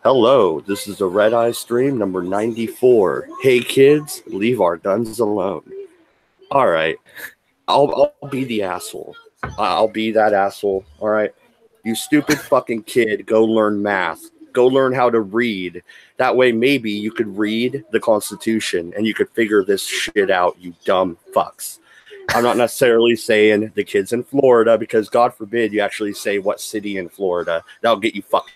Hello, this is the Redeye stream number 94. Hey kids, leave our guns alone. All right, I'll be the asshole. I'll be that asshole. All right, you stupid fucking kid, go learn math. Go learn how to read. That way, maybe you could read the Constitution and you could figure this shit out. You dumb fucks. I'm not necessarily saying the kids in Florida because God forbid you actually say what city in Florida. That'll get you fucking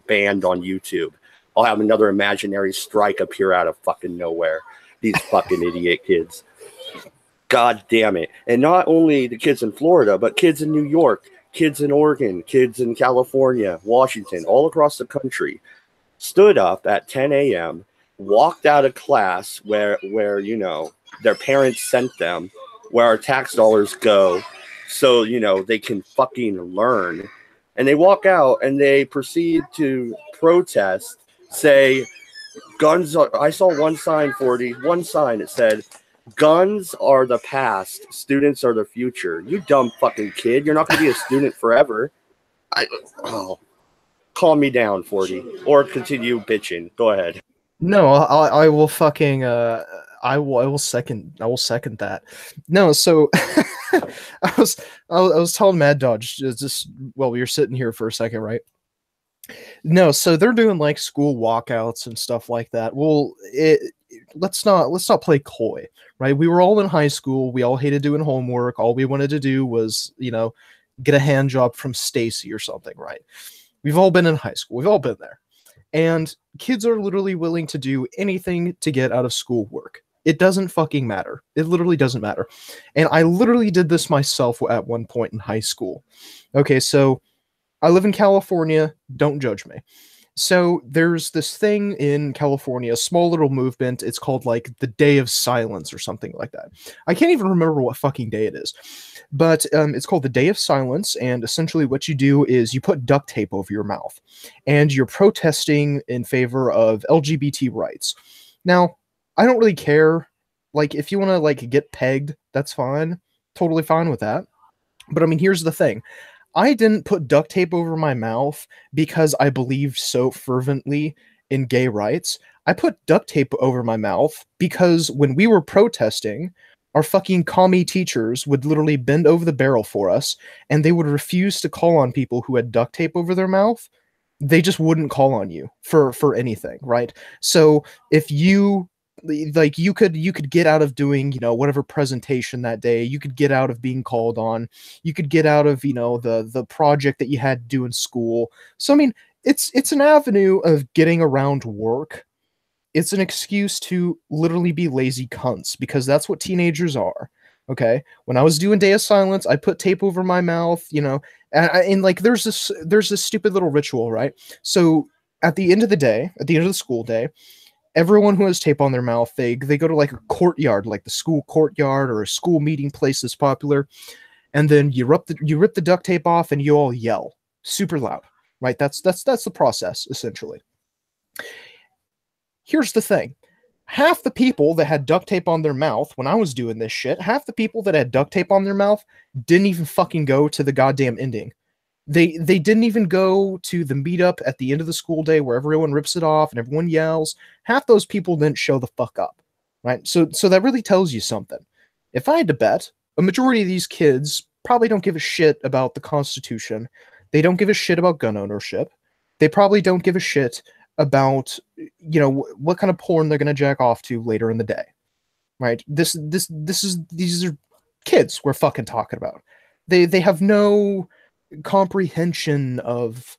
banned on YouTube. I'll have another imaginary strike appear out of fucking nowhere. These fucking idiot kids. God damn it. And not only the kids in Florida, but kids in New York, kids in Oregon, kids in California, Washington, all across the country stood up at 10 a.m., walked out of class where their parents sent them, where our tax dollars go, so, they can fucking learn. And they walk out and they proceed to protest, say, guns are, I saw one sign, one sign, it said, guns are the past, students are the future. You dumb fucking kid. You're not going to be a student forever. Calm me down, 40, or continue bitching. Go ahead. No, I will fucking I will second that. No, so I was telling Mad Dodge just well, we were sitting here for a second, right? No, so they're doing like school walkouts and stuff like that. Well, let's not play coy, right? We were all in high school. We all hated doing homework. All we wanted to do was, get a hand job from Stacy or something, right? We've all been in high school. We've all been there. And kids are literally willing to do anything to get out of schoolwork. It doesn't fucking matter. It literally doesn't matter. And I literally did this myself at one point in high school. Okay, so I live in California. Don't judge me. So there's this thing in California, a small little movement. It's called like the Day of Silence or something like that. I can't even remember what fucking day it is, but it's called the Day of Silence. And essentially what you do is you put duct tape over your mouth and you're protesting in favor of LGBT rights. Now, I don't really care. Like, if you want to like get pegged, that's fine. Totally fine with that. But I mean, here's the thing. I didn't put duct tape over my mouth because I believed so fervently in gay rights. I put duct tape over my mouth because when we were protesting, our fucking commie teachers would literally bend over the barrel for us, and they would refuse to call on people who had duct tape over their mouth. They just wouldn't call on you for anything, right? So if you like you could get out of doing whatever presentation that day, you could get out of being called on, you could get out of the project that you had to do in school. So I mean, it's an avenue of getting around work. It's an excuse to literally be lazy cunts, because that's what teenagers are. Okay, when I was doing Day of Silence, I put tape over my mouth, and like there's this stupid little ritual, right? So at the end of the day, at the end of the school day, everyone who has tape on their mouth, they go to like a courtyard, like the school courtyard or a school meeting place that's popular, and then you rip the duct tape off and you all yell super loud, right? That's the process essentially. Here's the thing. Half the people that had duct tape on their mouth when I was doing this shit, half the people that had duct tape on their mouth didn't even fucking go to the goddamn ending. They didn't even go to the meetup at the end of the school day where everyone rips it off and everyone yells. Half those people didn't show the fuck up, right? So that really tells you something. If I had to bet, a majority of these kids probably don't give a shit about the Constitution. They don't give a shit about gun ownership. They probably don't give a shit about, what kind of porn they're going to jack off to later in the day, right? These are kids we're fucking talking about. They have no comprehension of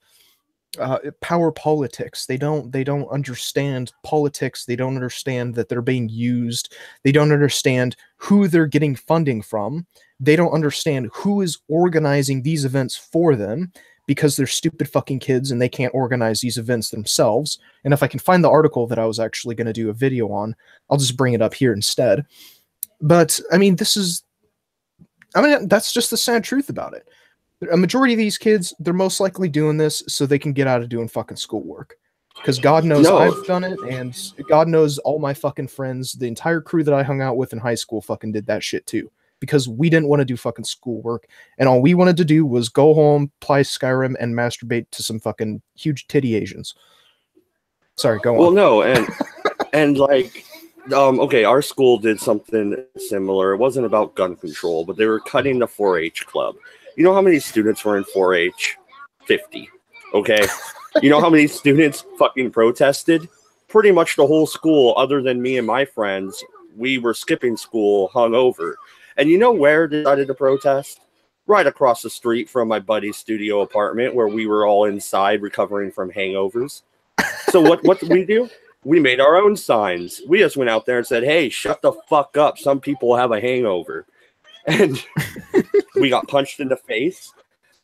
power politics. They don't understand politics. They don't understand that they're being used. They don't understand who they're getting funding from. They don't understand who is organizing these events for them, because they're stupid fucking kids and they can't organize these events themselves. And if I can find the article that I was actually going to do a video on, I'll just bring it up here instead. But I mean, that's just the sad truth about it. A majority of these kids, they're most likely doing this so they can get out of doing fucking schoolwork. Because God knows I've done it, and God knows all my fucking friends, the entire crew that I hung out with in high school fucking did that shit too. Because we didn't want to do fucking schoolwork, and all we wanted to do was go home, play Skyrim, and masturbate to some fucking huge titty Asians. Sorry, go Well, on. no, and like, okay, our school did something similar. It wasn't about gun control, but they were cutting the 4-H club. You know how many students were in 4-H? 50. Okay. You know how many students fucking protested? Pretty much the whole school, other than me and my friends. We were skipping school hungover. And you know where they decided to protest? Right across the street from my buddy's studio apartment where we were all inside recovering from hangovers. So what did we do? We made our own signs. We just went out there and said, hey, shut the fuck up. Some people have a hangover. And we got punched in the face.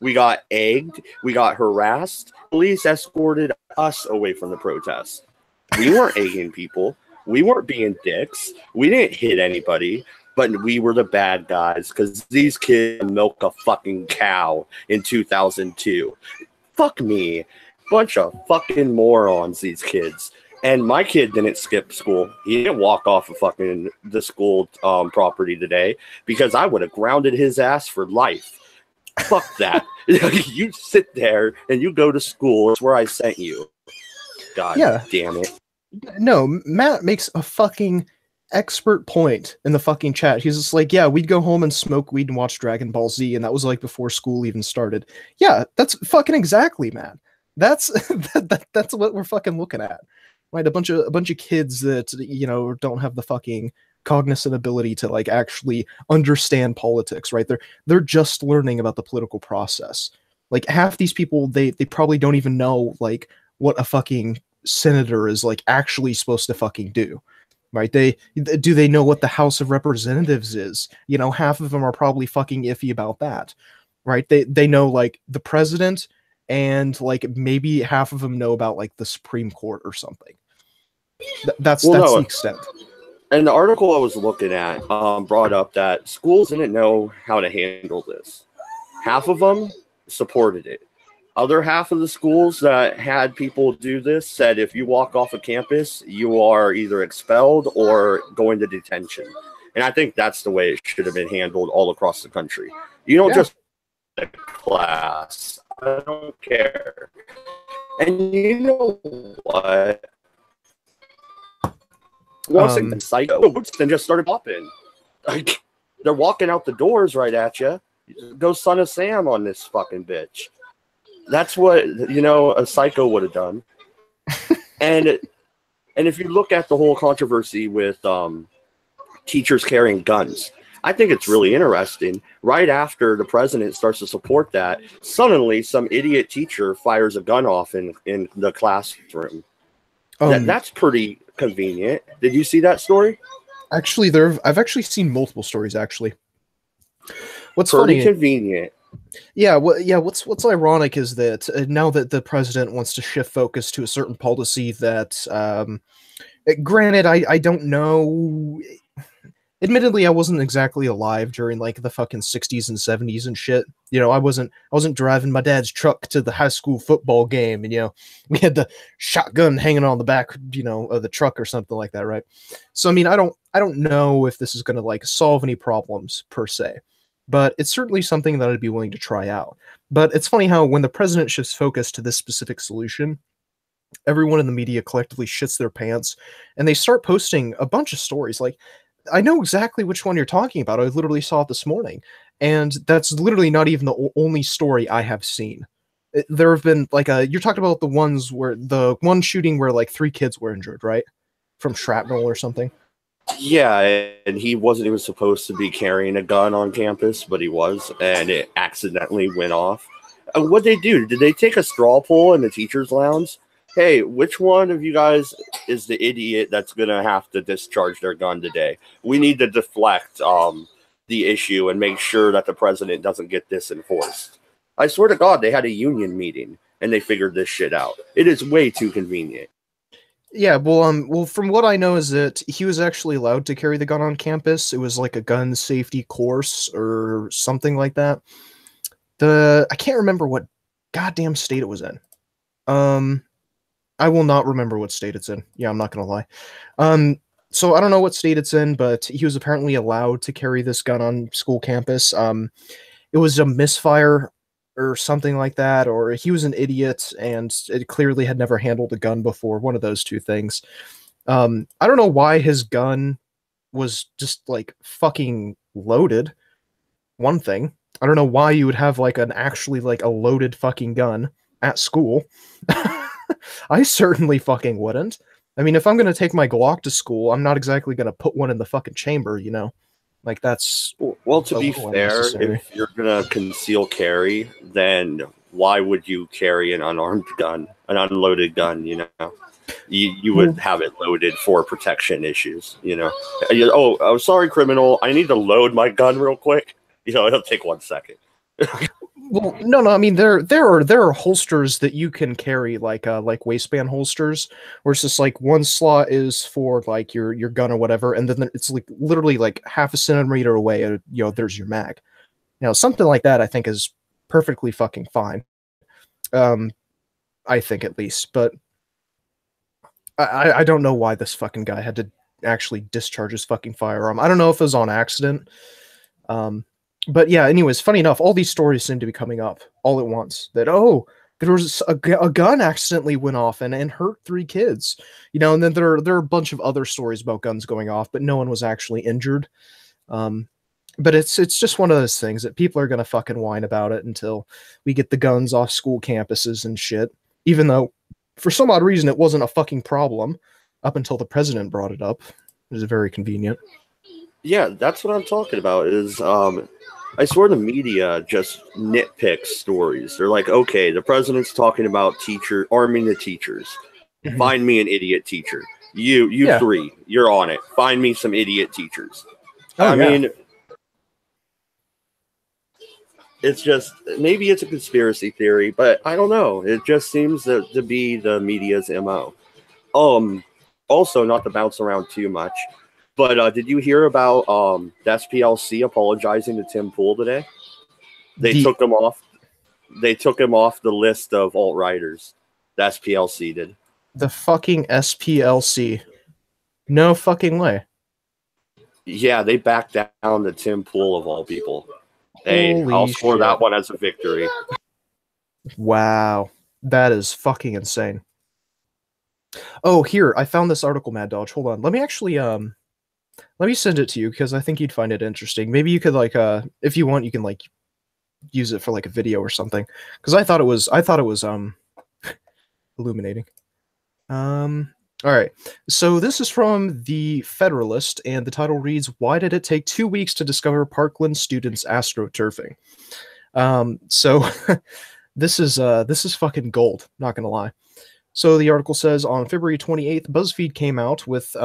We got egged. We got harassed. Police escorted us away from the protest. We weren't egging people. We weren't being dicks. We didn't hit anybody. But we were the bad guys because these kids milk a fucking cow in 2002. Fuck me. Bunch of fucking morons, these kids. And my kid didn't skip school. He didn't walk off of fucking the school property today because I would have grounded his ass for life. Fuck that. You sit there and you go to school. It's where I sent you. God damn it. No, Matt makes a fucking expert point in the fucking chat. He's just like, yeah, we'd go home and smoke weed and watch Dragon Ball Z, and that was like before school even started. Yeah, that's fucking exactly, Matt. That's that's what we're fucking looking at. Right, a bunch of kids that, you know, don't have the fucking cognizant ability to like actually understand politics, right? They're just learning about the political process. Like half these people, they probably don't even know like what a fucking senator is like actually supposed to fucking do. Right? Do they know what the House of Representatives is? You know, half of them are probably fucking iffy about that. Right? They know like the president, and like maybe half of them know about like the Supreme Court or something. That's the extent. And the article I was looking at brought up that schools didn't know how to handle this. Half of them supported it. Other half of the schools that had people do this said if you walk off of campus, you are either expelled or going to detention. And I think that's the way it should have been handled all across the country. You don't just class. I don't care. And you know what? Once the psycho then just started popping. Like they're walking out the doors right at you. Go Son of Sam on this fucking bitch. That's what, you know, a psycho would have done. And if you look at the whole controversy with teachers carrying guns, I think it's really interesting. Right after the president starts to support that, suddenly some idiot teacher fires a gun off in the classroom. That's pretty convenient. Did you see that story? Actually, I've actually seen multiple stories. Actually, what's pretty funny? Convenient. Yeah, what's ironic is that now that the president wants to shift focus to a certain policy that, granted, I don't know. Admittedly, I wasn't exactly alive during like the fucking 60s and 70s and shit. You know, I wasn't driving my dad's truck to the high school football game, and you know, we had the shotgun hanging on the back, you know, of the truck or something like that, right? So I mean, I don't know if this is going to like solve any problems per se, but it's certainly something that I'd be willing to try out. But it's funny how when the president shifts focus to this specific solution, everyone in the media collectively shits their pants and they start posting a bunch of stories. Like, I know exactly which one you're talking about. I literally saw it this morning, and that's literally not even the only story I have seen. There have been like you're talking about the ones where the one shooting where like 3 kids were injured, right? From shrapnel or something. Yeah, and he wasn't even supposed to be carrying a gun on campus, but he was, and it accidentally went off. What'd they do? Did they take a straw poll in the teacher's lounge? Hey, which one of you guys is the idiot that's going to have to discharge their gun today? We need to deflect the issue and make sure that the president doesn't get this enforced. I swear to God, they had a union meeting and they figured this shit out. It is way too convenient. Yeah, well, from what I know is that he was actually allowed to carry the gun on campus. It was like a gun safety course or something like that. I can't remember what goddamn state it was in. I will not remember what state it's in. Yeah, I'm not gonna lie. So I don't know what state it's in, but he was apparently allowed to carry this gun on school campus. It was a misfire. or something like that, or he was an idiot and it clearly had never handled a gun before. One of those two things. I don't know why his gun was just like fucking loaded. One thing. I don't know why you would have like an actually like a loaded fucking gun at school. I certainly fucking wouldn't. I mean, if I'm gonna take my Glock to school, I'm not exactly gonna put one in the fucking chamber, you know? Like that's Well, to be fair, if you're gonna conceal carry, then why would you carry an unarmed gun, an unloaded gun? You know, you would have it loaded for protection issues. You know, oh, sorry, criminal, I need to load my gun real quick. You know, it'll take 1 second. Well, no. I mean, there are holsters that you can carry, like waistband holsters, where it's just like one slot is for like your gun or whatever, and then it's like literally like half a centimeter away. You know, there's your mag. You know, something like that I think is perfectly fucking fine. I think at least, but I don't know why this fucking guy had to actually discharge his fucking firearm. I don't know if it was on accident. But yeah, anyways, funny enough, all these stories seem to be coming up all at once. That, oh, there was a gun accidentally went off and hurt 3 kids. You know, and then there are a bunch of other stories about guns going off, but no one was actually injured. But it's just one of those things that people are going to fucking whine about it until we get the guns off school campuses and shit. Even though, for some odd reason, it wasn't a fucking problem up until the president brought it up. It was very convenient. Yeah, that's what I'm talking about is I swear the media just nitpicks stories. They're like, okay, the president's talking about arming the teachers. Mm-hmm. Find me an idiot teacher. You yeah. 3, you're on it. Find me some idiot teachers. I mean, it's just, maybe it's a conspiracy theory, but I don't know. It just seems to be the media's MO. Also, not to bounce around too much, but did you hear about the SPLC apologizing to Tim Pool today? They took him off. They took him off the list of alt-righters. The SPLC did. The fucking SPLC. No fucking way. Yeah, they backed down to Tim Pool of all people. Hey, I'll score that one as a victory. Wow. That is fucking insane. Oh, here, I found this article, Mad Dodge. Hold on. Let me actually let me send it to you because I think you'd find it interesting. Maybe you could like if you want you can like use it for like a video or something. Because I thought it was illuminating. All right. So this is from the Federalist and the title reads, "Why did it take 2 weeks to discover Parkland students astroturfing?" So this is fucking gold, not gonna lie. So the article says on February 28th, BuzzFeed came out with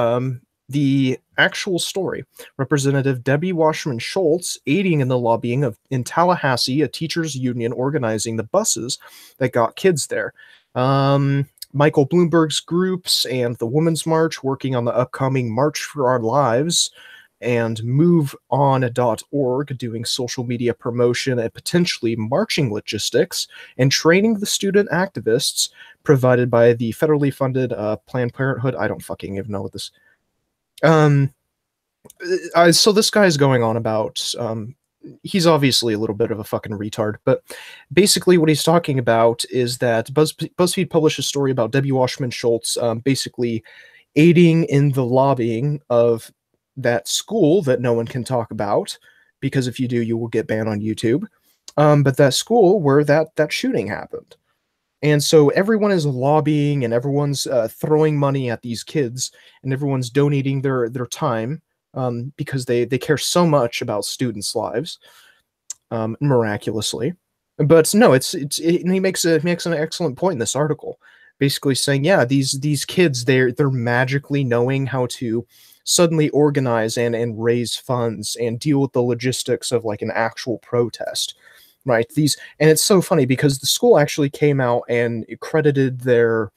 the actual story. Representative Debbie Wasserman Schultz aiding in the lobbying in Tallahassee, a teachers union organizing the buses that got kids there. Michael Bloomberg's groups and the Women's March working on the upcoming March for Our Lives and MoveOn.org doing social media promotion and potentially marching logistics and training the student activists provided by the federally funded Planned Parenthood. I don't fucking even know what this... So this guy is going on about... he's obviously a little bit of a fucking retard, but basically what he's talking about is that BuzzFeed published a story about Debbie Wasserman Schultz basically aiding in the lobbying of that school that no one can talk about, because if you do, you will get banned on YouTube. But that school where that shooting happened. And so everyone is lobbying and everyone's throwing money at these kids and everyone's donating their time because they care so much about students' lives, miraculously. But no, he makes an excellent point in this article, basically saying, yeah, these kids, they're magically knowing how to suddenly organize and raise funds and deal with the logistics of like an actual protest. Right. And it's so funny because the school actually came out and credited their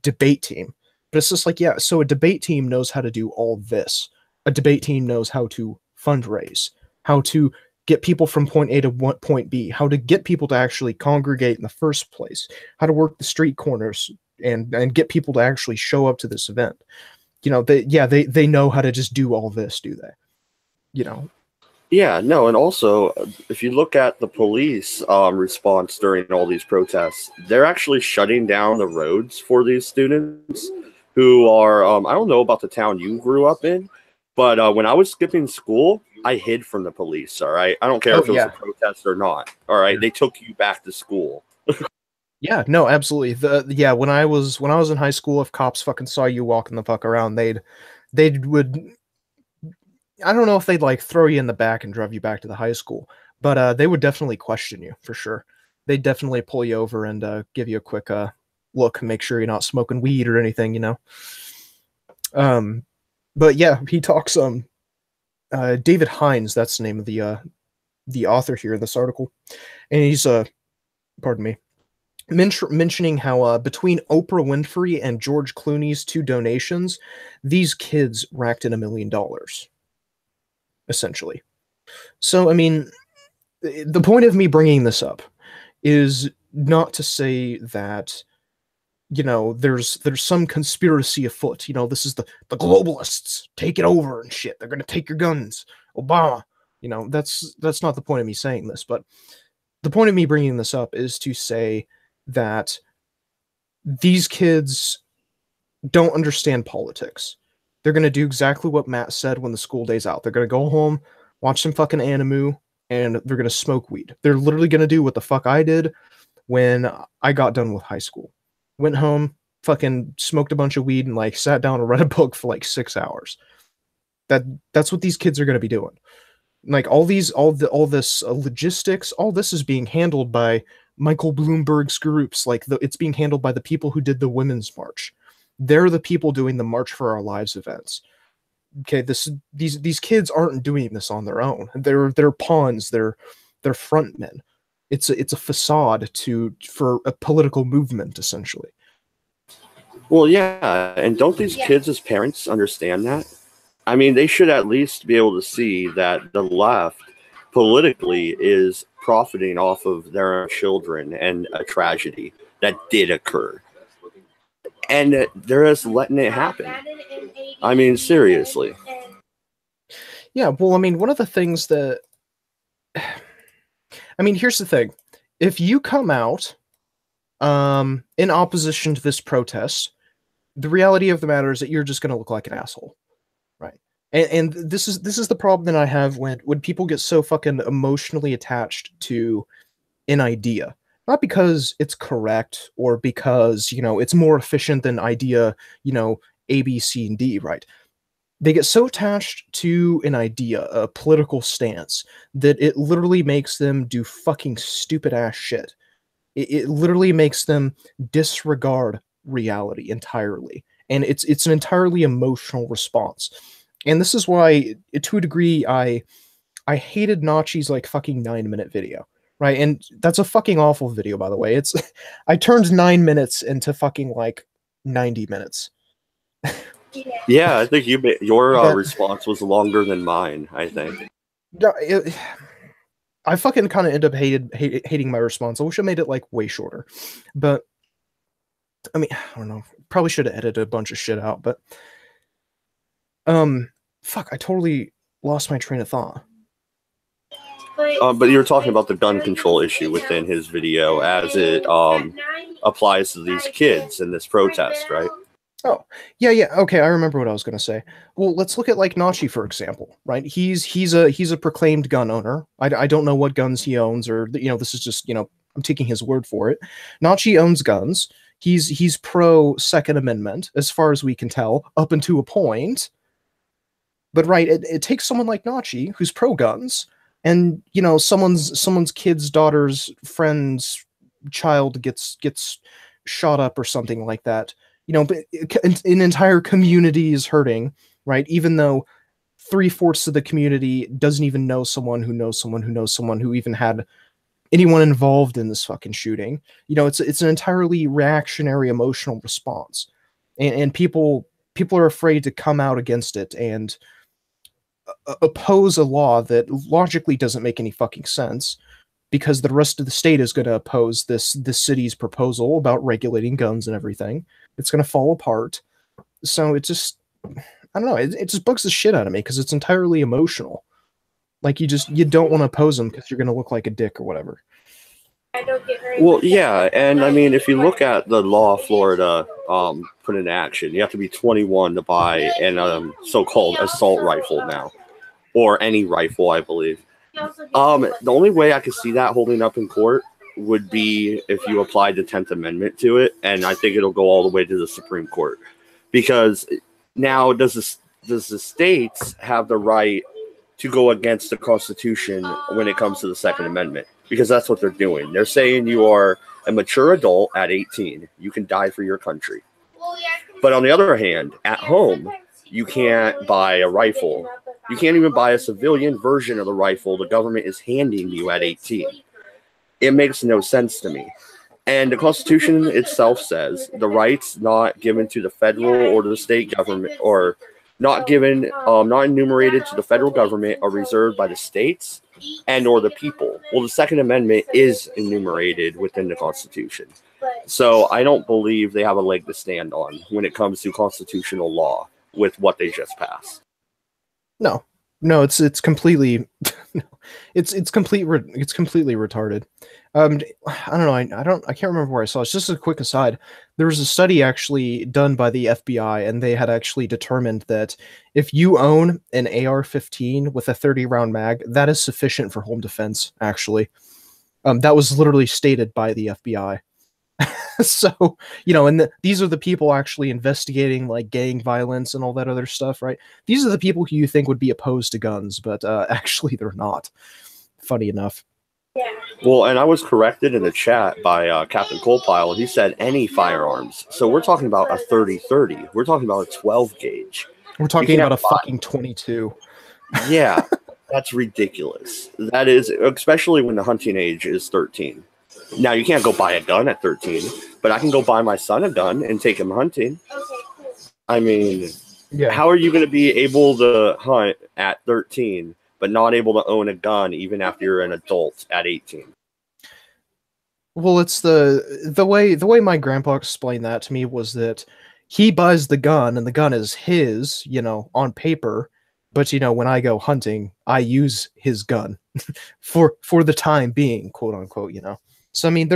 debate team. But it's just like, yeah, so a debate team knows how to do all this. A debate team knows how to fundraise, how to get people from point A to point B, how to get people to actually congregate in the first place, how to work the street corners and get people to actually show up to this event. You know, they know how to just do all this, do they? You know. Yeah, no, and also if you look at the police response during all these protests, they're actually shutting down the roads for these students who are. I don't know about the town you grew up in, but when I was skipping school, I hid from the police. All right, I don't care Oh if it was a yeah. protest or not. All right, they took you back to school. Yeah, no, absolutely. Yeah, when I was in high school, if cops fucking saw you walking the fuck around, they would, I don't know if they'd like throw you in the back and drive you back to the high school, but they would definitely question you for sure. They'd definitely pull you over and give you a quick look, make sure you're not smoking weed or anything, you know. Um, but yeah, he talks. David Hines, that's the name of the author here in this article, and he's pardon me, mentioning how between Oprah Winfrey and George Clooney's two donations, these kids racked in $1 million, essentially. So, I mean, the point of me bringing this up is not to say that, you know, there's some conspiracy afoot. You know, this is the globalists take it over and shit. They're gonna take your guns, Obama. You know, that's not the point of me saying this, but the point of me bringing this up is to say that these kids don't understand politics. They're going to do exactly what Matt said when the school day's out. They're going to go home, watch some fucking anime, and they're going to smoke weed. They're literally going to do what the fuck I did when I got done with high school. Went home, fucking smoked a bunch of weed, and like sat down and read a book for like 6 hours. That's what these kids are going to be doing. Like all this logistics, all this is being handled by Michael Bloomberg's groups. Like it's being handled by the people who did the Women's March. They're the people doing the March for Our Lives events. Okay, these kids aren't doing this on their own. They're pawns. They're frontmen. It's a facade for a political movement, essentially. Well, yeah, and don't these kids as parents understand that? I mean, they should at least be able to see that the left politically is profiting off of their children and a tragedy that did occur. And they're just letting it happen. I mean, seriously. Yeah, well, I mean, one of the things that, I mean, here's the thing. If you come out in opposition to this protest, the reality of the matter is that you're just going to look like an asshole. Right. And this is the problem that I have when people get so fucking emotionally attached to an idea. Not because it's correct or because, you know, it's more efficient than idea, you know, A, B, C, and D, right? They get so attached to an idea, a political stance, that it literally makes them do fucking stupid ass shit. It literally makes them disregard reality entirely. And it's an entirely emotional response. And this is why, to a degree, I hated Nachi's like fucking 9-minute video. Right, and that's a fucking awful video, by the way. It's I turned 9 minutes into fucking like 90 minutes. Yeah, I think your response was longer than mine, I think. I fucking kind of end up hating my response. I wish I made it like way shorter, but I mean, I don't know. Probably should have edited a bunch of shit out, but fuck, I totally lost my train of thought. But you were talking about the gun control issue within his video as it applies to these kids in this protest, right? Oh, yeah. Okay, I remember what I was going to say. Well, let's look at like Nachi, for example, right? He's a proclaimed gun owner. I don't know what guns he owns, or, you know, this is just, you know, I'm taking his word for it. Nachi owns guns. He's pro Second Amendment, as far as we can tell, up until a point. But right, it takes someone like Nachi, who's pro guns, and, you know, someone's kid's daughter's friend's child gets shot up or something like that. You know, but an entire community is hurting, right? Even though 3/4 of the community doesn't even know someone who knows someone who knows someone who even had anyone involved in this fucking shooting. You know, it's an entirely reactionary emotional response, and people are afraid to come out against it and oppose a law that logically doesn't make any fucking sense, because the rest of the state is going to oppose this city's proposal about regulating guns and everything. It's going to fall apart. So it just, I don't know, it just bugs the shit out of me because it's entirely emotional. Like you don't want to oppose them because you're gonna look like a dick or whatever. Well, yeah, and I mean, if you look at the law Florida put in action, you have to be 21 to buy an so-called assault rifle now, or any rifle, I believe. The only way I could see that holding up in court would be if you applied the 10th Amendment to it, and I think it'll go all the way to the Supreme Court, because now does the states have the right to go against the Constitution when it comes to the Second Amendment? Because that's what they're doing. They're saying you are a mature adult at 18. You can die for your country. But on the other hand, at home, you can't buy a rifle. You can't even buy a civilian version of the rifle the government is handing you at 18. It makes no sense to me. And the Constitution itself says the rights not given to the federal or to the state government, or not given, not enumerated to the federal government, are reserved by the states and or the people. Well, the Second Amendment is enumerated within the Constitution. So I don't believe they have a leg to stand on when it comes to constitutional law with what they just passed. No, it's completely, it's completely retarded. I don't know. I can't remember where I saw it. It's just a quick aside. There was a study actually done by the FBI, and they had actually determined that if you own an AR-15 with a 30-round mag, that is sufficient for home defense. Actually, that was literally stated by the FBI. So, and these are the people actually investigating like gang violence and all that other stuff, right? These are the people who you think would be opposed to guns, but actually they're not. Funny enough. Yeah. Well, and I was corrected in the chat by Captain Colepile. He said any firearms. So we're talking about a 30-30. We're talking about a 12 gauge. We're talking about a fucking 22. Yeah, that's ridiculous. That is, especially when the hunting age is 13. Now, you can't go buy a gun at 13, but I can go buy my son a gun and take him hunting. I mean, yeah. How are you going to be able to hunt at 13, but not able to own a gun even after you're an adult at 18? Well, it's the way my grandpa explained that to me was that he buys the gun and the gun is his, on paper, but when I go hunting, I use his gun for the time being, quote unquote, So I mean,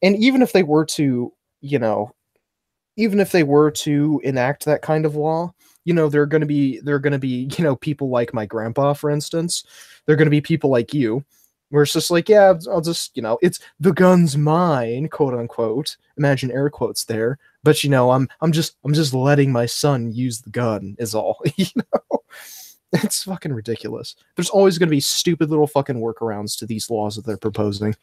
and even if they were to, enact that kind of law, there are going to be, people like my grandpa, for instance. They're going to be people like you, where it's just like, yeah, I'll just, it's the gun's mine, quote unquote. Imagine air quotes there, but I'm just letting my son use the gun is all. It's fucking ridiculous. There's always going to be stupid little fucking workarounds to these laws that they're proposing.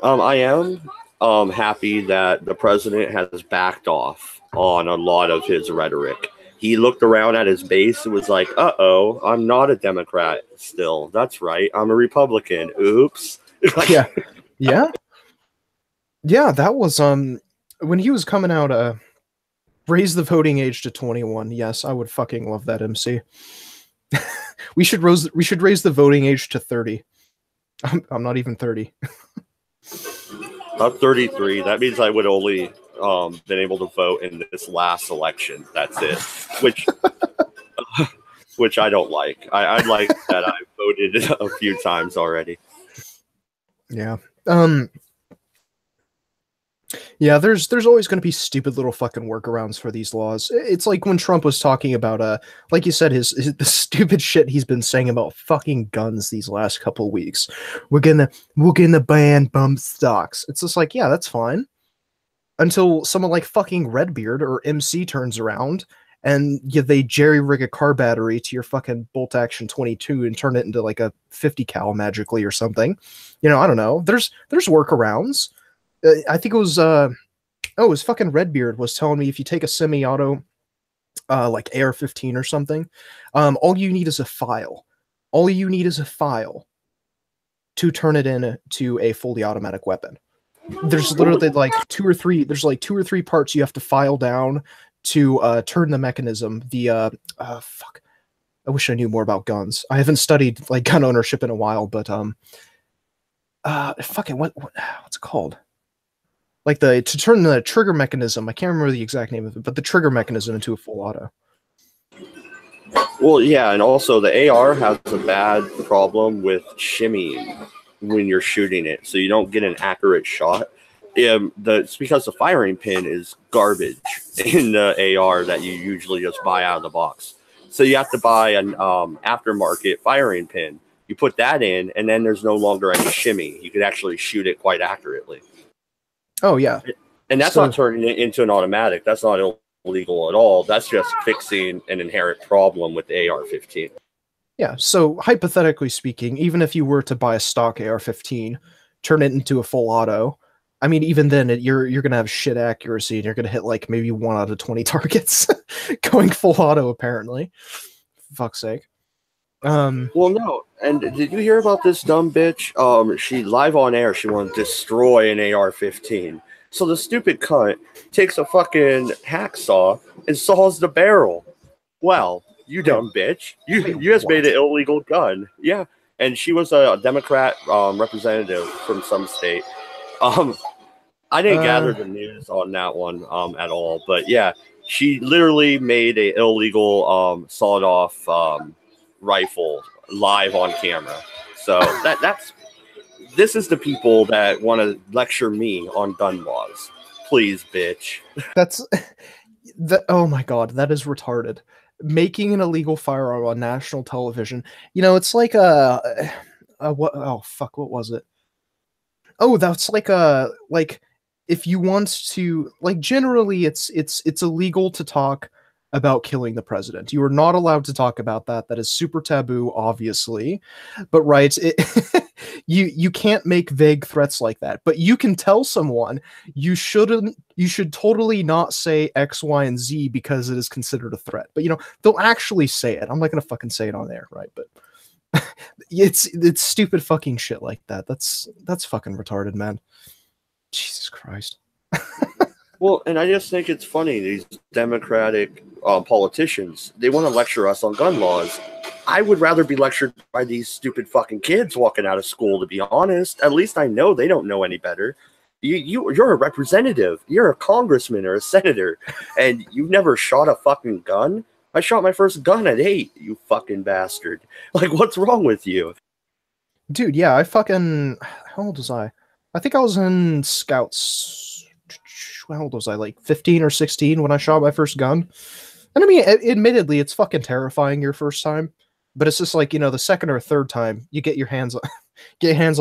I am happy that the president has backed off on a lot of his rhetoric. He looked around at his base and was like, uh-oh, I'm not a Democrat still. That's right. I'm a Republican. Oops. Yeah. Yeah. Yeah, that was when he was coming out, raise the voting age to 21. Yes, I would fucking love that, MC. we should raise the voting age to 30. I'm not even 30. I'm 33. That means I would only been able to vote in this last election. That's it. Which I don't like. I like that I voted a few times already. Yeah. Yeah, there's always going to be stupid little fucking workarounds for these laws. It's like when Trump was talking about like you said, the stupid shit he's been saying about fucking guns these last couple of weeks. We're gonna ban bump stocks. It's just like, yeah, that's fine. Until someone like fucking Redbeard or MC turns around and they jerry-rig a car battery to your fucking bolt action 22 and turn it into like a 50 cal magically or something. I don't know. There's workarounds. I think it was it was fucking Redbeard was telling me if you take a semi-auto like AR-15 or something, all you need is a file. All you need is a file to turn it into a fully automatic weapon. There's literally like two or three parts you have to file down to turn the mechanism. Fuck. I wish I knew more about guns. I haven't studied like gun ownership in a while, but fucking what's it called? Like to turn the trigger mechanism, I can't remember the exact name of it, but the trigger mechanism into a full auto. Well, yeah, and also the AR has a bad problem with shimmying when you're shooting it, so you don't get an accurate shot. It's because the firing pin is garbage in the AR that you usually just buy out of the box. So you have to buy an aftermarket firing pin. You put that in, and then there's no longer any shimmy. You can actually shoot it quite accurately. Oh yeah, and that's not turning it into an automatic. That's not illegal at all. That's just fixing an inherent problem with the AR-15. Yeah, so hypothetically speaking, even if you were to buy a stock AR-15, turn it into a full auto, I mean, even then, you're gonna have shit accuracy, and you're gonna hit like maybe 1 out of 20 targets going full auto. Apparently, for fuck's sake. Well, no. And did you hear about this dumb bitch? She live on air. She wanted to destroy an AR-15. So the stupid cunt takes a fucking hacksaw and saws the barrel. Well, you dumb bitch. You just made an illegal gun. Yeah. And she was a Democrat representative from some state. I didn't gather the news on that one at all. But yeah, she literally made an illegal sawed-off rifle live on camera. So this is the people that want to lecture me on gun laws. Please, bitch. Oh my god, that is retarded. Making an illegal firearm on national television. You know, it's like what? Oh fuck, what was it? Oh, that's like if you want to, like, generally it's illegal to talk about killing the president. You are not allowed to talk about that. That is super taboo, obviously. But right, you can't make vague threats like that. But you can tell someone you should totally not say X, Y, and Z because it is considered a threat. But they'll actually say it. I'm not gonna fucking say it on air, right? But it's stupid fucking shit like that. That's fucking retarded, man. Jesus Christ. Well, and I just think it's funny, these Democratic politicians, they want to lecture us on gun laws. I would rather be lectured by these stupid fucking kids walking out of school, to be honest. At least I know they don't know any better. You're a representative. You're a congressman or a senator, and you've never shot a fucking gun? I shot my first gun at 8, you fucking bastard. Like, what's wrong with you? Dude, yeah, how old was I? I think I was in Scouts. How old was I? Like 15 or 16 when I shot my first gun. And I mean, admittedly, it's fucking terrifying your first time, but it's just like, the second or third time you get your hands on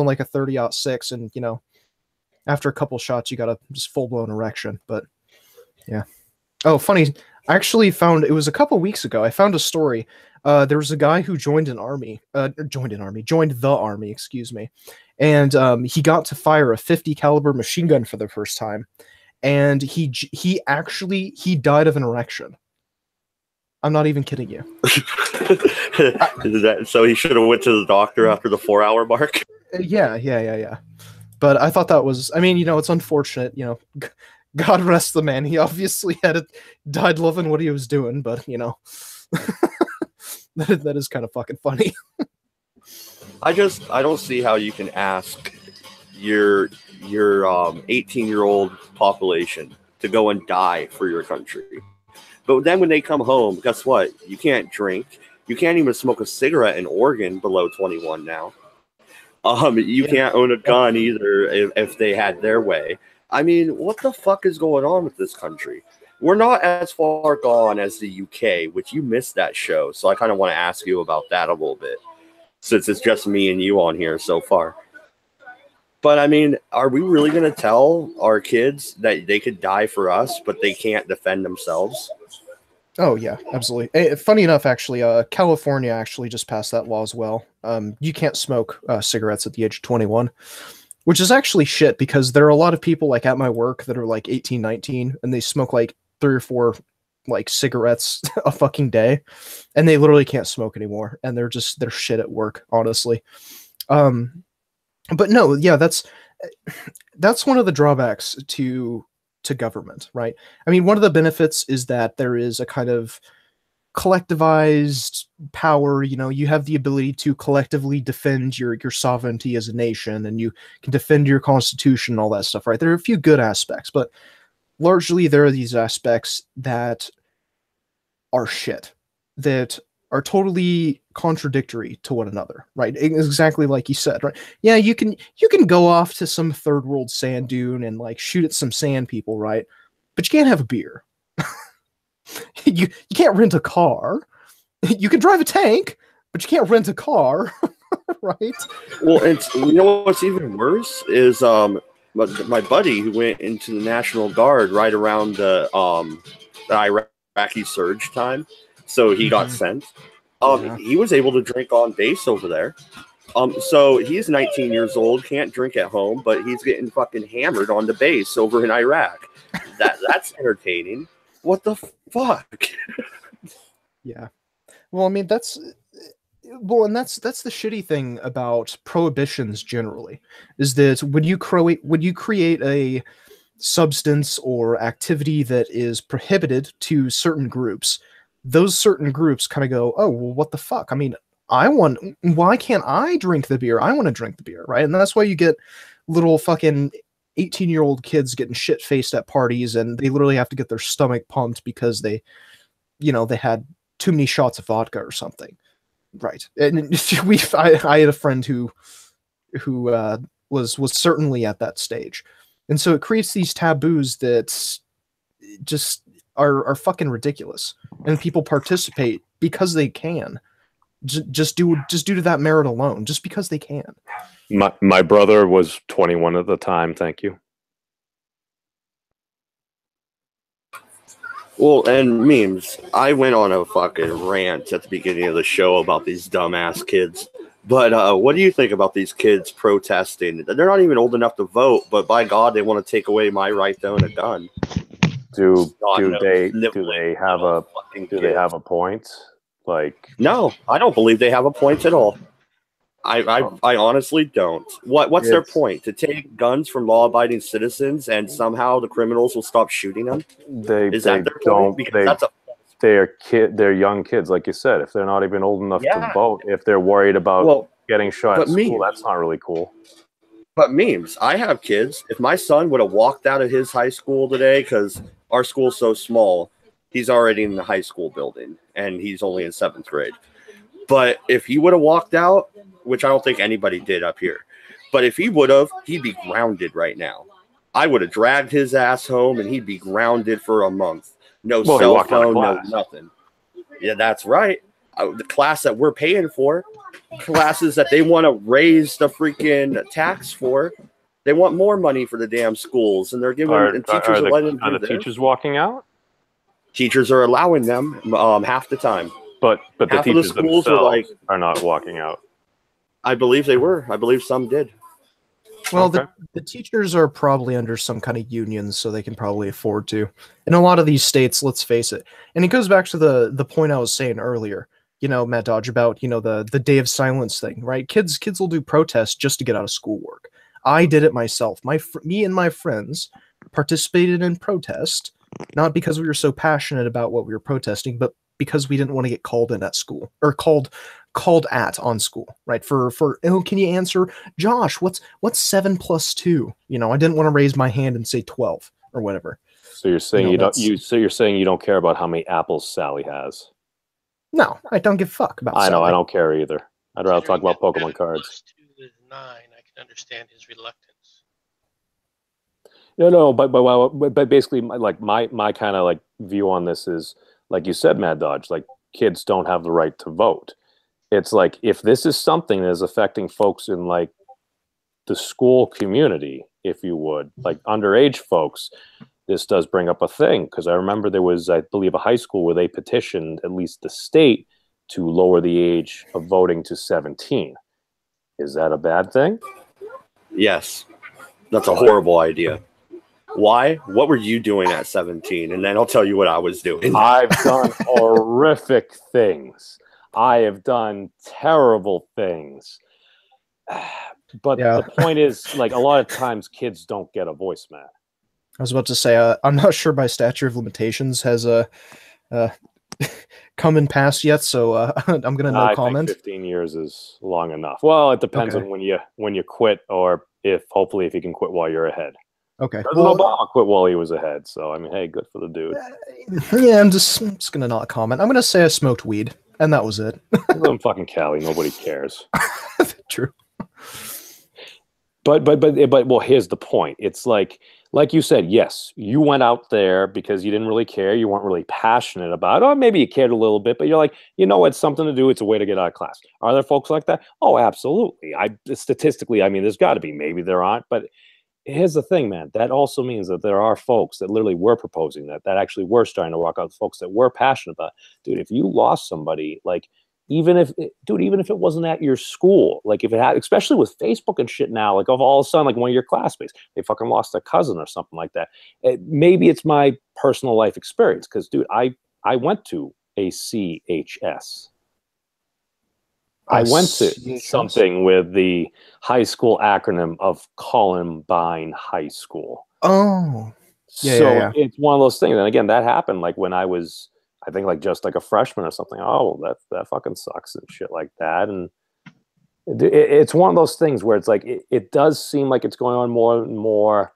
like a 30-06, and after a couple shots you got a just full-blown erection. But yeah. Oh, funny. I actually joined a story. There was a guy who joined the army, excuse me. And he got to fire a 50 caliber machine gun for the first time. And he died of an erection. I'm not even kidding you. So he should have went to the doctor after the 4-hour mark? Yeah. But I thought that was, I mean, it's unfortunate, God rest the man. He obviously died loving what he was doing, but that is kind of fucking funny. I don't see how you can ask your 18-year-old population to go and die for your country. But then when they come home, guess what? You can't drink. You can't even smoke a cigarette in Oregon below 21 now. You can't own a gun either if they had their way. I mean, what the fuck is going on with this country? We're not as far gone as the UK, which you missed that show. So I kind of want to ask you about that a little bit, since it's just me and you on here so far. But I mean, are we really going to tell our kids that they could die for us, but they can't defend themselves? Oh, yeah, absolutely. Funny enough, actually, California actually just passed that law as well. You can't smoke cigarettes at the age of 21, which is actually shit, because there are a lot of people like at my work that are like 18, 19, and they smoke like 3 or 4 like cigarettes a fucking day, and they literally can't smoke anymore, and they're shit at work, honestly. But no, yeah, that's one of the drawbacks to government, right? I mean, one of the benefits is that there is a kind of collectivized power. You have the ability to collectively defend your sovereignty as a nation, and you can defend your constitution and all that stuff, right? There are a few good aspects, but largely there are these aspects that are shit, that are totally contradictory to one another, right? Exactly like you said, right? Yeah, you can go off to some third world sand dune and like shoot at some sand people, right? But you can't have a beer. You can't rent a car. You can drive a tank, but you can't rent a car, right? Well, it's, you know what's even worse is my buddy who went into the National Guard right around the Iraqi surge time, so he got sent. Yeah. He was able to drink on base over there. So he's 19 years old, can't drink at home, but he's getting fucking hammered on the base over in Iraq. That's entertaining. What the fuck? Yeah. Well, I mean, that's well, and that's the shitty thing about prohibitions generally, is that when you create a substance or activity that is prohibited to certain groups, those certain groups kind of go, oh, well, what the fuck? I mean, why can't I drink the beer? I want to drink the beer, right? And that's why you get little fucking 18-year-old kids getting shit-faced at parties, and they literally have to get their stomach pumped because they had too many shots of vodka or something. Right. And I had a friend who was certainly at that stage. And so it creates these taboos that just are fucking ridiculous. And people participate because they can. Just due to that merit alone, just because they can. My brother was 21 at the time, thank you. Well, and memes. I went on a fucking rant at the beginning of the show about these dumbass kids. But what do you think about these kids protesting? They're not even old enough to vote, but by God, they want to take away my right to own a gun. Do they have a point? Like, no, I don't believe they have a point at all. I honestly don't. What's their point? To take guns from law-abiding citizens and somehow the criminals will stop shooting them? Is that their point? Because they're young kids, like you said. If they're not even old enough to vote, if they're worried about getting shot at school, that's not really cool. But memes, I have kids. If my son would have walked out of his high school today, because our school's so small, he's already in the high school building, and he's only in 7th grade. But if he would have walked out, which I don't think anybody did up here, but if he would have, he'd be grounded right now. I would have dragged his ass home, and he'd be grounded for a month. No cell phone, no nothing. Yeah, that's right. The class that we're paying for, classes that they want to raise the freaking tax for, they want more money for the damn schools, and they're giving teachers are the teachers walking out? Teachers are allowing them half the time. But the teachers themselves are not walking out. I believe they were. I believe some did. Well, the teachers are probably under some kind of union, so they can probably afford to. In a lot of these states, let's face it. And it goes back to the point I was saying earlier, Matt Dodge, about, the day of silence thing, right? Kids will do protests just to get out of schoolwork. I did it myself. Me and my friends participated in protest, not because we were so passionate about what we were protesting, but because we didn't want to get called in at school, or called at on school, right? For can you answer, Josh, what's 7 + 2? I didn't want to raise my hand and say 12 or whatever. So you're saying you're saying you don't care about how many apples Sally has? No, I don't give a fuck about Sally. I know, I don't care either. I'd rather talk about Pokemon cards. +2 is 9. I can understand his reluctance. No, but basically, like my kind of like view on this is, like you said, Mad Dodge, like kids don't have the right to vote. It's like, if this is something that is affecting folks in like the school community, if you would, like underage folks, this does bring up a thing. Because I remember there was, I believe, a high school where they petitioned, at least the state, to lower the age of voting to 17. Is that a bad thing? Yes. That's a horrible idea. Why? What were you doing at 17? And then I'll tell you what I was doing. I've done horrific things. I have done terrible things. But the point is, like, a lot of times kids don't get a voice, man. I was about to say, I'm not sure my statute of limitations has come and passed yet, so I'm going to no comment. Think 15 years is long enough. Well, it depends on when you quit, or hopefully if you can quit while you're ahead. Okay. President Obama quit while he was ahead, so I mean, hey, good for the dude. Yeah, I'm just gonna not comment. I'm gonna say I smoked weed And that was it. Live in fucking Cali. Nobody cares. True. But well, here's the point. It's like you said, yes, you went out there because you didn't really care. You weren't really passionate about it. Or maybe you cared a little bit, but you're like, it's something to do. It's a way to get out of class. Are there folks like that? Oh, absolutely. Statistically, I mean, there's got to be. Maybe there aren't. But here's the thing, man. That also means that there are folks that literally were proposing that actually were starting to walk out, folks that were passionate about it. Dude, if you lost somebody, like, even if it wasn't at your school, like if it had, especially with Facebook and shit now, like of all of a sudden, like one of your classmates, they fucking lost a cousin or something like that. Maybe it's my personal life experience. Cause dude, I went to a CHS. I went to something with the high school acronym of Columbine High School. Oh, yeah. So it's one of those things. And again, that happened like when I was, I think like just like a freshman or something. Oh, that fucking sucks and shit like that. And it's one of those things where it's like it does seem like it's going on more and more.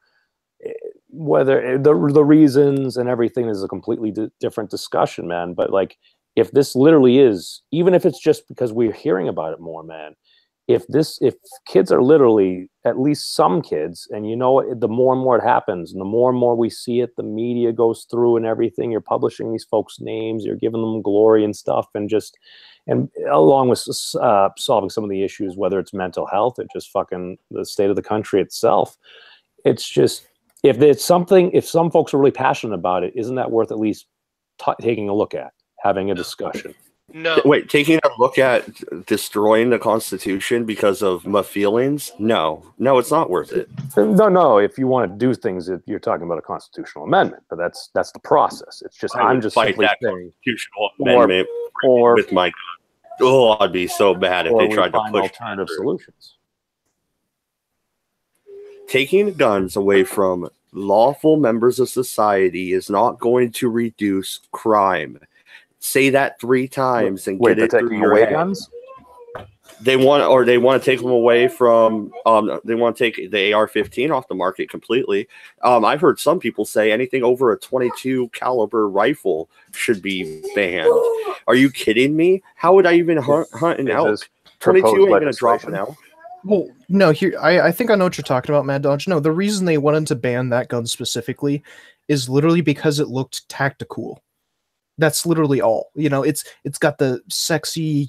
Whether the reasons and everything is a completely different discussion, man. But like, if this literally is, even if it's just because we're hearing about it more, man. If kids are literally, at least some kids, and the more and more it happens, and the more we see it, the media goes through and everything, you're publishing these folks' names, you're giving them glory and stuff, and along with solving some of the issues, whether it's mental health or just fucking the state of the country itself, it's just, if some folks are really passionate about it, isn't that worth at least taking a look at, having a discussion? No. Wait, taking a look at destroying the Constitution because of my feelings? No, it's not worth it. No. If you want to do things, you're talking about a constitutional amendment, but that's the process. It's just I'm just fight simply that saying, constitutional amendment or with my. Oh, I'd be so bad if they tried to push alternative solutions. Taking guns away from lawful members of society is not going to reduce crime. Say that 3 times and get it through your head. Guns? They want to take them away from. They want to take the AR-15 off the market completely. I've heard some people say anything over a .22 caliber rifle should be banned. Are you kidding me? How would I even hunt an elk? 22 ain't gonna drop an elk. Well, no. Here, I think I know what you're talking about, Mad Dodge. No, the reason they wanted to ban that gun specifically is literally because it looked tactical. That's literally all. It's got the sexy,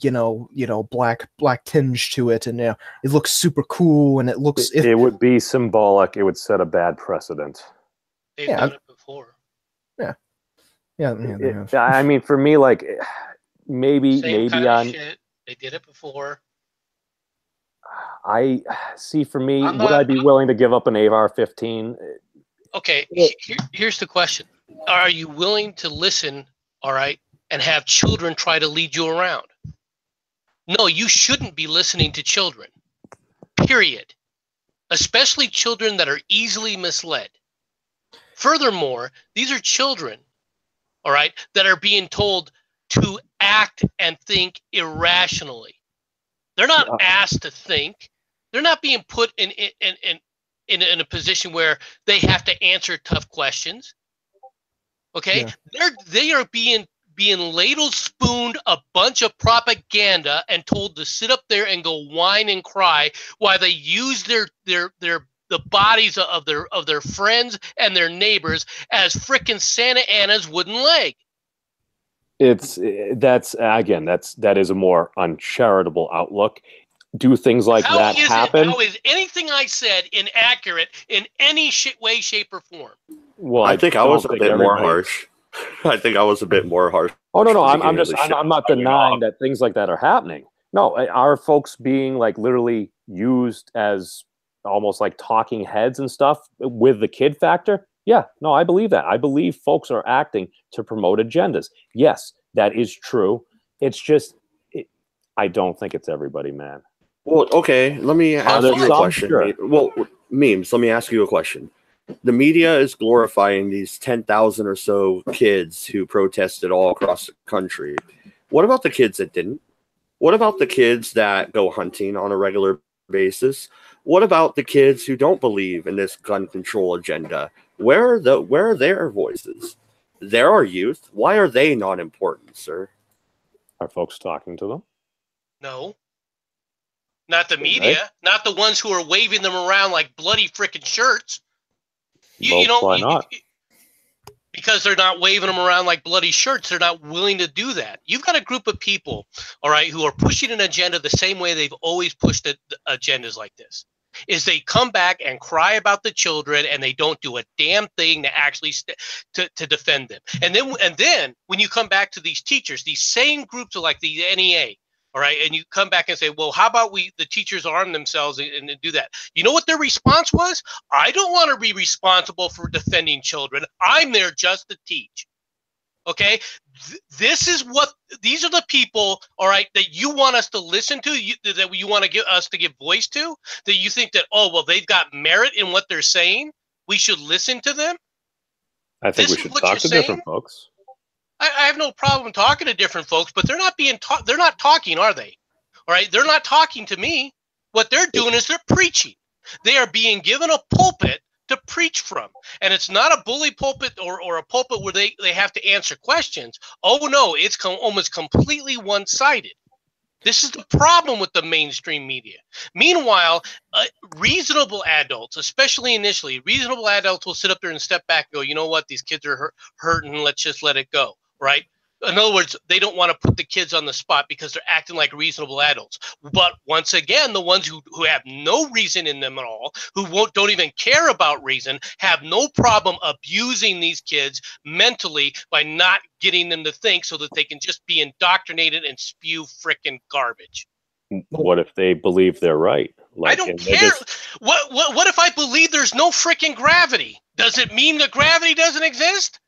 black tinge to it, and it looks super cool, and it looks. It would be symbolic. It would set a bad precedent. They've done it before. Yeah. I mean, for me, like maybe on. Shit. They did it before. I see. For me, would I be willing to give up an AR-15? Okay, here's the question: are you willing to listen? All right, and have children try to lead you around? No, you shouldn't be listening to children, period. Especially children that are easily misled. Furthermore, these are children, all right, that are being told to act and think irrationally. They're not asked to think. They're not being put in a position where they have to answer tough questions. Okay, they are being ladle spooned a bunch of propaganda and told to sit up there and go whine and cry while they use the bodies of their friends and their neighbors as frickin' Santa Anna's wooden leg. That is a more uncharitable outlook. Do things like that happen? How is anything I said inaccurate in any way, shape, or form? Well, I think I was a bit more harsh. I think I was a bit more harsh. Oh no, I'm not denying that things like that are happening. No, are folks being like literally used as almost like talking heads and stuff with the kid factor? Yeah, no, I believe that. I believe folks are acting to promote agendas. Yes, that is true. It's just, I don't think it's everybody, man. Well, okay, let me ask you a question. Sure. Well, Memes, let me ask you a question. The media is glorifying these 10,000 or so kids who protested all across the country. What about the kids that didn't? What about the kids that go hunting on a regular basis? What about the kids who don't believe in this gun control agenda? Where are their voices? There are youth. Why are they not important, sir? Are folks talking to them? No. Not the Good media, night. not the ones who are waving them around like bloody frickin' shirts. Why not? Because they're not waving them around like bloody shirts. They're not willing to do that. You've got a group of people, all right, who are pushing an agenda the same way they've always pushed agendas like this. Is they come back and cry about the children, and they don't do a damn thing to actually to defend them. And then when you come back to these teachers, these same groups are like the NEA, all right, and you come back and say, well, how about the teachers arm themselves and do that? You know what their response was? I don't want to be responsible for defending children. I'm there just to teach. Okay, these are the people, all right, that you want us to listen to, that you want to give us to give voice to, that you think that, oh, well, they've got merit in what they're saying. We should listen to them. I think we should talk to different folks. I have no problem talking to different folks, but they're not they're not talking, are they? All right, they're not talking to me. What they're doing is they're preaching. They are being given a pulpit to preach from, and it's not a bully pulpit or a pulpit where they have to answer questions. Oh no, it's almost completely one-sided. This is the problem with the mainstream media. Meanwhile, reasonable adults, especially initially, reasonable adults will sit up there and step back and go, you know what, these kids are hurting, let's just let it go, right? In other words, they don't want to put the kids on the spot because they're acting like reasonable adults. But once again, the ones who have no reason in them at all, who don't even care about reason, have no problem abusing these kids mentally by not getting them to think so that they can just be indoctrinated and spew frickin' garbage. What if they believe they're right? I don't care. What if I believe there's no frickin' gravity? Does it mean that gravity doesn't exist?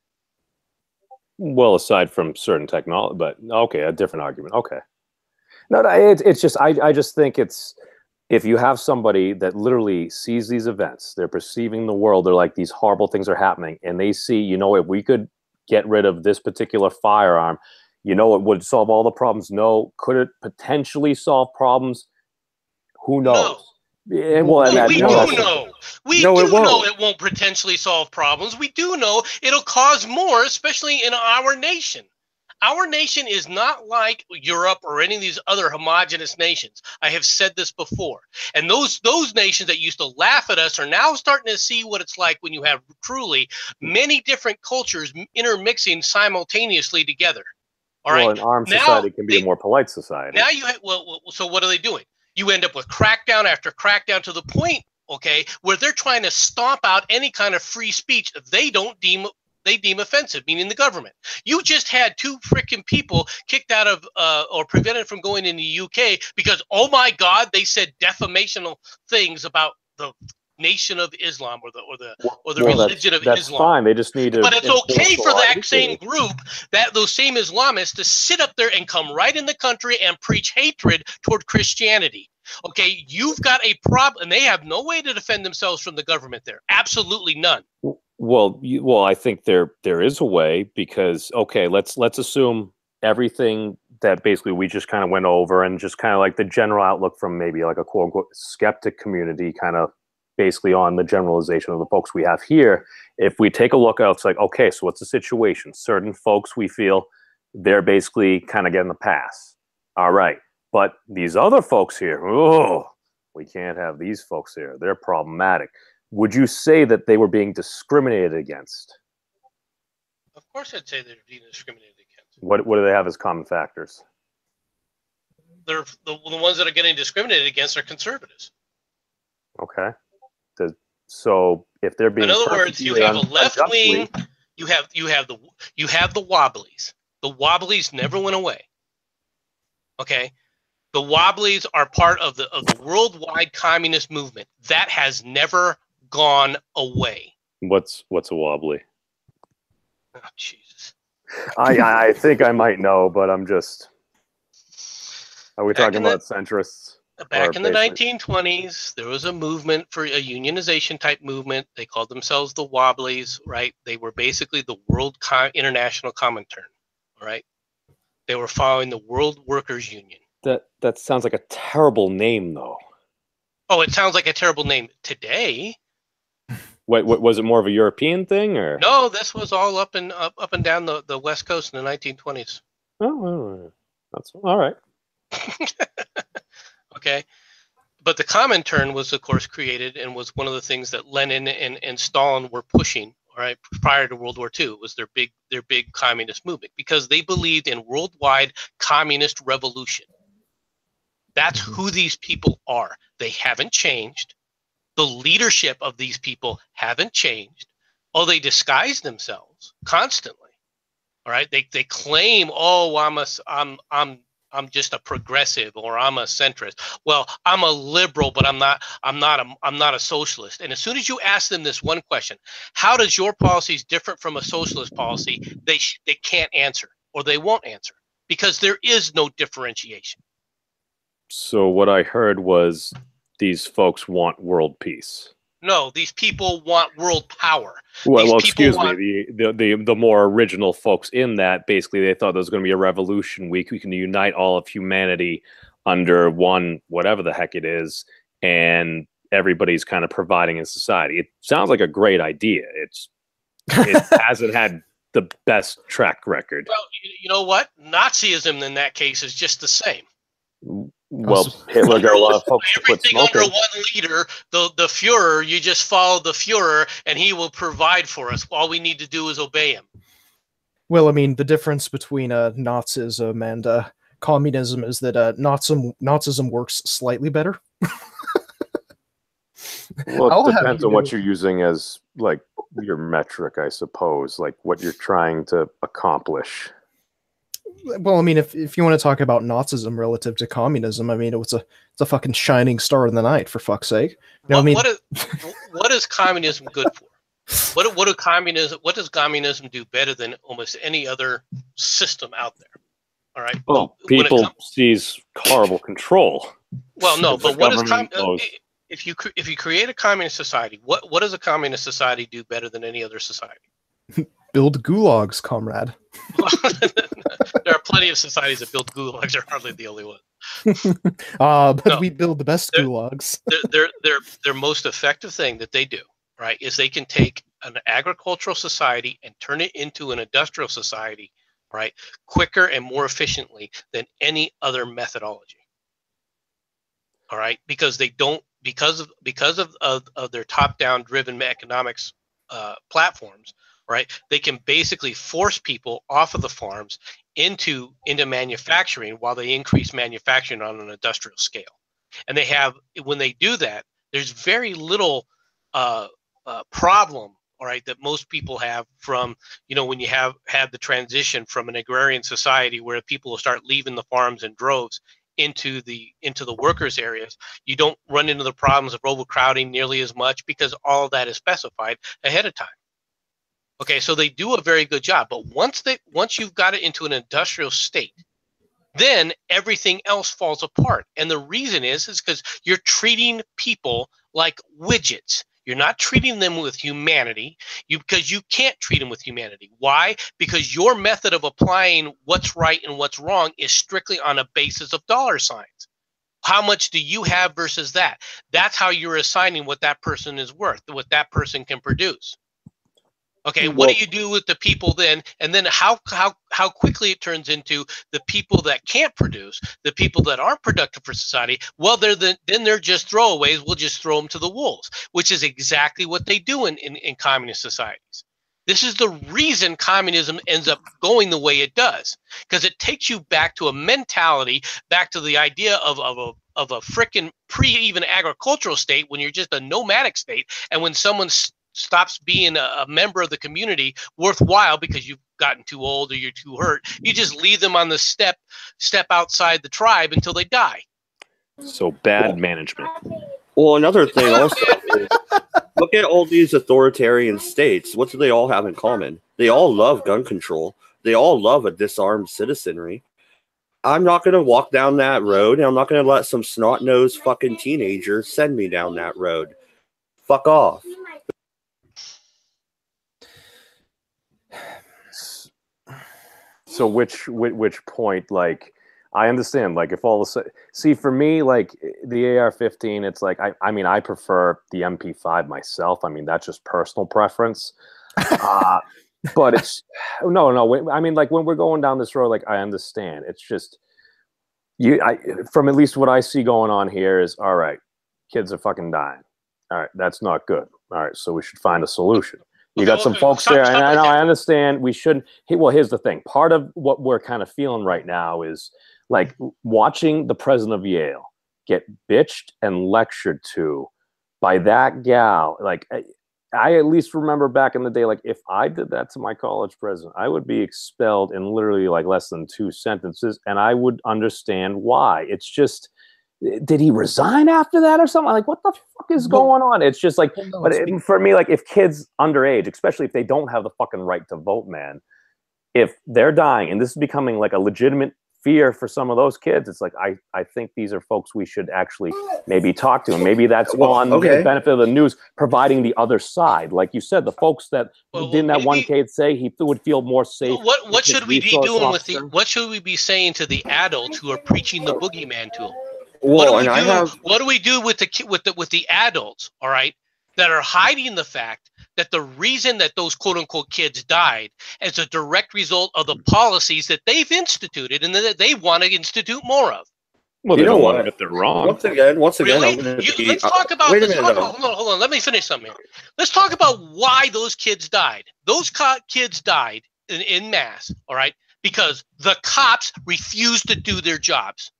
Well, aside from certain technology, but okay, a different argument. Okay. No, it's just, I just think it's, if you have somebody that literally sees these events, they're perceiving the world, they're like, these horrible things are happening, and they see, you know, if we could get rid of this particular firearm, you know, it would solve all the problems. No. Could it potentially solve problems? Who knows? No. Yeah, well, we do know. We do know it won't potentially solve problems. We do know it'll cause more, especially in our nation. Our nation is not like Europe or any of these other homogenous nations. I have said this before. And those nations that used to laugh at us are now starting to see what it's like when you have truly many different cultures intermixing simultaneously together. All right. Well, an armed society can be a more polite society. Now you have, so what are they doing? You end up with crackdown after crackdown to the point, okay, where they're trying to stomp out any kind of free speech they deem offensive, meaning the government. You just had 2 freaking people kicked out of or prevented from going in the UK because, oh my God, they said defamational things about the Nation of Islam or the religion of that's Islam. Fine. They just need to. But it's okay for that same group, those same Islamists, to sit up there and come right in the country and preach hatred toward Christianity. Okay, you've got a problem, and they have no way to defend themselves from the government there. Absolutely none. Well, I think there is a way, because okay, let's assume everything that basically we just kind of went over, and just kind of like the general outlook from maybe like a quote unquote skeptic community, kind of basically on the generalization of the folks we have here. If we take a look at, it's like, okay, so what's the situation? Certain folks, we feel they're basically kind of getting the pass. All right. But these other folks here, oh, we can't have these folks here. They're problematic. Would you say that they were being discriminated against? Of course I'd say they're being discriminated against. What do they have as common factors? They're the ones that are getting discriminated against are conservatives. Okay. So if they're being, in other words, you have a left wing, you have the Wobblies. The Wobblies never went away. Okay, the Wobblies are part of the worldwide communist movement that has never gone away. What's a wobbly? Oh, Jesus. I think I might know, but I'm just. Are we talking about centrists? Back in the 1920s, there was a movement for a unionization type movement. They called themselves the Wobblies, right? They were basically the World International Comintern, right? They were following the World Workers Union. That sounds like a terrible name, though. Oh, it sounds like a terrible name today. What was it, more of a European thing, or? No, this was all up and down the West Coast in the 1920s. Oh, That's all right. Okay. But the Comintern was, of course, created and was one of the things that Lenin and Stalin were pushing, all right, prior to World War II. It was their big communist movement because they believed in worldwide communist revolution. That's who these people are. They haven't changed. The leadership of these people haven't changed. Oh, they disguise themselves constantly. All right, they claim, oh, I'm just a progressive or I'm a centrist. Well, I'm a liberal, but I'm not a socialist. And as soon as you ask them this one question, how does your policies different from a socialist policy? They can't answer, or they won't answer, because there is no differentiation. So what I heard was these folks want world peace. No, these people want world power. Well, excuse me. The more original folks in that, basically, they thought there was going to be a revolution week. We can unite all of humanity under one, whatever the heck it is, and everybody's kind of providing in society. It sounds like a great idea. It hasn't had the best track record. Well, you know what? Nazism in that case is just the same. Well, Hitler got a lot of folks to quit everything smoking. under one leader, the Fuhrer. You just follow the Fuhrer, and he will provide for us. All we need to do is obey him. Well, I mean, the difference between Nazism and communism is that Nazism works slightly better. Well, it depends on what you're using as like your metric, I suppose, like what you're trying to accomplish. Well, I mean, if you want to talk about Nazism relative to communism, I mean, it's a fucking shining star in the night, for fuck's sake. You know, what is communism good for? What does communism do better than almost any other system out there? All right. Well, people sees horrible control. Well, no, but what is if you create a communist society, what does a communist society do better than any other society? Build gulags, comrade. There are plenty of societies that build gulags. They're hardly the only one. But no, we build the best gulags. Their most effective thing that they do, right, is they can take an agricultural society and turn it into an industrial society, right, quicker and more efficiently than any other methodology. All right, because they don't, because of their top-down driven economics platforms. Right, they can basically force people off of the farms into manufacturing while they increase manufacturing on an industrial scale. And when they do that, there's very little problem, all right, that most people have from, when you have the transition from an agrarian society where people will start leaving the farms in droves into the workers areas. You don't run into the problems of overcrowding nearly as much because all of that is specified ahead of time. Okay, so they do a very good job, but once you've got it into an industrial state, then everything else falls apart. And the reason is because you're treating people like widgets. You're not treating them with humanity, because you can't treat them with humanity. Why? Because your method of applying what's right and what's wrong is strictly on a basis of dollar signs. How much do you have versus that? That's how you're assigning what that person is worth, what that person can produce. Okay, what do you do with the people then? And then how quickly it turns into the people that can't produce, the people that aren't productive for society. Well, then they're just throwaways. We'll just throw them to the wolves, which is exactly what they do in communist societies. This is the reason communism ends up going the way it does, because it takes you back to a mentality, back to the idea of a frickin' pre-even agricultural state when you're just a nomadic state, and when someone stops being a member of the community worthwhile because you've gotten too old or you're too hurt, you just leave them on the step outside the tribe until they die. So bad management. Well, another thing also is, look at all these authoritarian states. What do they all have in common? They all love gun control. They all love a disarmed citizenry. I'm not going to walk down that road, and I'm not going to let some snot-nosed fucking teenager send me down that road. Fuck off. So which point, like, I understand, like, if all the see, for me, like, the AR-15, it's like, I mean, I prefer the MP5 myself. I mean, that's just personal preference. But it's, no, I mean, like, when we're going down this road, like, I understand. It's just, from at least what I see going on here is, all right, kids are fucking dying. All right, that's not good. All right, so we should find a solution. You got some folks there, and I know, I understand we shouldn't. Well, here's the thing. Part of what we're kind of feeling right now is like watching the president of Yale get bitched and lectured to by that gal. Like, I at least remember back in the day, like if I did that to my college president, I would be expelled in literally like less than 2 sentences, and I would understand why. It's just, did he resign after that or something? Like, what the fuck is going on? It's just like, for me, like if kids underage, especially if they don't have the fucking right to vote, man, if they're dying and this is becoming like a legitimate fear for some of those kids, it's like, I think these are folks we should actually maybe talk to. And maybe that's on the benefit of the news, providing the other side. Like you said, the folks that didn't that one kid say he would feel more safe. What should we be doing with what should we be saying to the adults who are preaching the boogeyman to them? What do we do with the adults, all right, that are hiding the fact that the reason that those quote unquote kids died is a direct result of the policies that they've instituted and that they want to institute more of? Well, they don't want to admit they're wrong. Once again, really? Let's talk about. Wait a minute. Hold on. Let me finish something here. Let's talk about why those kids died. Those kids died in mass, all right, because the cops refused to do their jobs.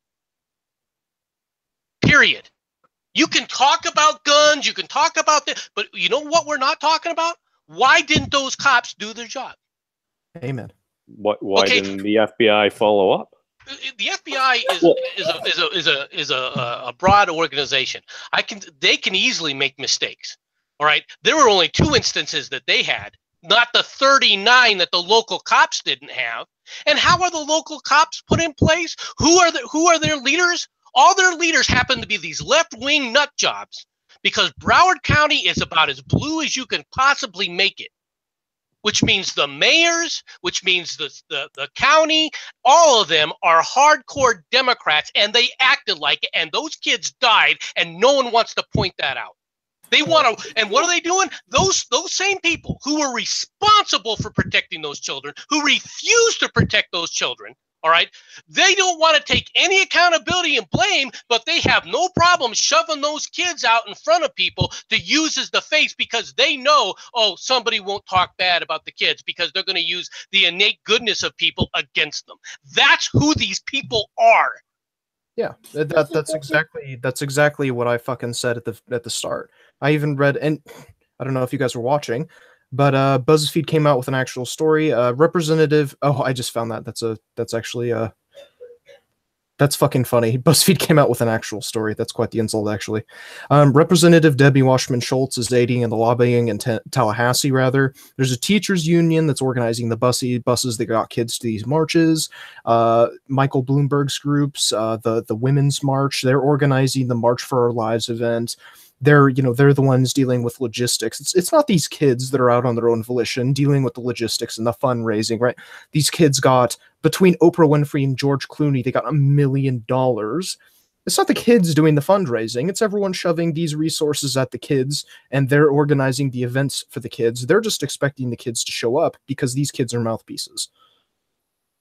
Period. You can talk about guns, you can talk about this, but you know what we're not talking about? Why didn't those cops do their job? Amen. Why didn't the FBI follow up? The FBI is a broad organization. They can easily make mistakes. All right. There were only 2 instances that they had, not the 39 that the local cops didn't have. And how are the local cops put in place? Who are their leaders? All their leaders happen to be these left-wing nut jobs, because Broward County is about as blue as you can possibly make it, which means the mayors, which means the county, all of them are hardcore Democrats, and they acted like it, and those kids died, and no one wants to point that out. They want to, and what are they doing? Those same people who were responsible for protecting those children, who refuse to protect those children, all right, they don't want to take any accountability and blame, but they have no problem shoving those kids out in front of people to use as the face, because they know, oh, somebody won't talk bad about the kids because they're going to use the innate goodness of people against them. That's who these people are. Yeah, that's exactly what I fucking said at the start. I even read, and I don't know if you guys were watching, but BuzzFeed came out with an actual story. Representative, I just found that. That's actually that's fucking funny. BuzzFeed came out with an actual story. That's quite the insult, actually. Representative Debbie Washman Schultz is aiding in the lobbying in Tallahassee, rather. There's a teachers union that's organizing the buses that got kids to these marches. Michael Bloomberg's groups, the Women's March, they're organizing the March for Our Lives event. They're the ones dealing with logistics. It's not these kids that are out on their own volition dealing with the logistics and the fundraising, right? These kids got, between Oprah Winfrey and George Clooney, they got $1 million. It's not the kids doing the fundraising. It's everyone shoving these resources at the kids, and they're organizing the events for the kids. They're just expecting the kids to show up because these kids are mouthpieces.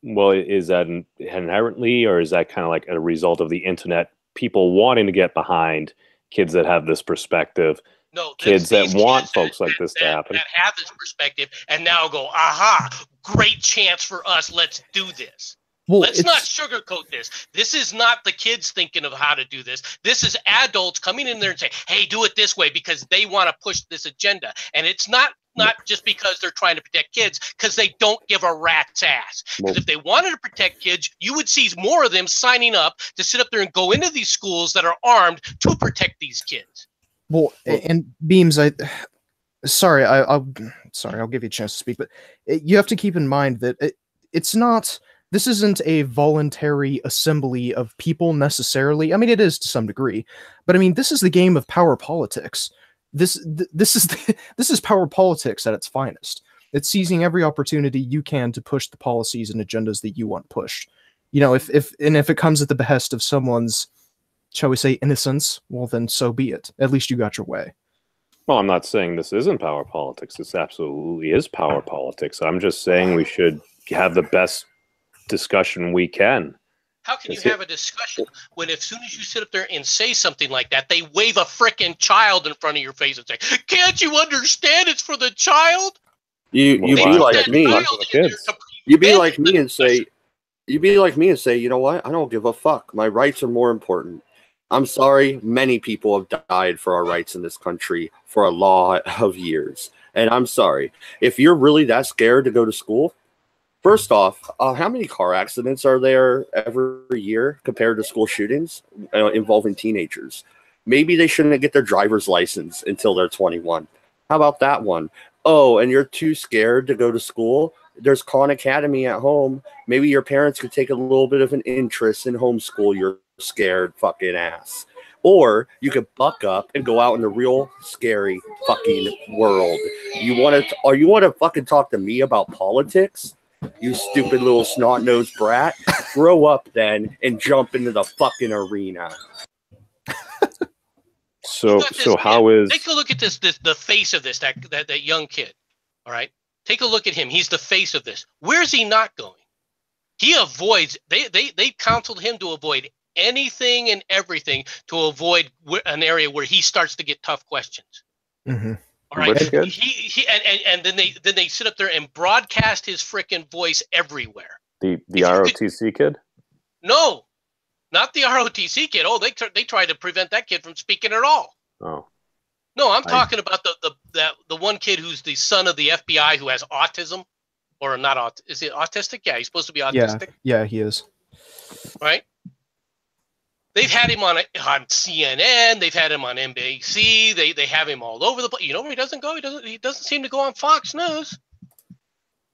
Well, is that inherently, or is that kind of like a result of the internet, people wanting to get behind kids that have this perspective? No, kids that want folks like this to happen. That have this perspective and now go, aha, great chance for us. Let's do this. Well, let's not sugarcoat this. This is not the kids thinking of how to do this. This is adults coming in there and saying, hey, do it this way, because they want to push this agenda. And it's not just because they're trying to protect kids, because they don't give a rat's ass. Because if they wanted to protect kids, you would see more of them signing up to sit up there and go into these schools that are armed to protect these kids. Well, and Beams, I'll give you a chance to speak, but you have to keep in mind that this isn't a voluntary assembly of people necessarily. I mean, it is to some degree, but I mean, this is the game of power politics. This is power politics at its finest. It's seizing every opportunity you can to push the policies and agendas that you want pushed. If it comes at the behest of someone's, shall we say, innocence, well, then so be it. At least you got your way. Well, I'm not saying this isn't power politics. This absolutely is power politics. I'm just saying we should have the best discussion we can How can you have a discussion when as soon as you sit up there and say something like that, they wave a frickin' child in front of your face and say, "Can't you understand? It's for the child." You be like me. You be like me and say, you know what? I don't give a fuck. My rights are more important. I'm sorry. Many people have died for our rights in this country for a lot of years. And I'm sorry. If you're really that scared to go to school, first off, how many car accidents are there every year compared to school shootings involving teenagers? Maybe they shouldn't get their driver's license until they're 21. How about that one? Oh, and you're too scared to go to school? There's Khan Academy at home. Maybe your parents could take a little bit of an interest in homeschool your scared fucking ass. Or you could buck up and go out in the real scary fucking world. You want to fucking talk to me about politics? You stupid little snot-nosed brat. Grow up then and jump into the fucking arena. So how is... Take a look at the face of this, that young kid. All right? Take a look at him. He's the face of this. Where's he not going? He avoids, they counseled him to avoid anything and everything to avoid an area where he starts to get tough questions. Mm-hmm. All right. And then they sit up there and broadcast his frickin' voice everywhere. The ROTC kid? No, not the ROTC kid. Oh, they tried to prevent that kid from speaking at all. Oh. No, I'm talking about the one kid who's the son of the FBI who has autism, or not is he autistic? Yeah, he's supposed to be autistic. Yeah, he is. Right. They've had him on CNN. They've had him on NBC. They have him all over the place. You know where he doesn't go? He doesn't seem to go on Fox News.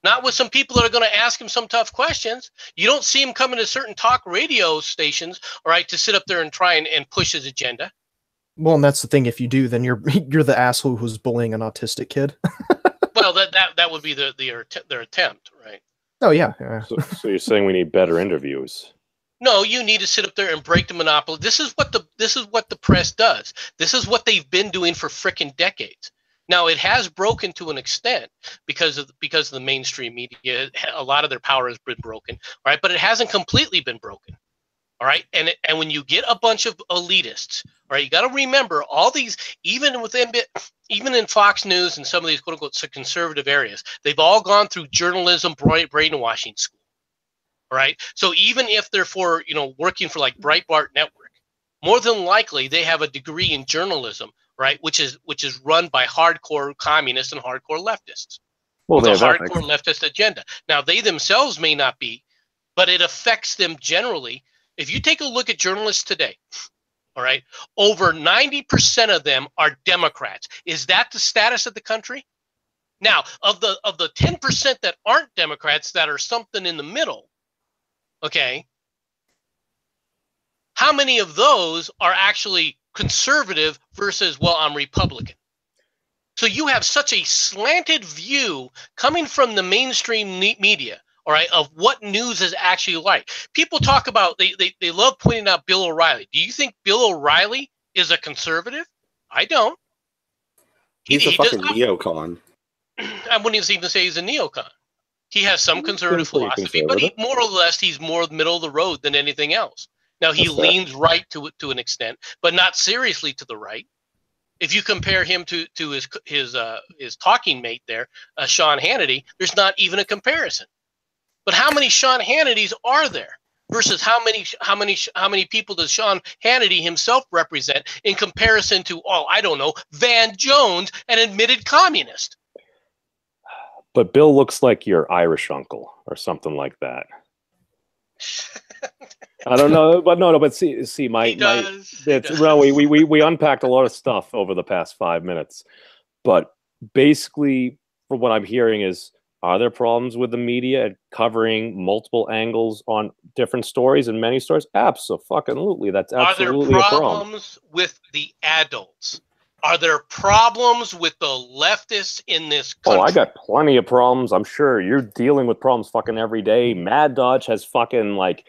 Not with some people that are going to ask him some tough questions. You don't see him coming to certain talk radio stations, all right, to sit up there and try and push his agenda. Well, and that's the thing. If you do, then you're the asshole who's bullying an autistic kid. Well, that would be their attempt, right? Oh yeah. So you're saying we need better interviews? No, you need to sit up there and break the monopoly. This is what the press does. This is what they've been doing for frickin' decades. Now it has broken to an extent because of the mainstream media. A lot of their power has been broken, all right, but it hasn't completely been broken. All right. And when you get a bunch of elitists, all right, you got to remember all these, even in Fox News and some of these quote unquote conservative areas, they've all gone through journalism brainwashing school. All right. So even if they're working for like Breitbart Network, more than likely they have a degree in journalism, right? Which is run by hardcore communists and hardcore leftists. Well, they have a hardcore leftist agenda. Now they themselves may not be, but it affects them generally. If you take a look at journalists today, all right, over 90% of them are Democrats. Is that the status of the country? Now, of the 10% that aren't Democrats, that are something in the middle, okay, how many of those are actually conservative versus, well, I'm Republican? So you have such a slanted view coming from the mainstream media, all right, of what news is actually like. People talk about, they love pointing out Bill O'Reilly. Do you think Bill O'Reilly is a conservative? I don't. He's a fucking neocon. I wouldn't even say he's a neocon. He has some conservative philosophy, but more or less, he's more middle of the road than anything else. Now, he leans right to an extent, but not seriously to the right. If you compare him to his talking mate there, Sean Hannity, there's not even a comparison. But how many Sean Hannitys are there versus how many people does Sean Hannity himself represent in comparison to, I don't know, Van Jones, an admitted communist? But Bill looks like your Irish uncle or something like that. I don't know, but see, we unpacked a lot of stuff over the past 5 minutes, but basically, from what I'm hearing is, are there problems with the media covering multiple angles on different stories and many stories? Absolutely, that's absolutely a problem. Are there problems with the adults? Are there problems with the leftists in this country? Oh, I got plenty of problems. I'm sure you're dealing with problems fucking every day. Mad Dodge has fucking like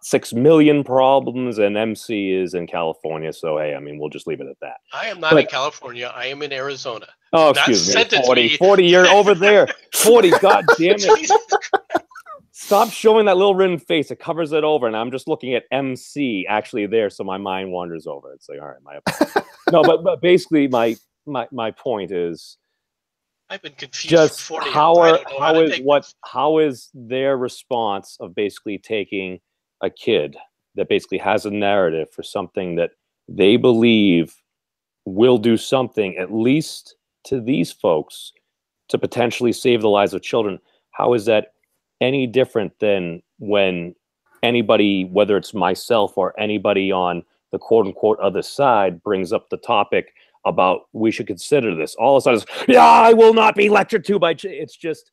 6 million problems, and MC is in California. So, hey, I mean, we'll just leave it at that. I am not in California. I am in Arizona. Oh, excuse me. 40, you're over there. 40, God damn it. Stop showing that little written face. It covers it over, and I'm just looking at MC actually there, so my mind wanders over. It's like, all right, my no, but basically my point is, I've been confused just for 40 years. How is their response of basically taking a kid that basically has a narrative for something that they believe will do something, at least to these folks, to potentially save the lives of children? How is that any different than when anybody, whether it's myself or anybody on the quote unquote other side, brings up the topic about we should consider this? All of a sudden, yeah, I will not be lectured to by. It's just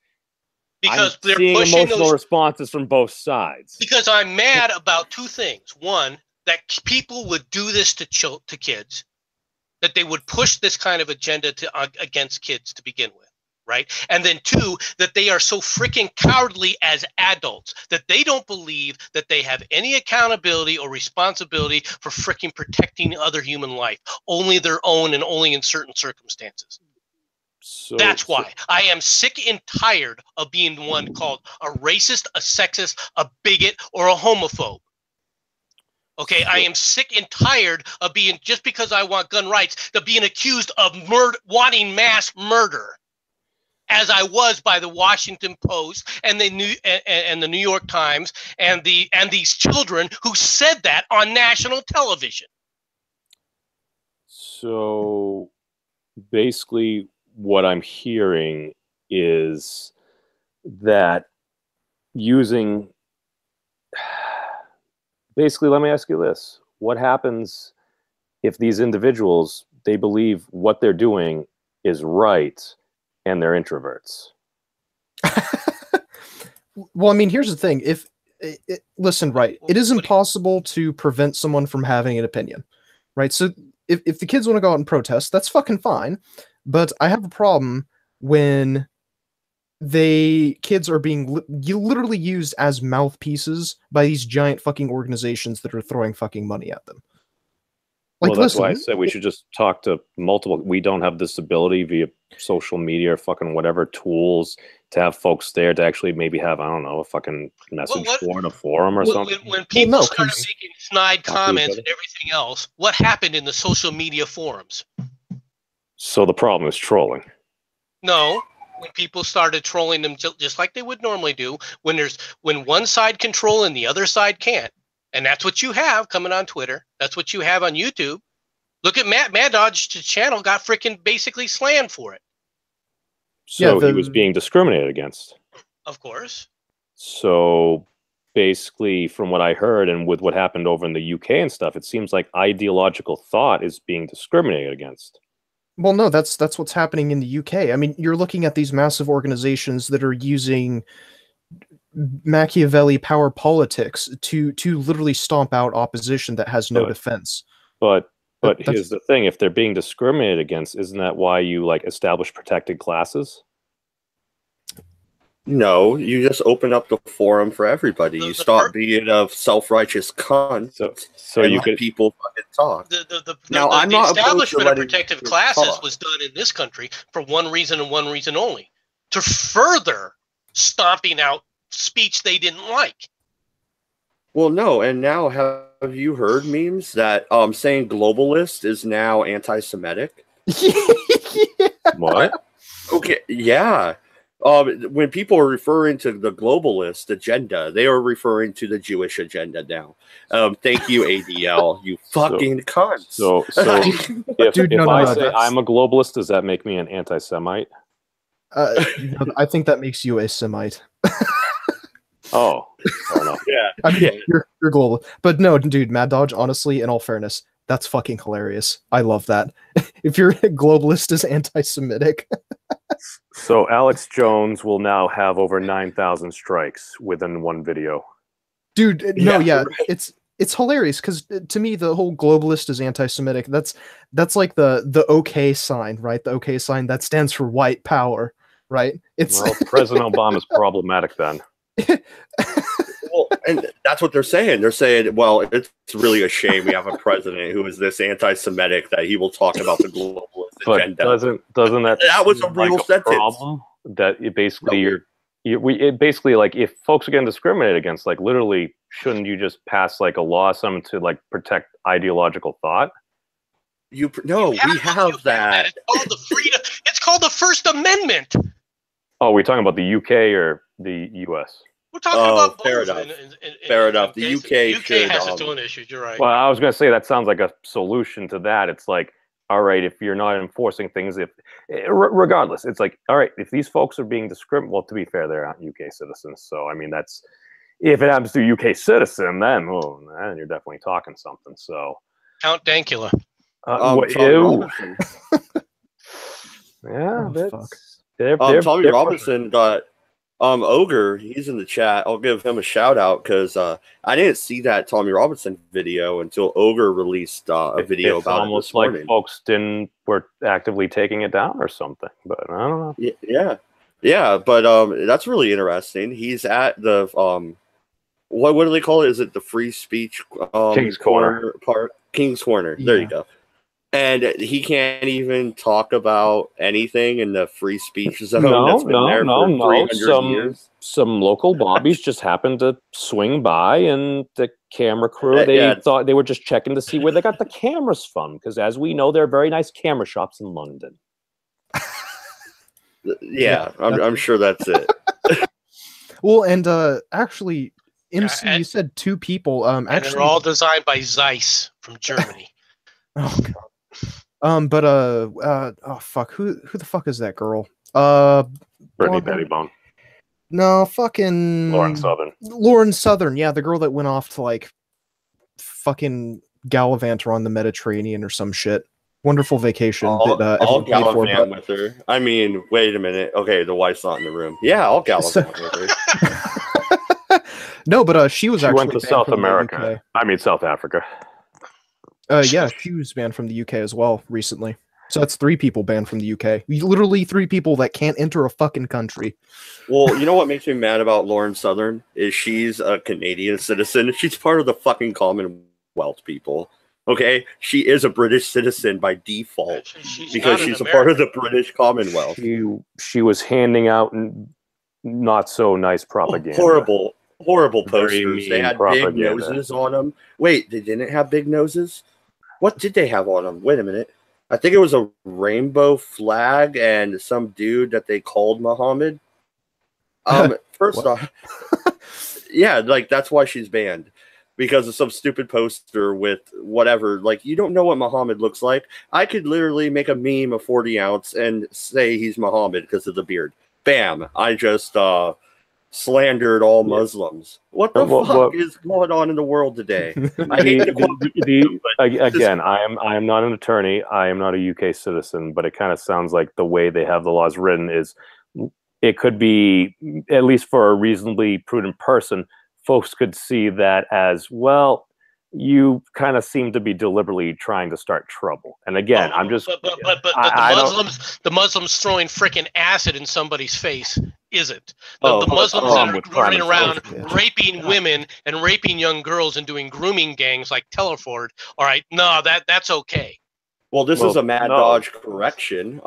because I'm they're seeing pushing emotional responses from both sides. Because I'm mad about two things. One, that people would do this to kids, that they would push this kind of agenda against kids to begin with, right? And then two, that they are so freaking cowardly as adults that they don't believe that they have any accountability or responsibility for freaking protecting other human life, only their own and only in certain circumstances. So, that's why I am sick and tired of being one called a racist, a sexist, a bigot, or a homophobe. Okay, I am sick and tired of being, just because I want gun rights, of being accused of wanting mass murder, as I was by the Washington Post and the New York Times and these children who said that on national television. So basically, what I'm hearing is that using. Basically, let me ask you this. What happens if these individuals, they believe what they're doing is right and they're introverts? Well, I mean, here's the thing. Listen, right, it is impossible to prevent someone from having an opinion, right? So if the kids want to go out and protest, that's fucking fine. But I have a problem when kids are being literally used as mouthpieces by these giant fucking organizations that are throwing fucking money at them. Like, well, that's why I said we should just talk to multiple. We don't have this ability via social media or fucking whatever tools to have folks there to actually maybe have, I don't know, a fucking message board, a forum or something. When people started making snide comments and everything else, what happened in the social media forums? So the problem is trolling. No. When people started trolling them just like they would normally do, when one side can troll and the other side can't, and that's what you have coming on Twitter. That's what you have on YouTube. Look at Mad Dodge's channel got freaking basically slammed for it. So he was being discriminated against. Of course. So basically, from what I heard and with what happened over in the UK and stuff, it seems like ideological thought is being discriminated against. Well, no, that's what's happening in the UK. I mean, you're looking at these massive organizations that are using Machiavelli power politics to literally stomp out opposition that has no defense. But here's the thing: if they're being discriminated against, isn't that why you establish protected classes? No, you just open up the forum for everybody. You stop being a self-righteous cunt. So you could people fucking talk. I'm not establishment of protective classes was done in this country for one reason and one reason only: to further stomping out speech they didn't like. Well, no, and now have you heard memes that saying globalist is now anti-Semitic? Yeah. What? Okay, yeah. When people are referring to the globalist agenda, they are referring to the Jewish agenda now. Thank you, ADL, you fucking cunts. So if I say I'm a globalist, does that make me an anti-Semite? I think that makes you a Semite. Oh, fair enough. Yeah. I mean, you're global. But no, dude, Mad Dodge, honestly, in all fairness, that's fucking hilarious. I love that. If you're a globalist is anti-Semitic. So Alex Jones will now have over 9,000 strikes within one video. Dude, no, yeah, it's hilarious because to me the whole globalist is anti-Semitic. That's like the OK sign, right? The OK sign that stands for white power, right? Well, President Obama's problematic then. Well, and that's what they're saying. They're saying, well, it's really a shame we have a president who is this anti-Semitic that he will talk about the globalist agenda. Doesn't that was a real sentence. problem that basically basically, like, if folks are getting discriminated against, like, literally, shouldn't you just pass like a law or something to like protect ideological thought? No, we have that. It's called the freedom. It's called the First Amendment. Oh, we're talking about the UK or the US? We're talking about both. Fair enough. Fair enough. The UK UK has its own issues. You're right. Well, I was going to say that sounds like a solution to that. It's like, all right, if you're not enforcing things, regardless, it's like, all right, if these folks are being discriminated, well, to be fair, they're not UK citizens. So, I mean, that's, if it happens to a UK citizen, then you're definitely talking something. So, Count Dankula. Yeah, Tommy Robinson got Ogre. He's in the chat. I'll give him a shout out because I didn't see that Tommy Robinson video until Ogre released a video about it this morning. Like folks were actively taking it down or something, but I don't know. Yeah, but that's really interesting. He's at the what do they call it? Is it the free speech King's Corner part? King's Corner. Yeah. There you go. And he can't even talk about anything in the free speech zone that's been there for 300 years. Some local bobbies just happened to swing by, and the camera crew, they thought they were just checking to see where they got the cameras from, because as we know, there are very nice camera shops in London. I'm sure that's it. Well, and actually, MC, you said two people. Actually, they're all designed by Zeiss from Germany. Oh god. Oh fuck, who the fuck is that girl? Brittany Pettibone. No, fucking Lauren Southern. Yeah, the girl that went off to like fucking gallivant around the Mediterranean or some shit. Wonderful vacation. I'll gallivant with her. I mean, wait a minute. Okay, the wife's not in the room. Yeah, I'll gallivant with her. No, but she actually went to South America. I mean, South Africa. Yeah, she was banned from the UK as well recently. So that's 3 people banned from the UK. Literally 3 people that can't enter a fucking country. Well, you know what makes me mad about Lauren Southern is she's a Canadian citizen. She's part of the fucking Commonwealth people. Okay? She is a British citizen by default because she's a part of the British Commonwealth. She was handing out not so nice propaganda. Horrible posters. They had big noses on them. Wait, they didn't have big noses? What did they have on them? Wait a minute. I think it was a rainbow flag and some dude that they called Muhammad. First off, yeah, like that's why she's banned. Because of some stupid poster with whatever. Like, you don't know what Muhammad looks like. I could literally make a meme of 40 ounce and say he's Muhammad because of the beard. Bam. I just slandered all Muslims. What the fuck is going on in the world today? I hate again, I am not an attorney. I am not a UK citizen, but it kind of sounds like the way they have the laws written is it could be, at least for a reasonably prudent person, folks could see that as, well, you kind of seem to be deliberately trying to start trouble. And again, I'm just... But the Muslims throwing freaking acid in somebody's face isn't. The Muslims that are running around raping women and raping young girls and doing grooming gangs like Telford, all right, no, that's okay. Well, this is a Mad Dodge correction.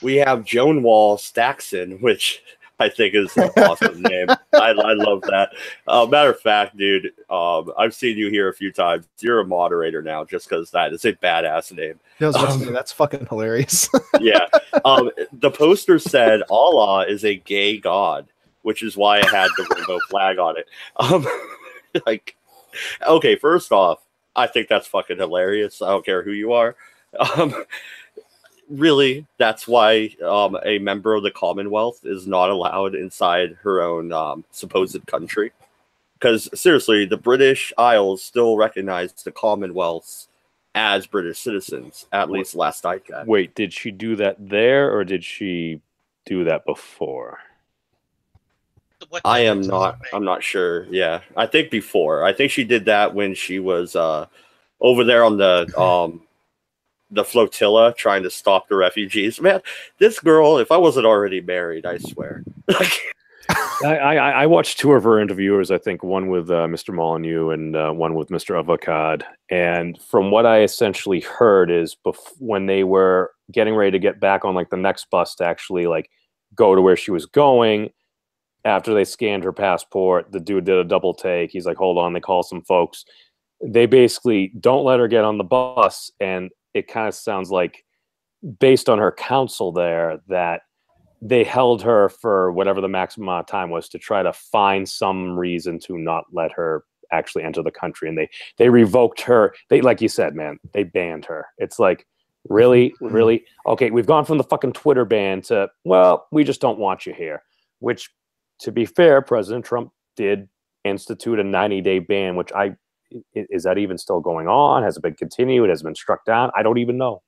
We have Joan Wall Staxon, which... I think is an awesome name. I love that. Matter of fact, dude, I've seen you here a few times. You're a moderator now just because that is a badass name. That's fucking hilarious. Yeah. The poster said Allah is a gay god, which is why it had the rainbow flag on it. Like, okay, first off, I think that's fucking hilarious. I don't care who you are. Really, that's why a member of the Commonwealth is not allowed inside her own supposed country. Because seriously, the British Isles still recognize the Commonwealths as British citizens, at least last I checked. Wait, did she do that there, or did she do that before? I'm not sure. Yeah, I think before. I think she did that when she was over there on the flotilla trying to stop the refugees. Man, this girl, if I wasn't already married, I swear. I watched 2 of her interviewers, I think one with Mr. Molyneux and one with Mr. Avocad. And from what I essentially heard is when they were getting ready to get back on like the next bus to actually like go to where she was going, after they scanned her passport, the dude did a double take. He's like, hold on, they call some folks. They basically don't let her get on the bus, and it kind of sounds like, based on her counsel there, that they held her for whatever the maximum amount of time was to try to find some reason to not let her actually enter the country. And they revoked her. They, like you said, man, they banned her. It's like, really? Okay, we've gone from the fucking Twitter ban to, well, we just don't want you here. Which, to be fair, President Trump did institute a 90-day ban, which is that even still going on? Has it been continued? Has it been struck down? I don't even know.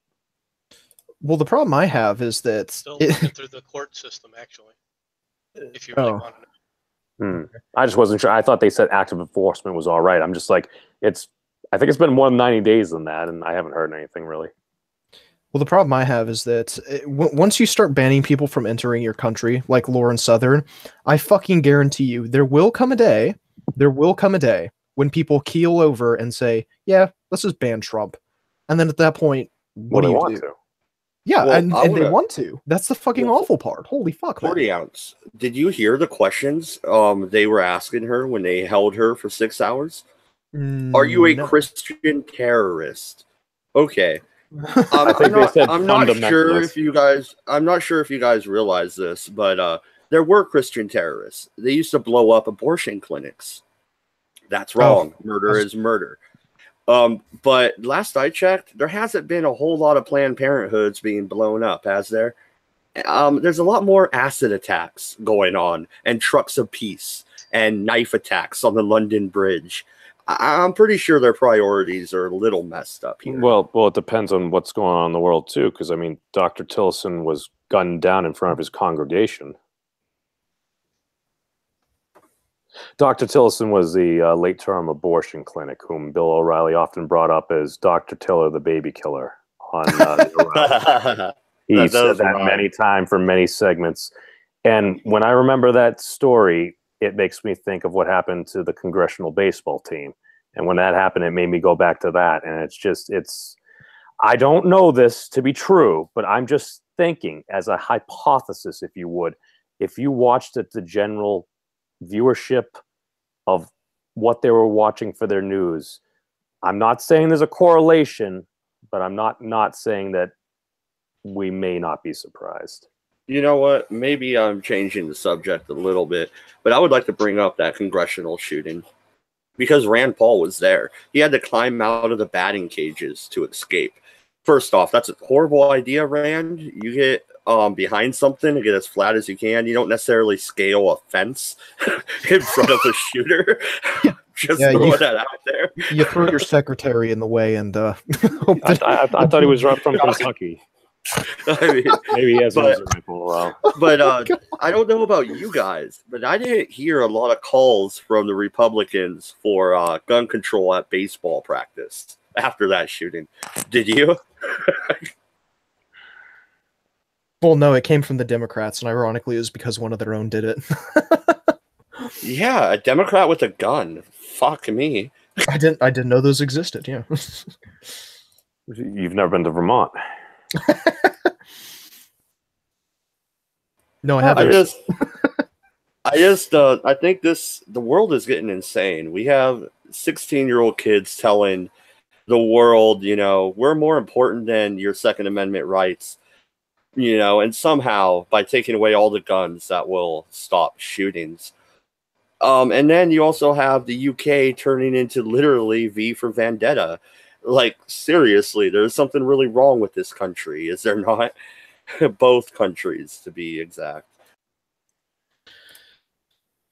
Well, the problem I have is that Still looking through the court system, actually. If you really want to know. I just wasn't sure. I thought they said active enforcement was all right. I'm just like, I think it's been more than 90 days than that, and I haven't heard anything really. Well, the problem I have is that once you start banning people from entering your country, like Lauren Southern, I fucking guarantee you there will come a day when people keel over and say, yeah, let's just ban Trump. And then at that point, what do you do? Yeah, well, and they want to. That's the fucking awful part. Holy fuck, 40 ounce. Did you hear the questions they were asking her when they held her for 6 hours? Are you a Christian terrorist? Okay. I'm not sure if you guys realize this, but there were Christian terrorists. They used to blow up abortion clinics. That's wrong. Murder is murder. But last I checked, there hasn't been a whole lot of Planned Parenthoods being blown up, has there? There's a lot more acid attacks going on, and trucks of peace, and knife attacks on the London Bridge. I'm pretty sure their priorities are a little messed up here. Well, it depends on what's going on in the world too, because I mean, Dr. Tillerson was gunned down in front of his congregation. Dr. Tillerson was the late-term abortion clinic, whom Bill O'Reilly often brought up as Dr. Tiller, the baby killer. On he said that many times for many segments. And when I remember that story, it makes me think of what happened to the congressional baseball team. And when that happened, it made me go back to that. And I don't know this to be true, but I'm just thinking as a hypothesis, if you would, if you watched it, the general viewership of what they were watching for their news, I'm not saying there's a correlation, but I'm not saying that we may not be surprised. You know what? Maybe I'm changing the subject a little bit, but I would like to bring up that congressional shooting because Rand Paul was there. He had to climb out of the batting cages to escape. First off, that's a horrible idea, Rand. You get behind something and get as flat as you can. You don't necessarily scale a fence in front of a shooter. Just throw that out there. You throw your secretary in the way and I thought he was from Kentucky. I mean, maybe he has a rifle. But I don't know about you guys, but I didn't hear a lot of calls from the Republicans for gun control at baseball practice after that shooting. Did you? Well, no, it came from the Democrats, and ironically, it was because one of their own did it. Yeah, a Democrat with a gun. Fuck me. I didn't know those existed. Yeah. You've never been to Vermont. No, I haven't. I think the world is getting insane. We have 16-year-old kids telling the world, we're more important than your Second Amendment rights, and somehow by taking away all the guns that will stop shootings. And then you also have the UK turning into literally V for Vendetta. Like, seriously, there's something really wrong with this country, is there not? Both countries, to be exact.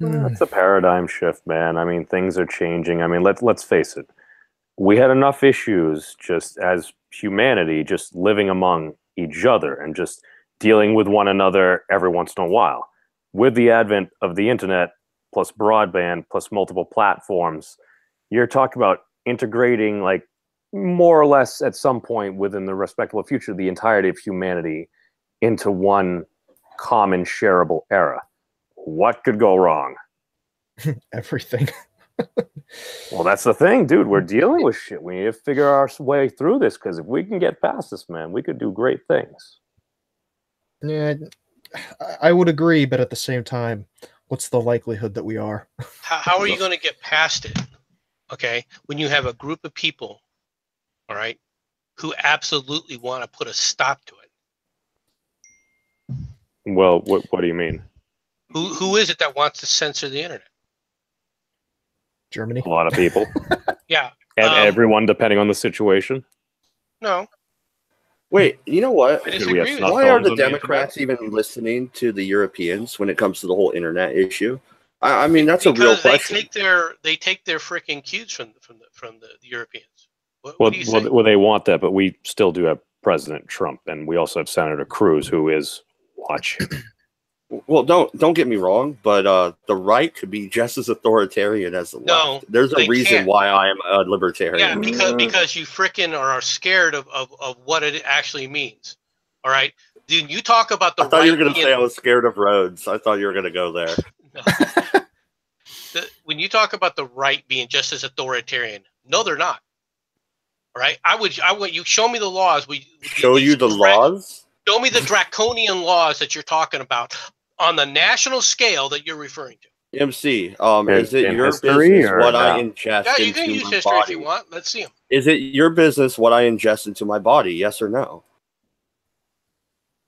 It's a paradigm shift, man. I mean, things are changing. I mean, let's face it. We had enough issues just as humanity, just living among each other and just dealing with one another every once in a while. With the advent of the internet, plus broadband, plus multiple platforms, you're talking about integrating, like, more or less at some point within the respectable future, the entirety of humanity into one common shareable era. What could go wrong? Everything. Well, that's the thing, dude. We're dealing with shit. We need to figure our way through this, because if we can get past this, man, we could do great things. Yeah, I would agree, but at the same time, What's the likelihood that we are? How are you going to get past it? Okay, when you have a group of people, all right, who absolutely want to put a stop to it. Well, what do you mean? Who is it that wants to censor the internet? Germany. A lot of people. Yeah. And everyone, depending on the situation. No. Wait, you know what? I disagree with you. Why are the Democrats even listening to the Europeans when it comes to the whole internet issue? I mean, that's a real question. They take their freaking cues from the Europeans. What do you say? Well, they want that, but we still do have President Trump, and we also have Senator Cruz, who is watching. Well, don't get me wrong, but the right could be just as authoritarian as the left. There's a reason why I am a libertarian. Yeah, because you frickin' are scared of what it actually means. All right, dude, you talk about the. I thought you were going to say I was scared of roads. I thought you were going to go there. No. When you talk about the right being just as authoritarian, no, they're not. All right, I want you show me the laws. Show you the laws. Show me the draconian laws that you're talking about on the national scale that you're referring to. MC, is it your business what I ingest into my body? Yeah, you can use history if you want. Let's see them. Is it your business what I ingest into my body? Yes or no?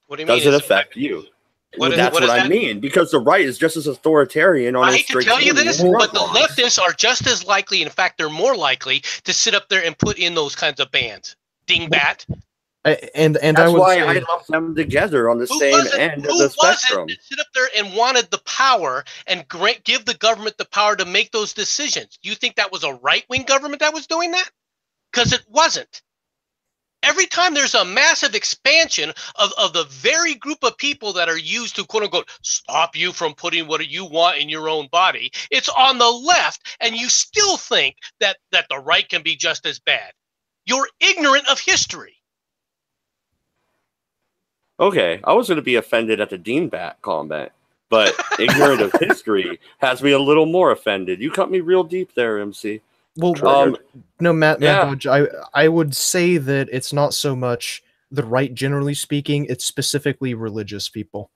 What do you mean? Does it affect you? That's what I mean. Because the right is just as authoritarian on. I hate to tell you this, but the leftists are just as likely. In fact, they're more likely to sit up there and put in those kinds of bans. Dingbat. And that's why I lump them together on the same end of the spectrum. Who sit up there and wanted the power and give the government the power to make those decisions? Do you think that was a right-wing government that was doing that? Because it wasn't. Every time there's a massive expansion of the very group of people that are used to, quote-unquote, stop you from putting what you want in your own body, it's on the left, and you still think that the right can be just as bad. You're ignorant of history. Okay, I was going to be offended at the Deanbat comment, but ignorant of history has me a little more offended. You cut me real deep there, MC. Well, no, Matt Dodge, I would say that it's not so much the right, generally speaking, it's specifically religious people.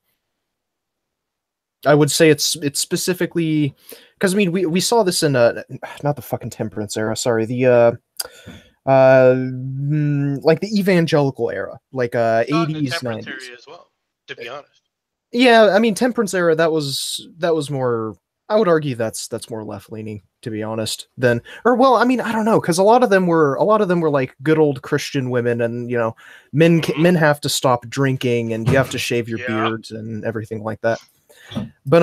I would say it's specifically, because I mean, we saw this in not the fucking temperance era, sorry, the like the evangelical era, like 80s, 90s as well, to be honest. Yeah, I mean, temperance era, that was more, I would argue that's more left leaning, to be honest, than, or well, I mean, I don't know, because a lot of them were like good old Christian women, and you know, men have to stop drinking, and you have to shave your beards and everything like that. But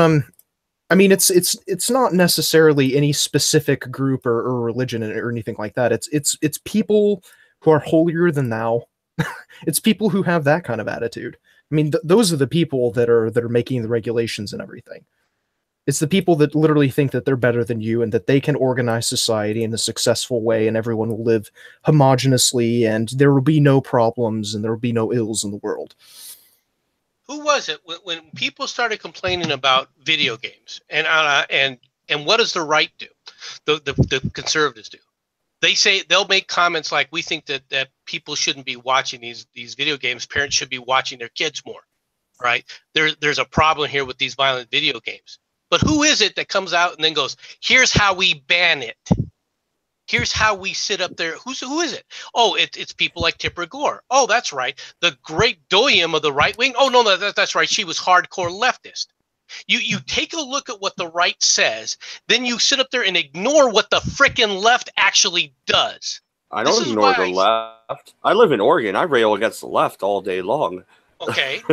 I mean, it's not necessarily any specific group or religion or anything like that. It's people who are holier than thou. It's people who have that kind of attitude. I mean, those are the people that are making the regulations and everything. It's the people that literally think that they're better than you and that they can organize society in a successful way and everyone will live homogeneously and there will be no problems and there will be no ills in the world. Who was it when people started complaining about video games and what does the right do? The conservatives do. They say they'll make comments like, we think that people shouldn't be watching these video games. Parents should be watching their kids more, right? There's a problem here with these violent video games. But who is it that comes out and then goes, here's how we ban it. Here's how we sit up there. Who is it? Oh, it's people like Tipper Gore. Oh, that's right. The great doyum of the right wing. Oh, no, that's right. She was hardcore leftist. You take a look at what the right says, then you sit up there and ignore what the frickin' left actually does. I don't ignore the left. I live in Oregon. I rail against the left all day long. Okay.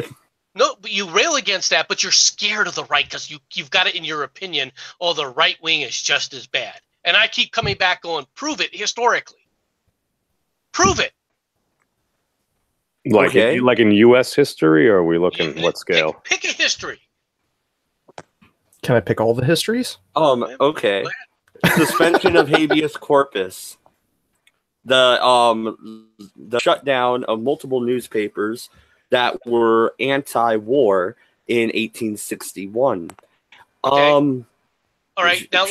No, but you rail against that, but you're scared of the right because you've got it in your opinion, oh, the right wing is just as bad. And I keep coming back going, prove it historically. Prove it. Like in U.S. history, or are we looking what scale? Pick a history. Can I pick all the histories? Okay. Suspension of habeas corpus. The shutdown of multiple newspapers that were anti-war in 1861. Okay. All right. Now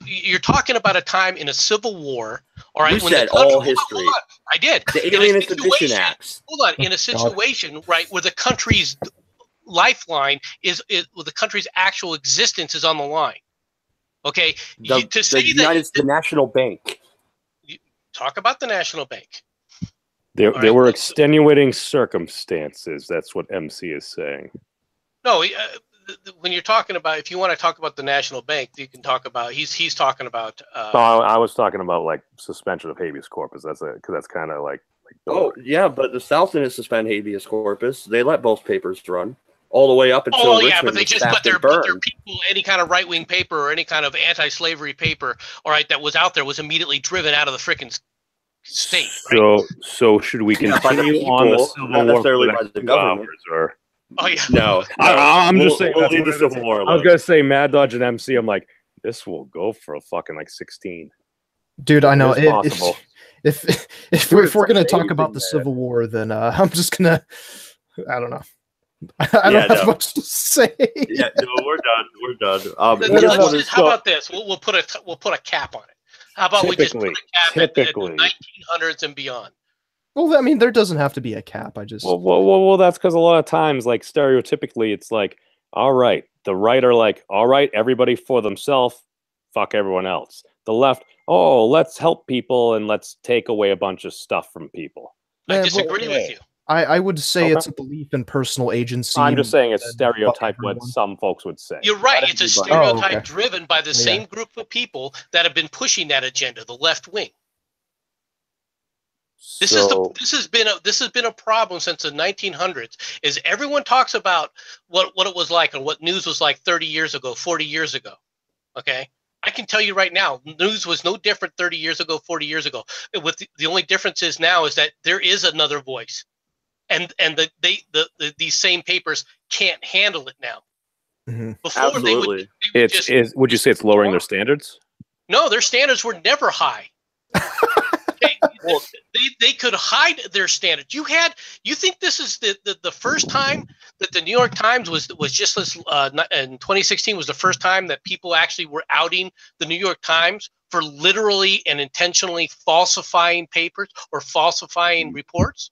you're talking about a time in a civil war. All right. You said all history. Hold on. I did. The Alien and Sedition Acts. Hold on. In a situation, right, where the country's lifeline is the country's actual existence is on the line. Okay, the National Bank. Talk about the National Bank. There were extenuating circumstances. That's what MC is saying. No, when you're talking about, if you want to talk about the National Bank, you can talk about. He's talking about. I was talking about like suspension of habeas corpus. Because that's kind of like. Oh yeah, but the South didn't suspend habeas corpus. They let both papers run all the way up until Richmond. But they just put their people, any kind of right wing paper or any kind of anti-slavery paper, all right, that was out there was immediately driven out of the frickin' state. Right? So should we continue on the Civil War? Not necessarily by the government. Or... Oh yeah. No. I'm just saying. We'll leave the Civil War. I was gonna say Mad Dodge and MC. I'm like, this will go for a fucking like 16. Dude, I know. If we're gonna talk about the Civil War, then I'm just gonna. I don't know. I don't have much to say. Yeah, no, we're done. We're done. How about this? We'll put a cap on it. How about we just put a cap at the 1900s and beyond? Well, I mean, there doesn't have to be a cap. I just well, that's because a lot of times, like stereotypically, it's like, all right, the right are like, all right, everybody for themselves, fuck everyone else. The left, oh, let's help people and let's take away a bunch of stuff from people. I disagree with you. I would say it's a belief in personal agency. I'm just saying it's stereotype what some folks would say. You're right. It's a stereotype driven by the same group of people that have been pushing that agenda, the left wing. This has been a problem since the 1900s. Is everyone talks about what it was like and what news was like 30 years ago, 40 years ago. Okay, I can tell you right now, news was no different 30 years ago, 40 years ago. With the only difference is now is that there is another voice, and these same papers can't handle it now. Mm-hmm. Before Absolutely. Would you say it's lowering their standards? No, their standards were never high. They could hide their standards. You think this is the first time that the New York Times was just this in 2016 was the first time that people actually were outing the New York Times for literally and intentionally falsifying papers or falsifying reports?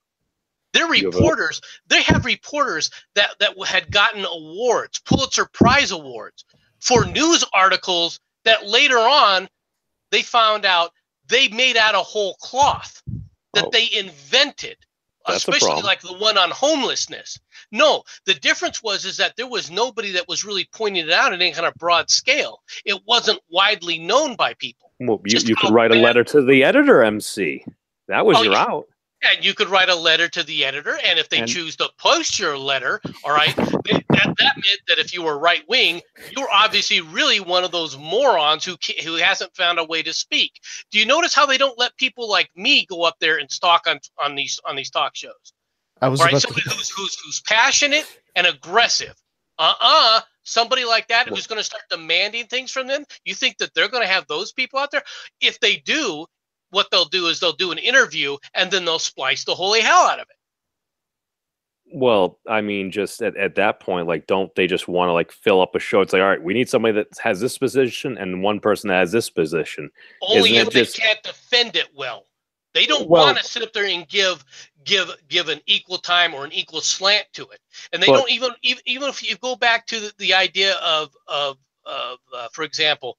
They're reporters. They have reporters that had gotten awards, Pulitzer Prize awards, for news articles that later on they found out they made out of whole cloth, that they invented, especially like the one on homelessness. No, the difference is that there was nobody that was really pointing it out in any kind of broad scale. It wasn't widely known by people. Well, you could write a letter to the editor, MC. That was your out. And you could write a letter to the editor, and if they choose to post your letter, all right, that meant that if you were right wing, you're obviously really one of those morons who hasn't found a way to speak. Do you notice how they don't let people like me go up there and talk on these talk shows? Somebody who's passionate and aggressive. Somebody like that who's going to start demanding things from them. You think that they're going to have those people out there? If they do, what they'll do is they'll do an interview and then they'll splice the holy hell out of it. Well, I mean, just at that point, like, don't they just want to like fill up a show? It's like, all right, we need somebody that has this position and one person that has this position. Only if they can't defend it well. They don't want to sit up there and give an equal time or an equal slant to it. And they don't even if you go back to the idea of for example,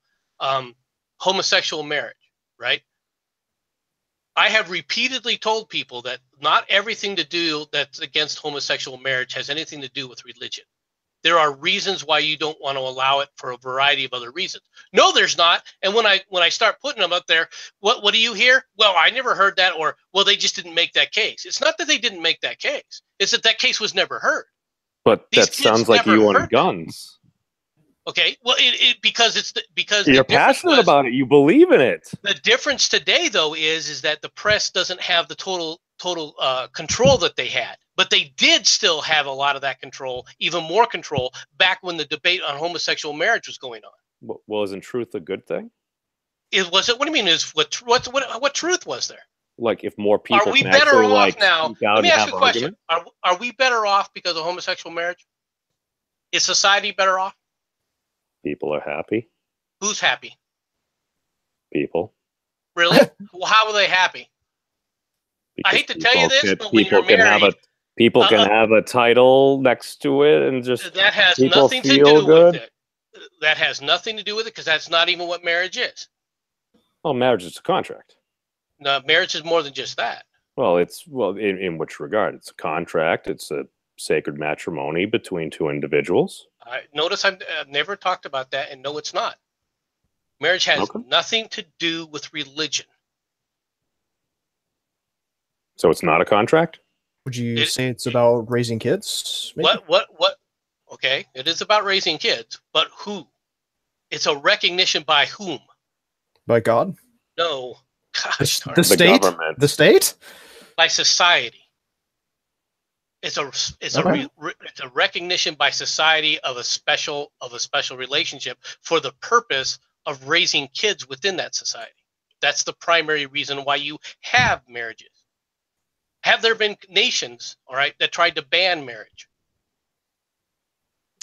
homosexual marriage, right? I have repeatedly told people that not everything to do that's against homosexual marriage has anything to do with religion. There are reasons why you don't want to allow it for a variety of other reasons. No, there's not. And when I start putting them up there, what do you hear? Well, I never heard that, or well, they just didn't make that case. It's not that they didn't make that case. It's that case was never heard. But that sounds like you want guns. Okay, well, because you're passionate about it, you believe in it. The difference today, though, is that the press doesn't have the total control that they had, but they did still have a lot of that control, even more control, back when the debate on homosexual marriage was going on. Well, isn't truth a good thing? Was it? What do you mean? What truth was there? Like, if more people are we can better actually, off like, now? Let me ask you a question: argument? Are we better off because of homosexual marriage? Is society better off? People are happy. Who's happy? People. Really? Well, how are they happy? I hate to tell you this, but when you're married, People can have a title next to it and just that has people nothing to feel do good. with it. That has nothing to do with it because that's not even what marriage is. Well, marriage is a contract. No, marriage is more than just that. Well, in which regard? It's a contract. It's a sacred matrimony between two individuals. Notice I've never talked about that, and no, it's not. Marriage has nothing to do with religion. So it's not a contract? Would you say it's about raising kids? Maybe? What? Okay, it is about raising kids, but who? It's a recognition by whom? By God? No. Gosh, the state? Government. The state? By society. It's a recognition by society of a special relationship for the purpose of raising kids within that society. That's the primary reason why you have marriages. Have there been nations, all right, that tried to ban marriage?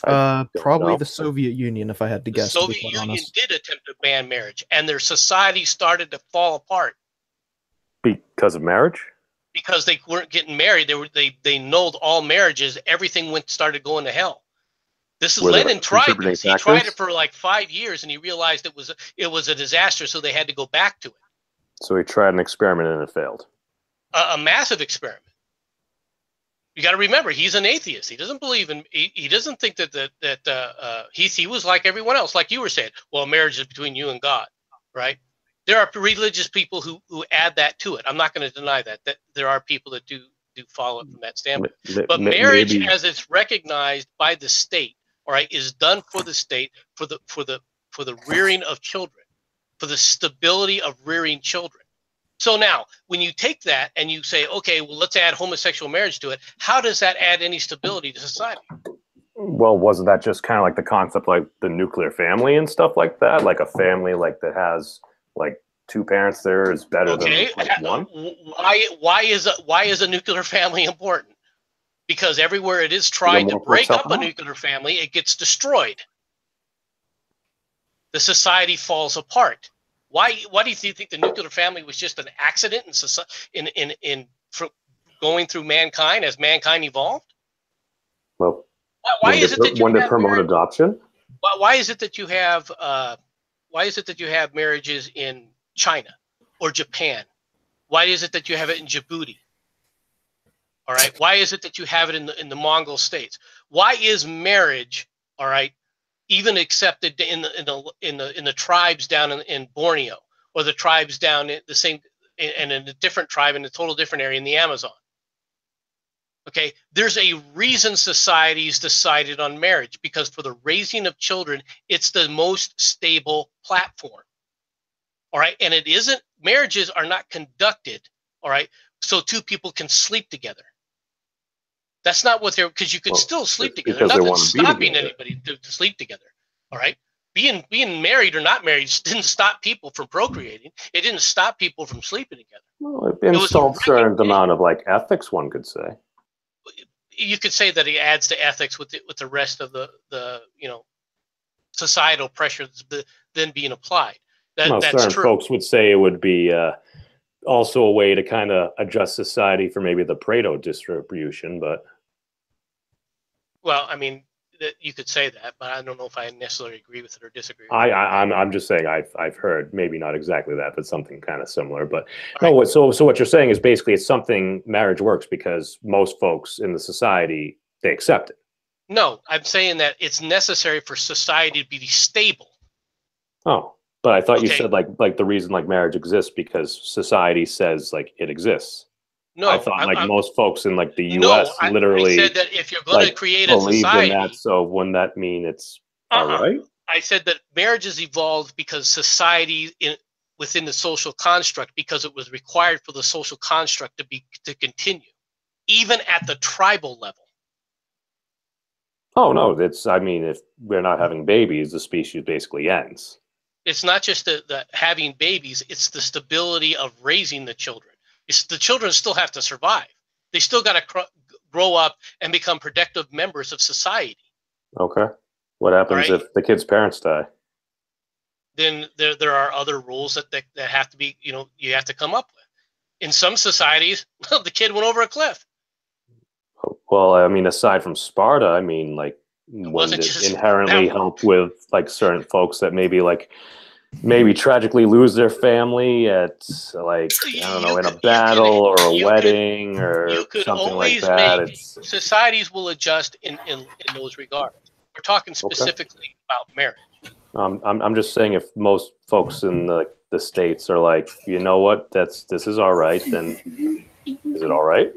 Probably the Soviet Union, if I had to guess. The Soviet Union did attempt to ban marriage, and their society started to fall apart. Because of marriage? Because they weren't getting married. They nulled all marriages. Everything started going to hell. This is Lenin tried this. He tried it for like 5 years, and he realized it was a disaster, so they had to go back to it. So he tried an experiment and it failed. A massive experiment. You got to remember, he's an atheist. He doesn't believe in. He doesn't think that he was like everyone else, like you were saying. Well, marriage is between you and God, right? There are religious people who add that to it. I'm not going to deny that there are people that do follow it from that standpoint. But marriage, as it's recognized by the state, all right, is done for the state for the rearing of children, for the stability of rearing children. So now, when you take that and you say, okay, well, let's add homosexual marriage to it, how does that add any stability to society? Well, wasn't that just kind of like the concept, like the nuclear family and stuff like that? Like a family like that has like two parents there is better than like one? Why is a nuclear family important? Because everywhere it is tried to break up a nuclear family, it gets destroyed. The society falls apart. Why do you think the nuclear family was just an accident in going through mankind as mankind evolved? Well, why is it that you have promote adoption? Why is it that you have marriages in China or Japan? Why is it that you have it in Djibouti? All right. Why is it that you have it in the Mongol states? Why is marriage, all right, even accepted in the tribes down in Borneo, or the tribes down in the same and in a different tribe in a total different area in the Amazon? Okay, there's a reason societies decided on marriage, because for the raising of children, it's the most stable platform. All right, and it isn't, marriages are not conducted, all right, so two people can sleep together. That's not what they're, because you could still sleep together. Nothing's stopping anybody to sleep together. All right. Being married or not married didn't stop people from procreating. It didn't stop people from sleeping together. Well, it installs a certain amount of like ethics, one could say. You could say that it adds to ethics with the rest of the societal pressures then being applied. That's certain true. Folks would say it would be also a way to kind of adjust society for maybe the Pareto distribution, but. Well, I mean, you could say that, but I don't know if I necessarily agree with it or disagree with it. I'm just saying I've heard, maybe not exactly that, but something kind of similar. But no, right. So what you're saying is basically it's something, marriage works because most folks in the society, they accept it. No, I'm saying that it's necessary for society to be stable. Oh, but I thought you said like the reason like marriage exists because society says like it exists. No, I thought most folks in like the U.S. literally. I said that if you're going to create a society, in that, so wouldn't that mean it's all right? I said that marriages evolved because society within the social construct, because it was required for the social construct to continue, even at the tribal level. Oh no, if we're not having babies, the species basically ends. It's not just the having babies; it's the stability of raising the children. The children still have to survive. They still got to grow up and become productive members of society. Okay. What happens if the kid's parents die? Then there are other rules that have to be, you have to come up with. In some societies, the kid went over a cliff. Well, I mean, aside from Sparta, I mean, like, wouldn't it inherently help with like certain folks that maybe tragically lose their family at, like, I don't know, in a battle or a wedding or something like that? Societies will adjust in those regards. We're talking specifically about marriage. I'm just saying, if most folks in the States are like, you know what, this is all right, then is it all right?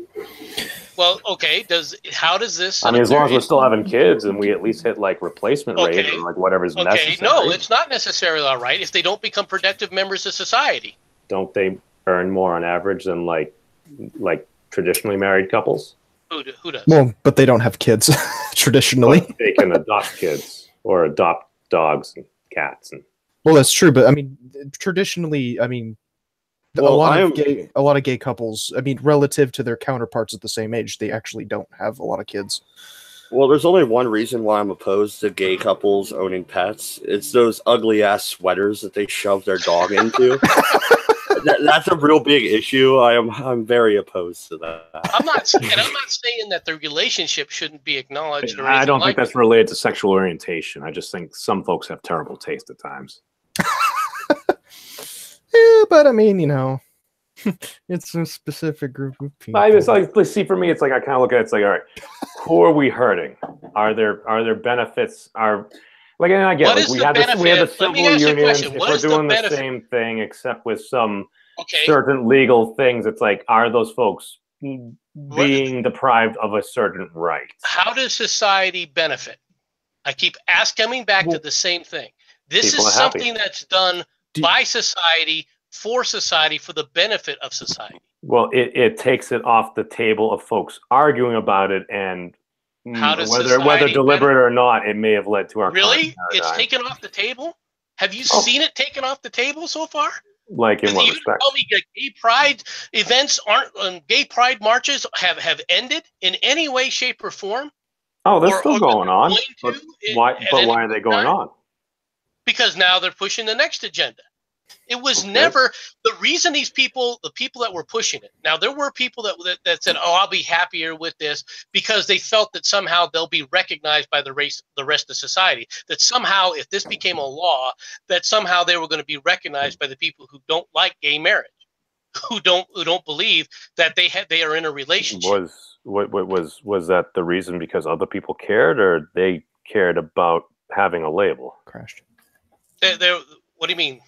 Well, okay. How does this? I mean, as long as we're still having kids and we at least hit like replacement rate or like whatever's necessary. No, it's not necessarily all right if they don't become productive members of society. Don't they earn more on average than like traditionally married couples? Who does? Well, but they don't have kids traditionally. But they can adopt kids or adopt dogs and cats. Well, that's true, but I mean, traditionally, I mean, a lot of gay couples, I mean, relative to their counterparts at the same age, they actually don't have a lot of kids. Well, there's only one reason why I'm opposed to gay couples owning pets. It's those ugly ass sweaters that they shove their dog into. That's a real big issue. I'm very opposed to that. I'm not saying that the relationship shouldn't be acknowledged. Or I don't think that's related to sexual orientation. I just think some folks have terrible taste at times. Yeah, but I mean, you know, it's a specific group of people. It's like, see, for me, it's like I kind of look at it, it's like, all right, who are we hurting? Are there benefits? And I get like we have the civil unions. If we're doing the same thing except with some certain legal things, it's like, are those folks being deprived of a certain right? How does society benefit? I keep coming back to the same thing. This is something that's done by society, for the benefit of society. Well, it takes it off the table of folks arguing about it, and whether deliberate or not, it may have led to our it's taken off the table. Have you seen it taken off the table so far? Like in what respect? Tell me gay pride events gay pride marches have ended in any way, shape, or form? Oh, they're still going on. But why are they going on? Because now they're pushing the next agenda. It was never the reason the people that were pushing it. Now, there were people that said, "Oh, I'll be happier with this," because they felt that somehow they'll be recognized by the rest of society. That somehow, if this became a law, that somehow they were going to be recognized by the people who don't like gay marriage, who don't believe that they are in a relationship. Was that the reason because other people cared, or they cared about having a label? Crashed. What do you mean?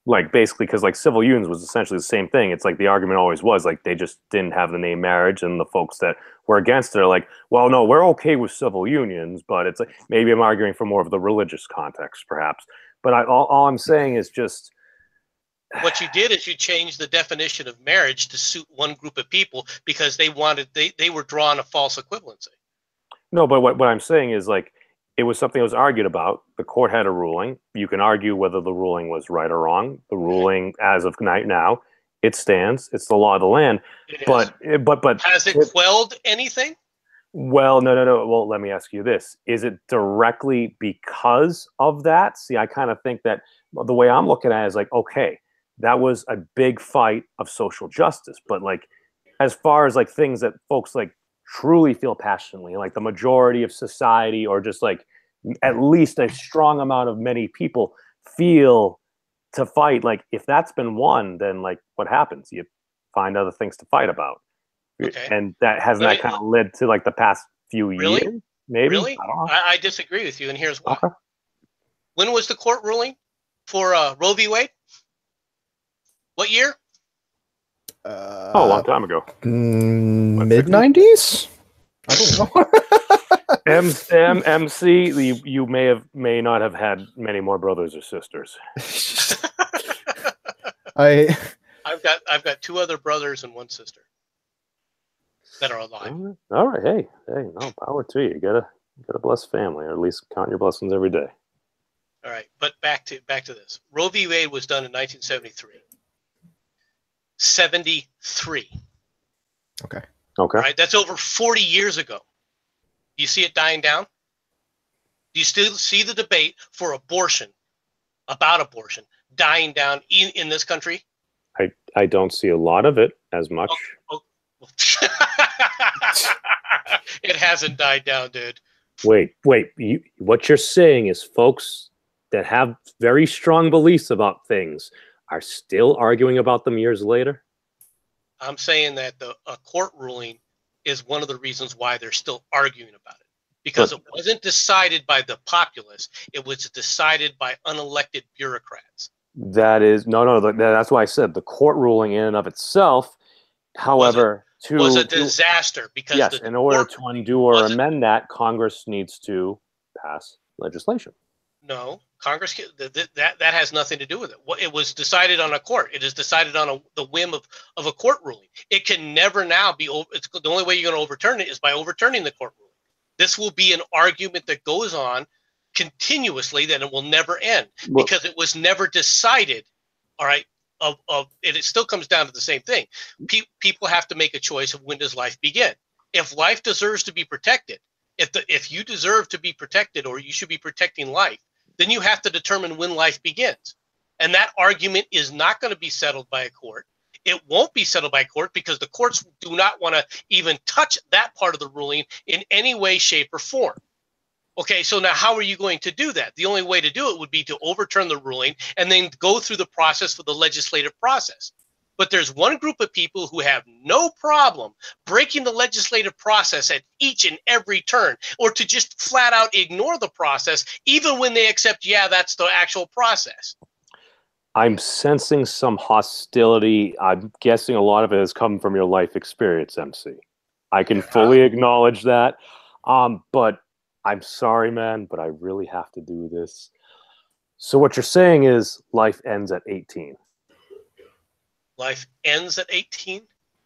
Like, basically, because like civil unions was essentially the same thing. It's like the argument always was like they just didn't have the name marriage, and the folks that were against it are like, well, no, we're okay with civil unions, but it's like maybe I'm arguing for more of the religious context, perhaps. But all I'm saying is just what you did is you changed the definition of marriage to suit one group of people because they were drawing a false equivalency. No, but what I'm saying is like, it was something that was argued about. The court had a ruling. You can argue whether the ruling was right or wrong. The ruling, as of now, it stands. It's the law of the land. But has it quelled anything? Well, no. Well, let me ask you this: is it directly because of that? See, I kind of think that the way I'm looking at it is like, okay, that was a big fight of social justice, but like, as far as like things that folks like truly feel passionately, like the majority of society, or just like at least a strong amount of many people feel to fight, like if that's been won, then like what happens? You find other things to fight about. And that hasn't that kind of led to like the past few years, maybe? Really? I disagree with you, and here's why. Okay. When was the court ruling for Roe v. Wade? What year? A long time ago. Mid-90s? I don't know. MC, you may not have had many more brothers or sisters. I've got two other brothers and one sister that are alive. All right. Hey, no power to you. You gotta bless family, or at least count your blessings every day. All right, but back to this. Roe v. Wade was done in 1973. 73. Okay. Right, that's over 40 years ago. Do you see it dying down? Do you still see the debate for about abortion, dying down in this country? I don't see a lot of it as much. It hasn't died down, dude. Wait. What you're saying is folks that have very strong beliefs about things are still arguing about them years later? I'm saying that a court ruling is one of the reasons why they're still arguing about it. Because it wasn't decided by the populace. It was decided by unelected bureaucrats. That is, no, that's why I said the court ruling in and of itself, however, was a disaster because yes, in order to undo or amend that, Congress needs to pass legislation. No, Congress, that has nothing to do with it. It was decided on a court. It is decided on the whim of a court ruling. It can never now be over. It's the only way you're going to overturn it is by overturning the court ruling. This will be an argument that goes on continuously, that it will never end because it was never decided. All right. It still comes down to the same thing. People have to make a choice of when does life begin. If life deserves to be protected, if you deserve to be protected or you should be protecting life, then you have to determine when life begins. And that argument is not going to be settled by a court. It won't be settled by court because the courts do not want to even touch that part of the ruling in any way, shape, or form. Okay, so now how are you going to do that? The only way to do it would be to overturn the ruling and then go through the process for the legislative process. But there's one group of people who have no problem breaking the legislative process at each and every turn, or to just flat out ignore the process, even when they accept, yeah, that's the actual process. I'm sensing some hostility. I'm guessing a lot of it has come from your life experience, MC. I can fully acknowledge that. But I'm sorry, man, but I really have to do this. So what you're saying is life ends at 18. Life ends at 18?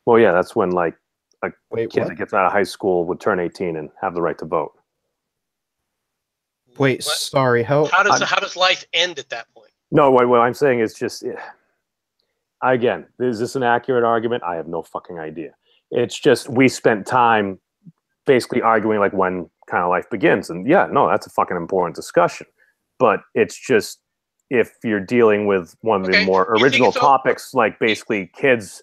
Well, yeah, that's when like a kid what? that gets out of high school would turn 18 and have the right to vote. Wait, What? sorry. How does life end at that point? No, what I'm saying is just, again, is this an accurate argument? I have no fucking idea. It's just we spent time basically arguing like when kind of life begins. And yeah, no, that's a fucking important discussion. But it's just, if you're dealing with one of the more original topics, like basically kids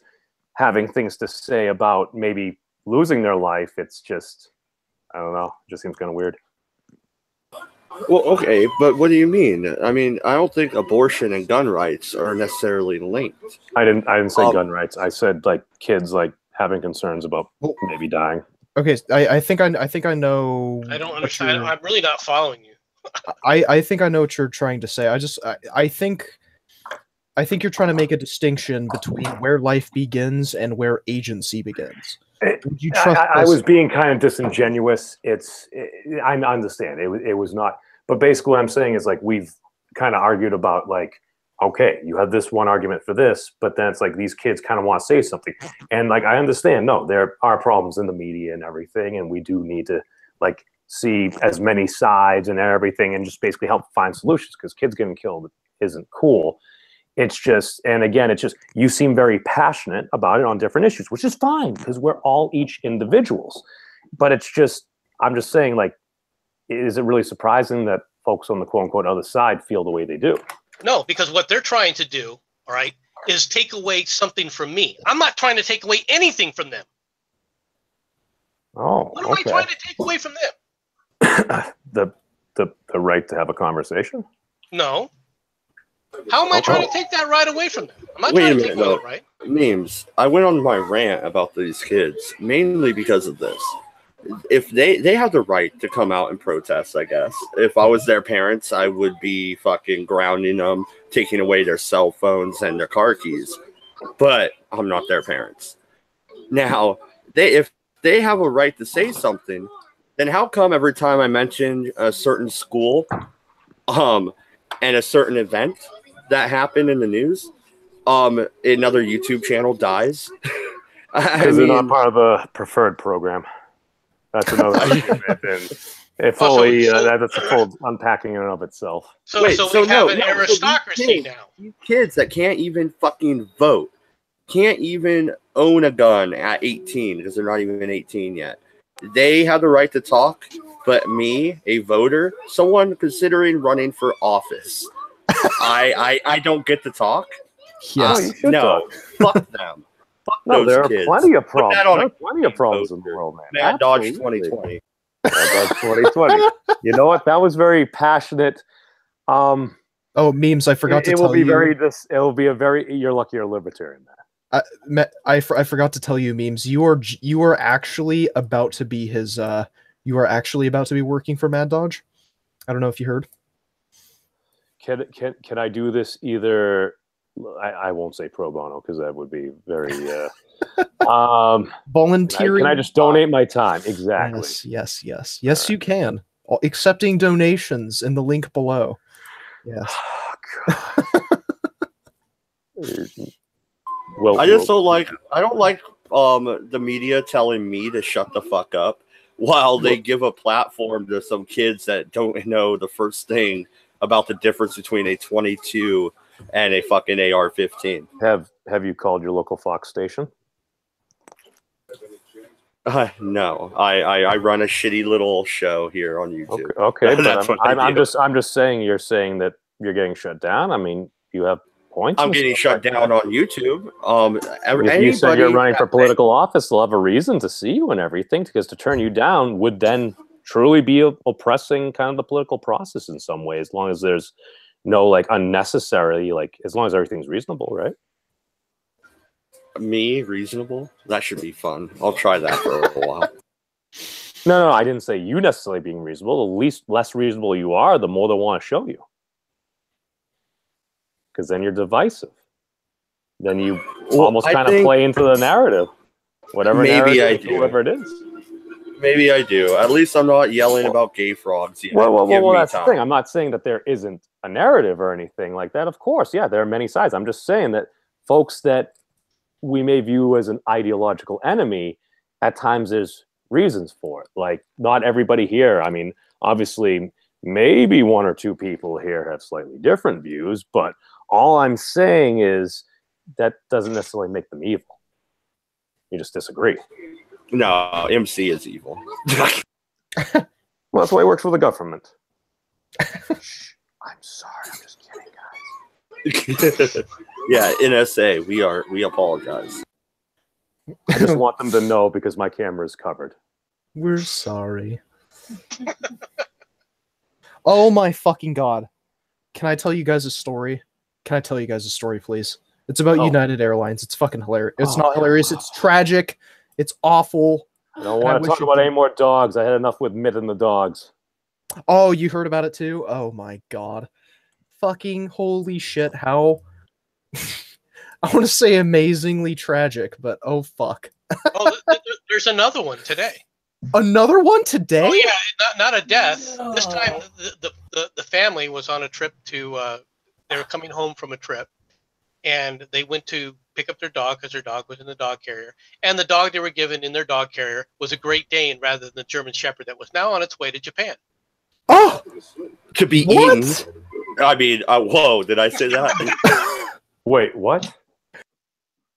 having things to say about maybe losing their life, it's just, I don't know, it just seems kind of weird. Well, okay, but what do you mean? I mean, I don't think abortion and gun rights are necessarily linked. I didn't say gun rights. I said like kids like having concerns about maybe dying. Okay, I think I know. I don't understand. I'm really not following you. I think I know what you're trying to say. I think you're trying to make a distinction between where life begins and where agency begins. I was being kind of disingenuous. I understand. It was not. But basically what I'm saying is like we've kind of argued about like, okay, you have this one argument for this, but then it's like these kids kind of want to say something. And like I understand, no, there are problems in the media and everything, and we do need to like see as many sides and everything and just basically help find solutions, because kids getting killed isn't cool. It's just, and again, it's just, you seem very passionate about it on different issues, which is fine because we're all each individuals. But it's just, I'm just saying, like, is it really surprising that folks on the quote unquote other side feel the way they do? No, because what they're trying to do, all right, is take away something from me. I'm not trying to take away anything from them. Oh, what am I trying to take away from them? the right to have a conversation? No. How am I trying to take that right away from them? I'm not trying to take away that right. Memes. I went on my rant about these kids mainly because of this. If they have the right to come out and protest, I guess. If I was their parents, I would be fucking grounding them, taking away their cell phones and their car keys. But I'm not their parents. Now, if they have a right to say something, then how come every time I mention a certain school, and a certain event that happened in the news, another YouTube channel dies? Because they're not part of a preferred program. That's another argument. And that's a full unpacking in and of itself. So we have an aristocracy now. These kids that can't even fucking vote, can't even own a gun at 18 because they're not even 18 yet. They have the right to talk, but me, a voter, someone considering running for office, I don't get to talk. Yes. No, fuck them. No, there are kids. plenty of Put that problems. on There a are plenty of problems in the poster. world, man. Mad Dodge Absolutely. 2020. Mad Dodge 2020. You know what? That was very passionate. Oh, memes! I forgot to It will tell be you. very. It will be a very. You're lucky you're a libertarian, man. I forgot to tell you, memes. You are actually about to be his. You are actually about to be working for Mad Dodge. I don't know if you heard. Can I do this either? I won't say pro bono because that would be very. Volunteering. Can I just donate my time? Exactly. Yes. Yes, right. you can. Accepting donations in the link below. Yes. I just don't like. I don't like the media telling me to shut the fuck up while they give a platform to some kids that don't know the first thing about the difference between a 22 and a fucking AR-15. Have you called your local Fox station? No, I run a shitty little show here on YouTube. Okay, That's but what I do. I'm just saying. You're saying that you're getting shut down. I mean, you have points. I'm getting shut down on YouTube. If you said you're running for political office, they'll have a reason to see you and everything, because to turn you down would then truly be oppressing kind of the political process in some way, as long as there's no like unnecessary, like as long as everything's reasonable, right? Me reasonable? That should be fun. I'll try that for a while. No, I didn't say you necessarily being reasonable. The least less reasonable you are, the more they want to show you. Because then you're divisive. Then you almost kind of play into the narrative. Whatever maybe narrative, I do. whoever it is. Maybe I do. At least I'm not yelling about gay frogs yet. Well, that's the thing. I'm not saying that there isn't a narrative or anything like that. Of course, yeah, there are many sides. I'm just saying that folks that we may view as an ideological enemy, at times there's reasons for it. Like, not everybody here, I mean, obviously, maybe one or two people here have slightly different views, but all I'm saying is that doesn't necessarily make them evil. You just disagree. No, MC is evil. Well, that's why he works for the government. Shh, I'm sorry, I'm just kidding, guys. Yeah, NSA, we apologize. I just want them to know because my camera is covered. We're sorry. Oh my fucking god. Can I tell you guys a story? Can I tell you guys a story, please? It's about United Airlines. It's fucking hilarious. It's not hilarious. It's tragic. It's awful. I don't want to talk about any more dogs. I had enough with Mitt and the dogs. Oh, you heard about it too? Oh my god. Fucking holy shit. How... I want to say amazingly tragic, but oh fuck. There's another one today. Another one today? Oh yeah, not a death. This time the family was on a trip to they were coming home from a trip, and they went to pick up their dog because their dog was in the dog carrier, and the dog they were given in their dog carrier was a Great Dane rather than the German Shepherd that was now on its way to Japan. Oh, to be eaten. I mean, whoa! Did I say that? Wait, what?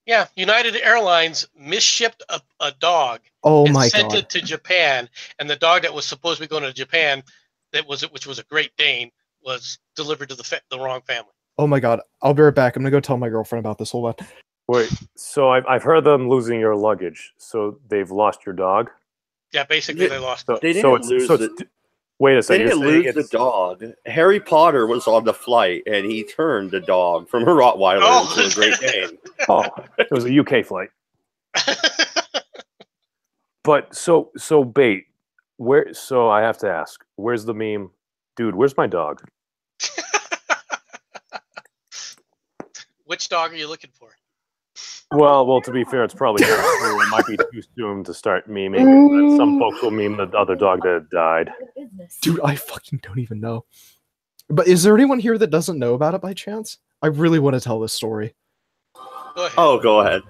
Yeah, United Airlines misshipped a dog. Oh and my sent god! it to Japan, and the dog that was supposed to be going to Japan, which was a Great Dane, was delivered to the wrong family. Oh my god! I'll be right back. I'm gonna go tell my girlfriend about this. Hold on. Wait, so I've heard them losing your luggage. So they've lost your dog? Yeah, basically they lost. They didn't lose wait a second. They didn't lose the dog. Harry Potter was on the flight, and he turned the dog from a Rottweiler into a Great Dane. Oh, it was a UK flight. But so bait. Where? So I have to ask. Where's the meme, dude? Where's my dog? Which dog are you looking for? Well. To be fair, it's probably it might be too soon to start memeing. Some folks will meme the other dog that died. Dude, I fucking don't even know. But is there anyone here that doesn't know about it by chance? I really want to tell this story. Go ahead. Oh, go ahead.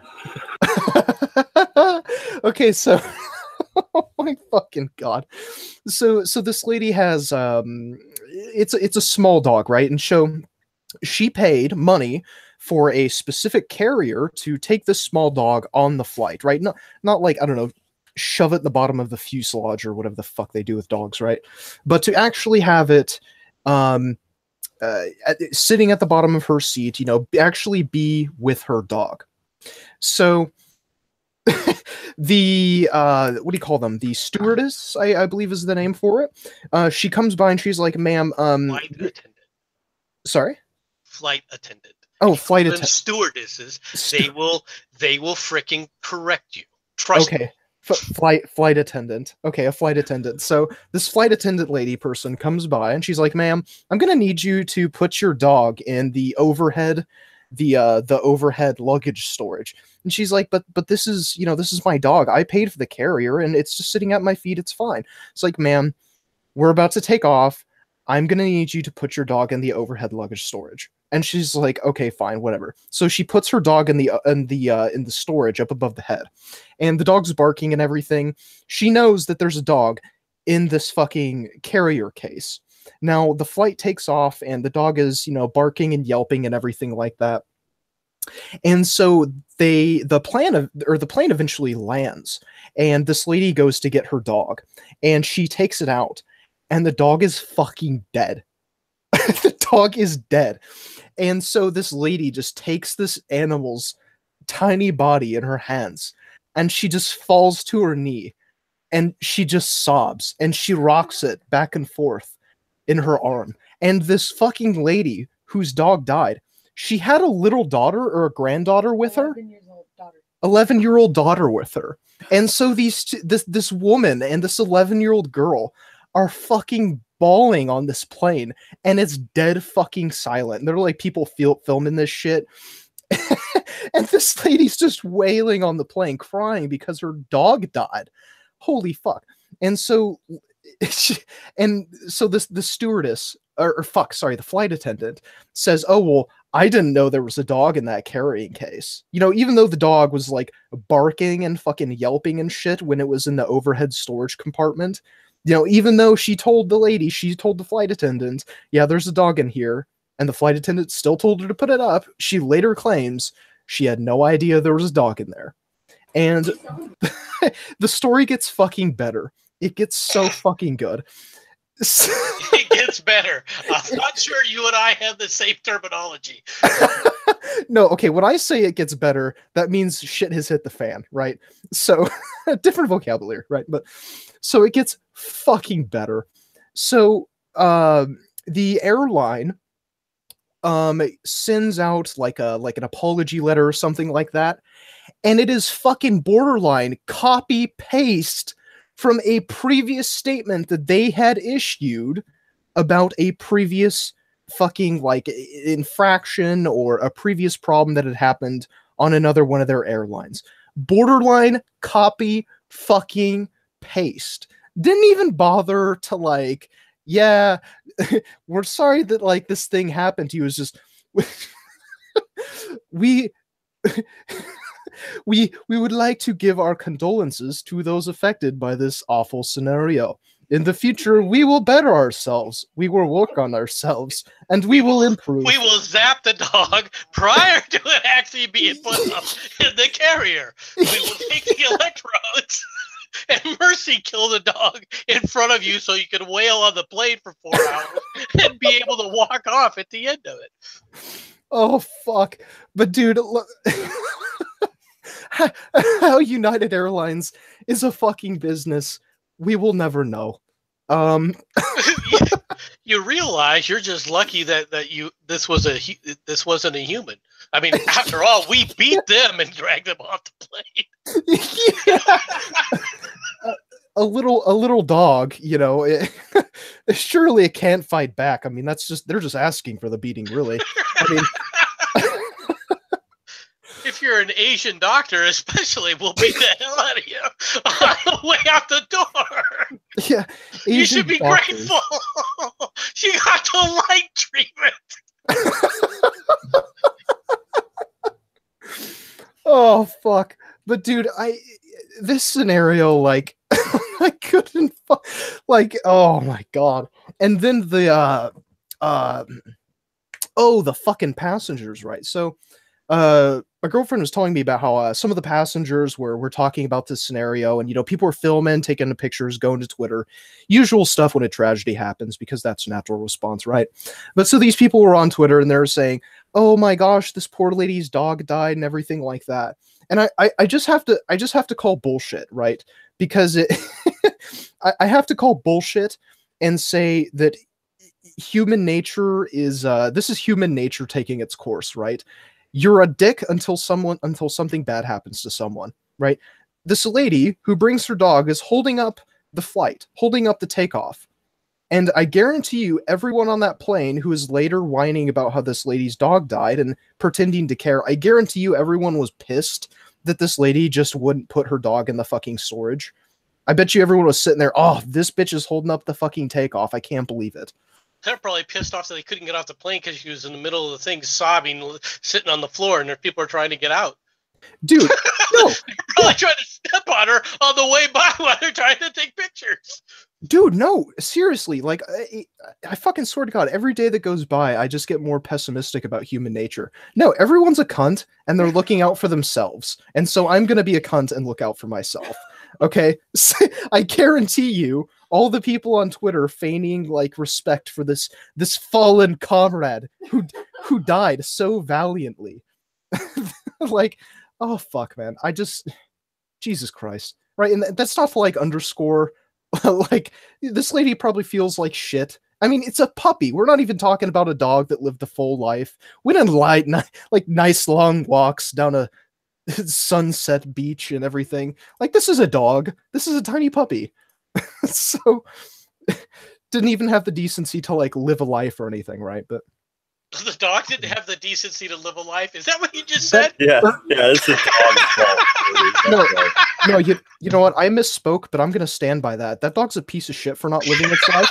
Okay, so oh my fucking god. So this lady has it's a small dog, right? And so she paid money for a specific carrier to take this small dog on the flight, right? Not like, I don't know, shove it in the bottom of the fuselage or whatever the fuck they do with dogs, right? But to actually have it sitting at the bottom of her seat, you know, actually be with her dog. So the what do you call them? The stewardess, I believe is the name for it. She comes by and she's like, "Ma'am, Flight attendant. sorry, Flight attendant. oh, flight Them attendant. stewardesses. They will freaking correct you. Trust me. Okay, flight attendant. Okay, a flight attendant. So this flight attendant lady person comes by and she's like, "Ma'am, I'm gonna need you to put your dog in the overhead, the overhead luggage storage." And she's like, "But this is, this is my dog. I paid for the carrier and it's just sitting at my feet. It's fine." It's like, "Ma'am, we're about to take off. I'm gonna need you to put your dog in the overhead luggage storage." And she's like, "Okay, fine, whatever." So she puts her dog in the storage up above the head, and the dog's barking and everything. She knows that there's a dog in this fucking carrier case. Now the flight takes off, and the dog is, barking and yelping and everything like that. And so the plane eventually lands, and this lady goes to get her dog, and she takes it out, and the dog is fucking dead. The dog is dead. And so this lady just takes this animal's tiny body in her hands, and she just falls to her knee, and she just sobs, and she rocks it back and forth in her arm. And this fucking lady whose dog died, she had a little daughter or a granddaughter with her. 11-year-old daughter with her. And so this woman and this 11-year-old girl are fucking bawling on this plane, and it's dead fucking silent. And they're like people filming this shit. And this lady's just wailing on the plane, crying because her dog died. Holy fuck. And so the stewardess, the flight attendant says, "Oh, well, I didn't know there was a dog in that carrying case." Even though the dog was like barking and fucking yelping and shit when it was in the overhead storage compartment, even though she told the flight attendant, "Yeah, there's a dog in here," and the flight attendant still told her to put it up, she later claims she had no idea there was a dog in there. And the story gets fucking better. It gets so fucking good. It gets better. I'm not sure you and I have the same terminology. No, okay, when I say it gets better, that means shit has hit the fan, right? So, different vocabulary, right? But, so it gets fucking better. So, the airline sends out like an apology letter or something like that, and it is fucking borderline copy paste from a previous statement that they had issued about a previous fucking like infraction or a previous problem that had happened on another one of their airlines. Borderline copy fucking paste. Didn't even bother to like, "Yeah, we're sorry that like this thing happened to you." It's just we would like to give our condolences to those affected by this awful scenario. In the future, we will better ourselves. We will work on ourselves, and we will improve. We will zap the dog prior to it actually being put up in the carrier. We will take the electrodes and mercy kill the dog in front of you so you can wail on the plane for 4 hours and be able to walk off at the end of it. Oh, fuck. But dude, look, how United Airlines is a fucking business, we will never know. You realize you're just lucky that this wasn't a human. I mean, after all, we beat them and dragged them off the plane. Yeah. A little dog, surely it can't fight back. I mean, they're just asking for the beating, really. I mean, if you're an Asian doctor, especially, we'll beat the hell out of you on the way out the door. Yeah, you should be grateful. She got the light treatment. Oh fuck! But dude, this scenario, like, I couldn't, like, oh my god! And then the fucking passengers, right? So, my girlfriend was telling me about how some of the passengers were talking about this scenario, and people were filming, taking the pictures, going to Twitter, usual stuff when a tragedy happens, because that's a natural response, right? But so these people were on Twitter and they were saying, "Oh my gosh, this poor lady's dog died," and everything like that. and I just have to call bullshit, right? Because it I have to call bullshit and say that human nature is this is human nature taking its course, right? You're a dick until something bad happens to someone, right? This lady who brings her dog is holding up the flight, holding up the takeoff. And I guarantee you, everyone on that plane who is later whining about how this lady's dog died and pretending to care, I guarantee you everyone was pissed that this lady just wouldn't put her dog in the fucking storage. I bet you everyone was sitting there, oh, this bitch is holding up the fucking takeoff. I can't believe it. They're probably pissed off that they couldn't get off the plane because she was in the middle of the thing sobbing, sitting on the floor, and people are trying to get out. Dude, no. They're probably trying to step on her on the way by while they're trying to take pictures. Dude, no, seriously, like, I fucking swear to God, every day that goes by, I just get more pessimistic about human nature. No, everyone's a cunt, and they're looking out for themselves. And so I'm going to be a cunt and look out for myself. Okay? I guarantee you, all the people on Twitter feigning, like, respect for this fallen comrade who died so valiantly. Like, oh, fuck, man. Jesus Christ. Right? And that's not to, like, underscore... like, this lady probably feels like shit. I mean, it's a puppy. We're not even talking about a dog that lived a full life. We didn't like nice long walks down a sunset beach and everything. Like, this is a dog. This is a tiny puppy. So, didn't even have the decency to, like, live a life or anything, right? But the dog didn't have the decency to live a life? Is that what you just said? Yeah, it's a dog's fault. No, you know what? I misspoke, but I'm going to stand by that. That dog's a piece of shit for not living its life.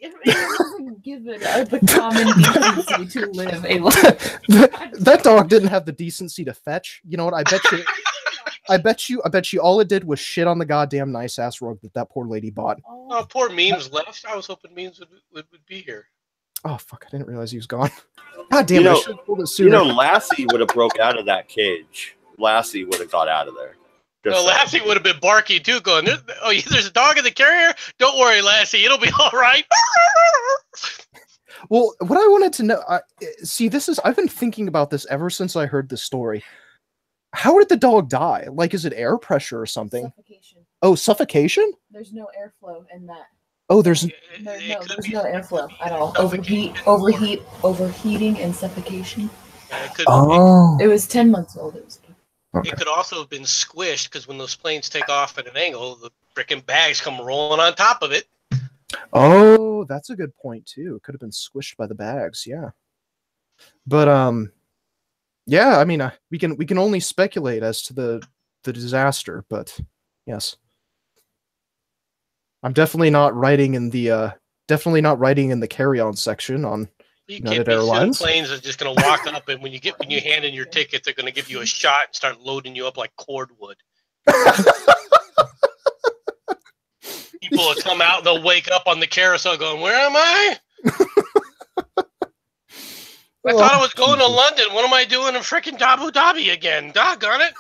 It doesn't give it the common decency to live a life. That dog didn't have the decency to fetch. You know what? I bet you all it did was shit on the goddamn nice ass rug that poor lady bought. Oh, poor Memes left. I was hoping Memes would be here. Oh, fuck, I didn't realize he was gone. God damn it, I should have pulled it sooner. Lassie would have broke out of that cage. Lassie would have got out of there. Lassie would have been barking too, going, there's a dog in the carrier? Don't worry, Lassie, it'll be all right. Well, what I wanted to know, I've been thinking about this ever since I heard this story. How did the dog die? Like, is it air pressure or something? Suffocation. Oh, suffocation? There's no airflow in that. Oh, there's no airflow at all. Overheating, and suffocation. Oh. It was 10 months old. Okay. It could also have been squished because when those planes take off at an angle, the freaking bags come rolling on top of it. Oh, that's a good point too. It could have been squished by the bags, yeah. But yeah, I mean, we can only speculate as to the disaster, but yes. I'm definitely not writing in the carry-on section on United Airlines. Planes are just going to walk up, and when you hand in your ticket, they're going to give you a shot and start loading you up like cordwood. People will come out and they'll wake up on the carousel going, "Where am I? I thought I was going to London. What am I doing in freaking Abu Dhabi again? Doggone it!"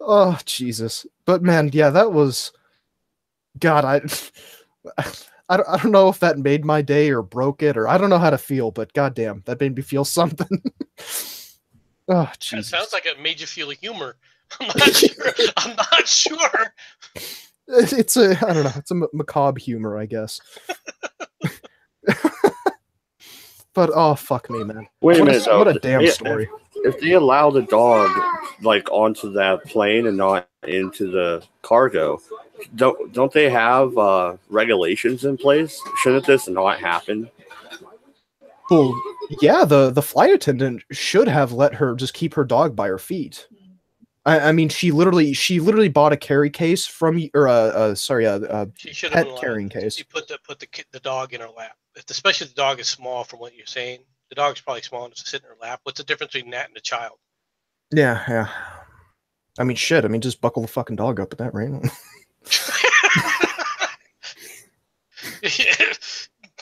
Oh, Jesus. But man, yeah, that was... God, I don't know if that made my day or broke it, or I don't know how to feel, but goddamn, that made me feel something. Oh, Jesus. That sounds like it made you feel humor. I'm not sure. It's a macabre humor, I guess. But oh, fuck me, man. Wait a minute, what a damn story. If they allow the dog like onto that plane and not into the cargo, don't they have regulations in place? Shouldn't this not happen? Well, yeah, the flight attendant should have let her just keep her dog by her feet. I mean, she literally bought a carry case from, or a pet carrying case. She put the dog in her lap. Especially if the dog is small, from what you're saying. The dog's probably small enough to sit in her lap. What's the difference between that and a child? Yeah. I mean, shit. I mean, just buckle the fucking dog up at that rate.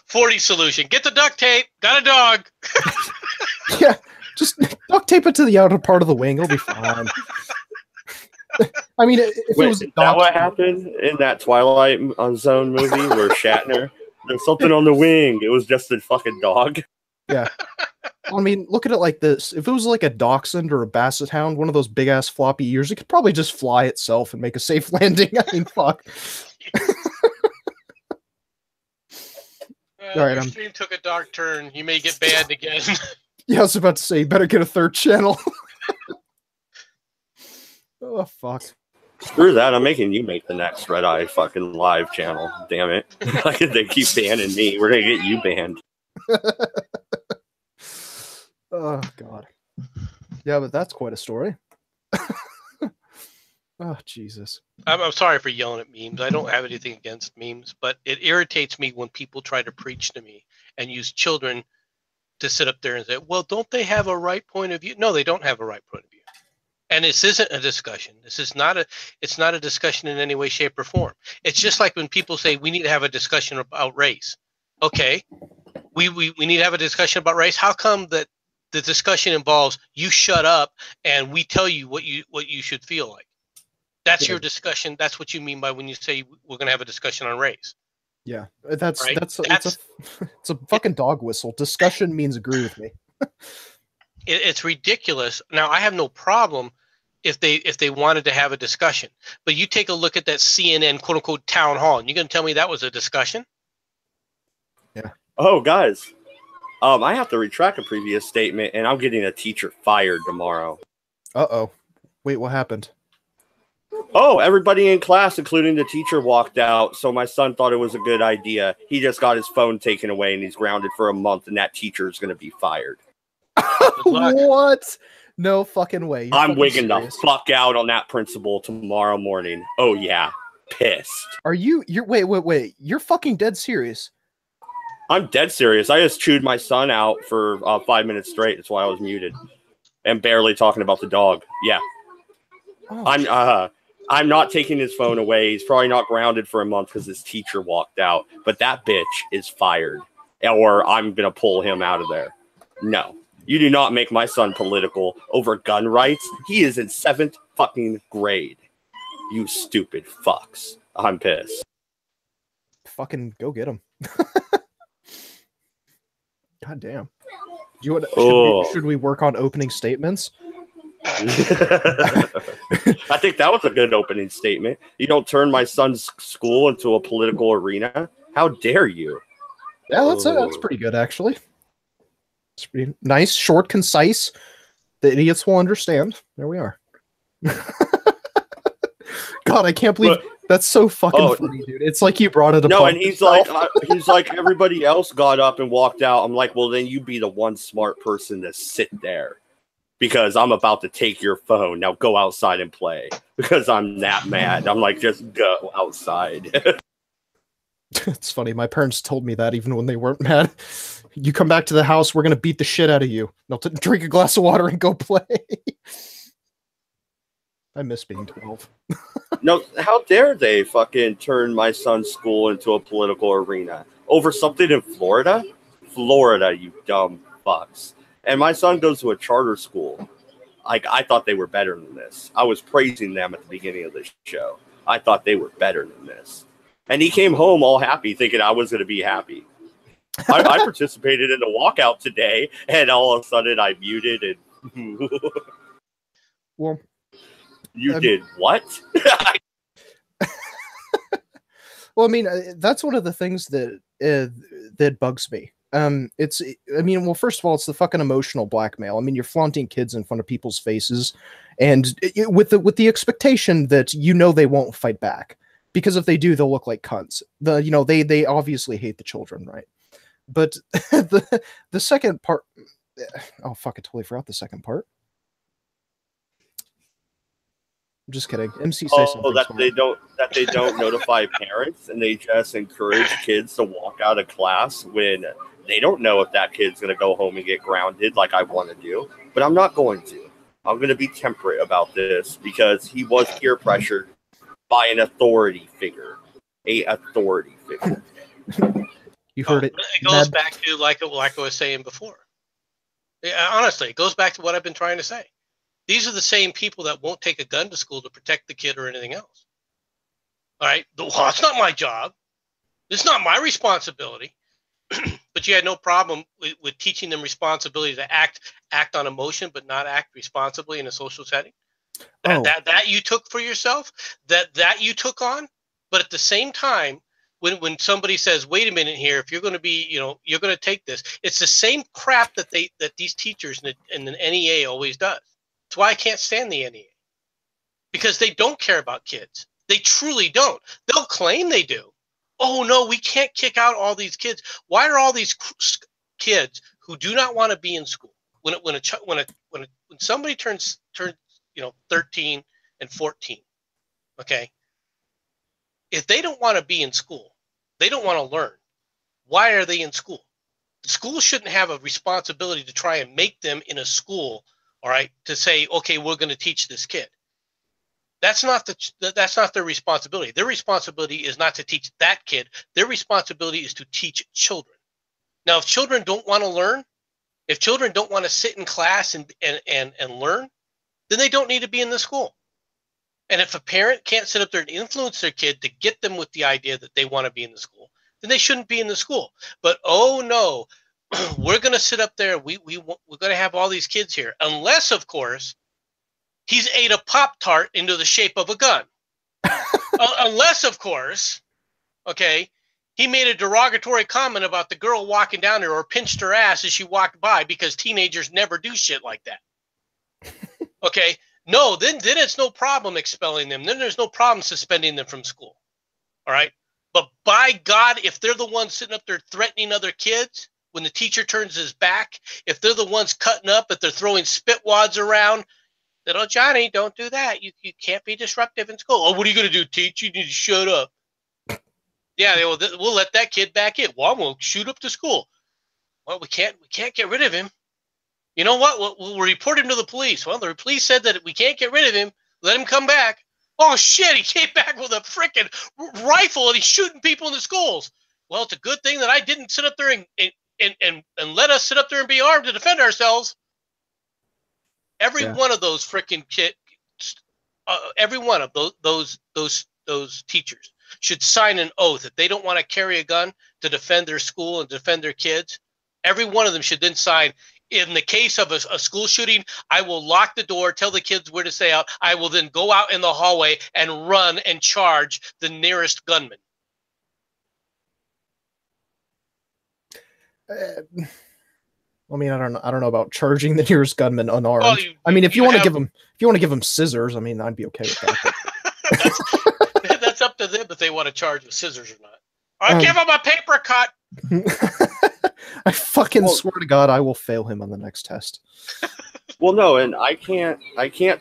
40 solution. Get the duct tape. Got a dog. Yeah, just duct tape it to the outer part of the wing. It'll be fine. I mean, if it was is that what happened in that Twilight Zone movie where Shatner, there's something on the wing? It was just a fucking dog. Yeah. I mean, look at it like this. If it was like a dachshund or a basset hound, one of those big ass floppy ears, it could probably just fly itself and make a safe landing. I mean, fuck. All right, your stream took a dark turn. You may get banned again. Yeah, I was about to say, you better get a third channel. Oh, fuck. Screw that. I'm making you make the next Redeye fucking live channel. Damn it. Like, they keep banning me. We're going to get you banned. Oh, God. Yeah, but that's quite a story. Oh, Jesus. I'm sorry for yelling at memes. I don't have anything against memes, but it irritates me when people try to preach to me and use children to sit up there and say, well, don't they have a right point of view? No, they don't have a right point of view. And this isn't a discussion. It's not a discussion in any way, shape, or form. It's just like when people say we need to have a discussion about race. Okay, we need to have a discussion about race. How come that the discussion involves you shut up and we tell you what you should feel like? That's your discussion. That's what you mean by when you say we're going to have a discussion on race. Yeah, that's right? it's a fucking dog whistle. Discussion means agree with me. It's ridiculous. Now, I have no problem if they wanted to have a discussion, but you take a look at that CNN quote unquote town hall, and you're going to tell me that was a discussion? Yeah. Oh, guys, I have to retract a previous statement, and I'm getting a teacher fired tomorrow. Uh-oh. Wait, what happened? Oh, everybody in class, including the teacher, walked out, so my son thought it was a good idea. He just got his phone taken away, and he's grounded for a month, and that teacher is going to be fired. What? No fucking way. You're I'm fucking wigging serious. the fuck out on that principal tomorrow morning. Oh, yeah. Pissed. You're wait. You're fucking dead serious. I'm dead serious. I just chewed my son out for 5 minutes straight. That's why I was muted. And barely talking about the dog. Yeah. Oh, I'm not taking his phone away. He's probably not grounded for a month because his teacher walked out. But that bitch is fired. Or I'm going to pull him out of there. No. You do not make my son political over gun rights. He is in 7th fucking grade. You stupid fucks. I'm pissed. fucking go get him. God damn. Should we work on opening statements? I think that was a good opening statement. You don't turn my son's school into a political arena. How dare you? Yeah, that's pretty good, actually. It's pretty nice, short, concise. The idiots will understand. There we are. God, I can't believe that's so fucking funny, dude. It's like you brought it up. No, and he's like, everybody else got up and walked out. I'm like, well, then you be the one smart person to sit there. Because I'm about to take your phone. Now go outside and play. Because I'm that mad. I'm like, just go outside. It's funny. My parents told me that even when they weren't mad. You come back to the house, we're going to beat the shit out of you. Now drink a glass of water and go play. I miss being 12. No, how dare they fucking turn my son's school into a political arena? Over something in Florida? Florida, you dumb fucks. And my son goes to a charter school. Like, I thought they were better than this. I was praising them at the beginning of the show. I thought they were better than this. And he came home all happy, thinking I was going to be happy. I participated in the walkout today, and all of a sudden I muted and... Well, you did what? Well, I mean, that's one of the things that that bugs me. First of all, it's the fucking emotional blackmail. I mean, you're flaunting kids in front of people's faces, and with the expectation that they won't fight back, because if they do, they'll look like cunts. They obviously hate the children, right? But the second part, oh fuck, I totally forgot the second part. I'm just kidding. MC say something. That they don't notify parents, and they just encourage kids to walk out of class when they don't know if that kid's going to go home and get grounded like I want to do. But I'm not going to. I'm going to be temperate about this because he was peer pressured by an authority figure. A authority figure. You heard it. It goes back to like I was saying before. Honestly, it goes back to what I've been trying to say. These are the same people that won't take a gun to school to protect the kid or anything else. All right? Well, it's not my job. It's not my responsibility. But you had no problem with teaching them responsibility to act on emotion, but not act responsibly in a social setting. That you took for yourself, that you took on. But at the same time, when somebody says, "Wait a minute here, if you're going to be, you're going to take this," it's the same crap that these teachers in the NEA always does. That's why I can't stand the NEA, because they don't care about kids. They truly don't. They'll claim they do. Oh no, we can't kick out all these kids. Why are all these kids who do not want to be in school when somebody turns 13 and 14, okay? If they don't want to be in school, they don't want to learn, why are they in school? The school shouldn't have a responsibility to try and make them in a school, all right, to say, okay, we're going to teach this kid. That's not their responsibility. Their responsibility is not to teach that kid. Their responsibility is to teach children. Now, if children don't want to learn, if children don't want to sit in class and learn, then they don't need to be in the school. And if a parent can't sit up there and influence their kid to get them with the idea that they want to be in the school, then they shouldn't be in the school. But, oh no, we're going to sit up there. We're going to have all these kids here. Unless, of course, he's ate a Pop-Tart into the shape of a gun. Unless, of course, okay, he made a derogatory comment about the girl walking down there or pinched her ass as she walked by, because teenagers never do shit like that. Okay? No, then it's no problem expelling them. Then there's no problem suspending them from school. All right? But by God, if they're the ones sitting up there threatening other kids when the teacher turns his back, if they're the ones cutting up, if they're throwing spit wads around, then, oh, Johnny, don't do that. You can't be disruptive in school. Oh, what are you going to do, teach? You need to shut up. Yeah, we'll let that kid back in. Well, I'm going to shoot up the school. Well, we can't get rid of him. You know what? We'll report him to the police. Well, the police said that we can't get rid of him. Let him come back. Oh, shit, he came back with a freaking rifle and he's shooting people in the schools. Well, it's a good thing that I didn't sit up there and let us sit up there and be armed to defend ourselves. Every one of those freaking kids, every one of those teachers should sign an oath that they don't want to carry a gun to defend their school and defend their kids. Every one of them should then sign, in the case of a school shooting, I will lock the door, tell the kids where to stay out. I will then go out in the hallway and run and charge the nearest gunman. I mean, I don't know about charging the nearest gunman unarmed. Well, I mean, if you want to give him scissors, I mean, I'd be okay with that. That's up to them if they want to charge with scissors or not. I'll give him a paper cut. I fucking swear to God, I will fail him on the next test. Well, no, and I can't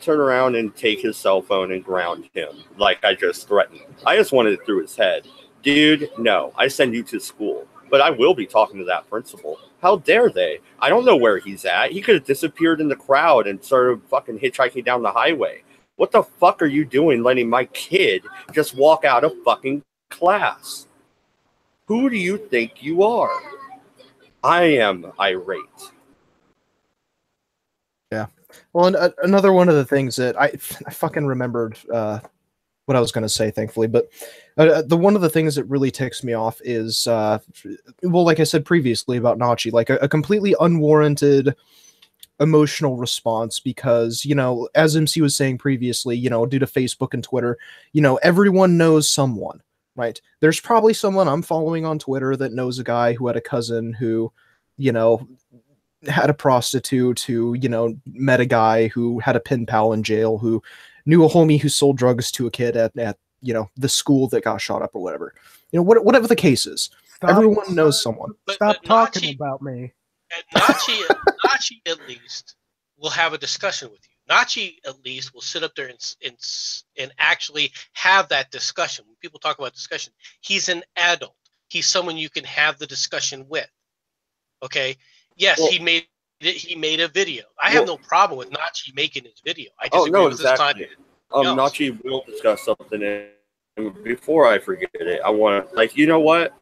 turn around and take his cell phone and ground him like I just threatened. I just wanted it through his head. Dude, no, I send you to school, but I will be talking to that principal. How dare they? I don't know where he's at. He could have disappeared in the crowd and started fucking hitchhiking down the highway. What the fuck are you doing letting my kid just walk out of fucking class? Who do you think you are? I am irate. Yeah. Well, and another one of the things that I fucking remembered what I was going to say, thankfully, but one of the things that really ticks me off is, well, like I said previously about Nachi, like a completely unwarranted emotional response because, as MC was saying previously, due to Facebook and Twitter, everyone knows someone. Right. There's probably someone I'm following on Twitter that knows a guy who had a cousin who, had a prostitute who, met a guy who had a pen pal in jail, who knew a homie who sold drugs to a kid at the school that got shot up or whatever. Whatever the case is. Everyone knows someone. Stop talking about me. Nachi at least will have a discussion with you. Nachi at least will sit up there and actually have that discussion. When people talk about discussion, he's an adult. He's someone you can have the discussion with. Okay. Yes, well, he made a video. I have no problem with Nachi making his video. I disagree with his time. Nachi will discuss something, and before I forget it, I want to, you know what?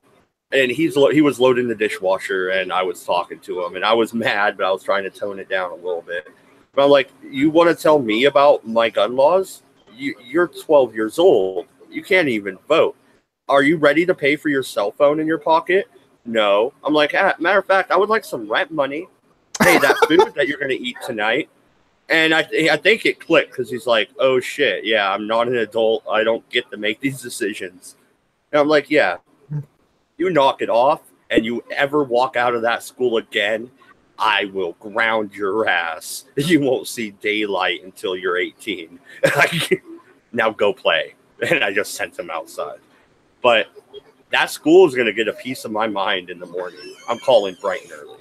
And he was loading the dishwasher, and I was talking to him, and I was mad, but I was trying to tone it down a little bit. But I'm like, you want to tell me about my gun laws? You're 12 years old. You can't even vote. Are you ready to pay for your cell phone in your pocket? No. I'm like, matter of fact, I would like some rent money. Hey, that food that you're going to eat tonight. And I think it clicked because he's like, oh, shit. Yeah, I'm not an adult. I don't get to make these decisions. And I'm like, yeah, you knock it off and you ever walk out of that school again, I will ground your ass. You won't see daylight until you're 18. Now go play. And I just sent him outside. But that school is going to get a piece of my mind in the morning. I'm calling bright and early.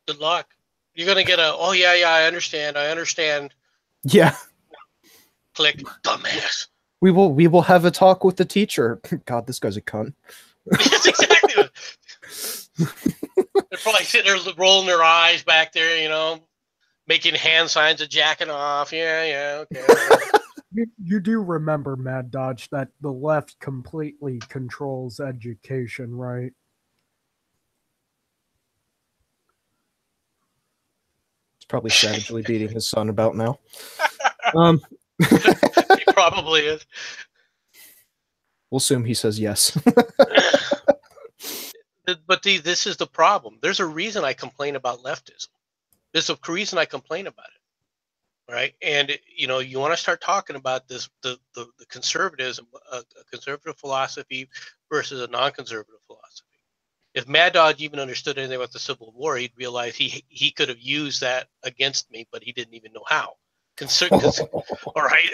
Good luck. You're going to get oh, yeah, I understand. Yeah. Click, dumbass. We will have a talk with the teacher. God, this guy's a cunt. That's exactly what. They're probably sitting there rolling their eyes back there, you know, making hand signs of jacking off. Yeah, okay. You do remember, Mad Dodge, that the left completely controls education, right? He's probably savagely beating his son about now. He probably is. We'll assume he says yes. But this is the problem. There's a reason I complain about leftism. There's a reason I complain about it. Right. And, you know, you want to start talking about this, the conservatism, a conservative philosophy versus a non-conservative philosophy. If Mad Dog even understood anything about the Civil War, he'd realize he could have used that against me, but he didn't even know how. All right.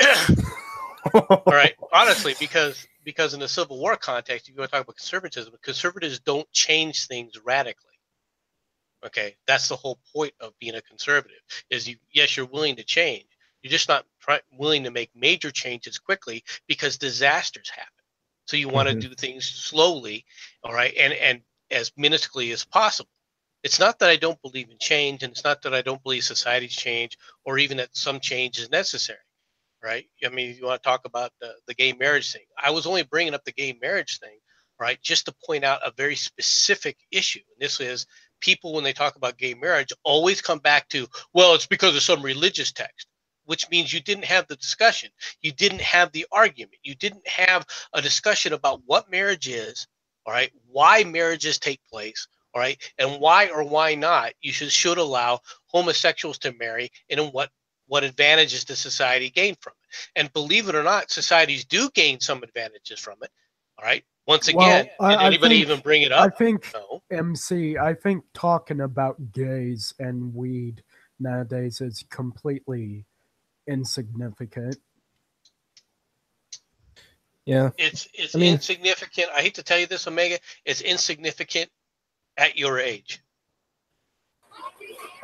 All right. Honestly, because in the Civil War context, you go talk about conservatism. Conservatives don't change things radically. Okay, that's the whole point of being a conservative. Is you're willing to change. You're just not willing to make major changes quickly because disasters happen. So you want to do things slowly, all right, and as minusculely as possible. It's not that I don't believe in change, and it's not that I don't believe societies change, or even that some change is necessary. Right? I mean, you want to talk about the gay marriage thing. I was only bringing up the gay marriage thing, right, just to point out a very specific issue. And this is people, when they talk about gay marriage, always come back to, well, it's because of some religious text, which means you didn't have the discussion. You didn't have the argument. You didn't have a discussion about what marriage is, all right, why marriages take place, all right, and why or why not you should allow homosexuals to marry, and in what advantages does society gain from it. And believe it or not, societies do gain some advantages from it, all right? Once again, did anybody even bring it up? I think, no. MC, I think talking about gays and weed nowadays is completely insignificant. Yeah. It's insignificant. I hate to tell you this, Omega. It's insignificant at your age.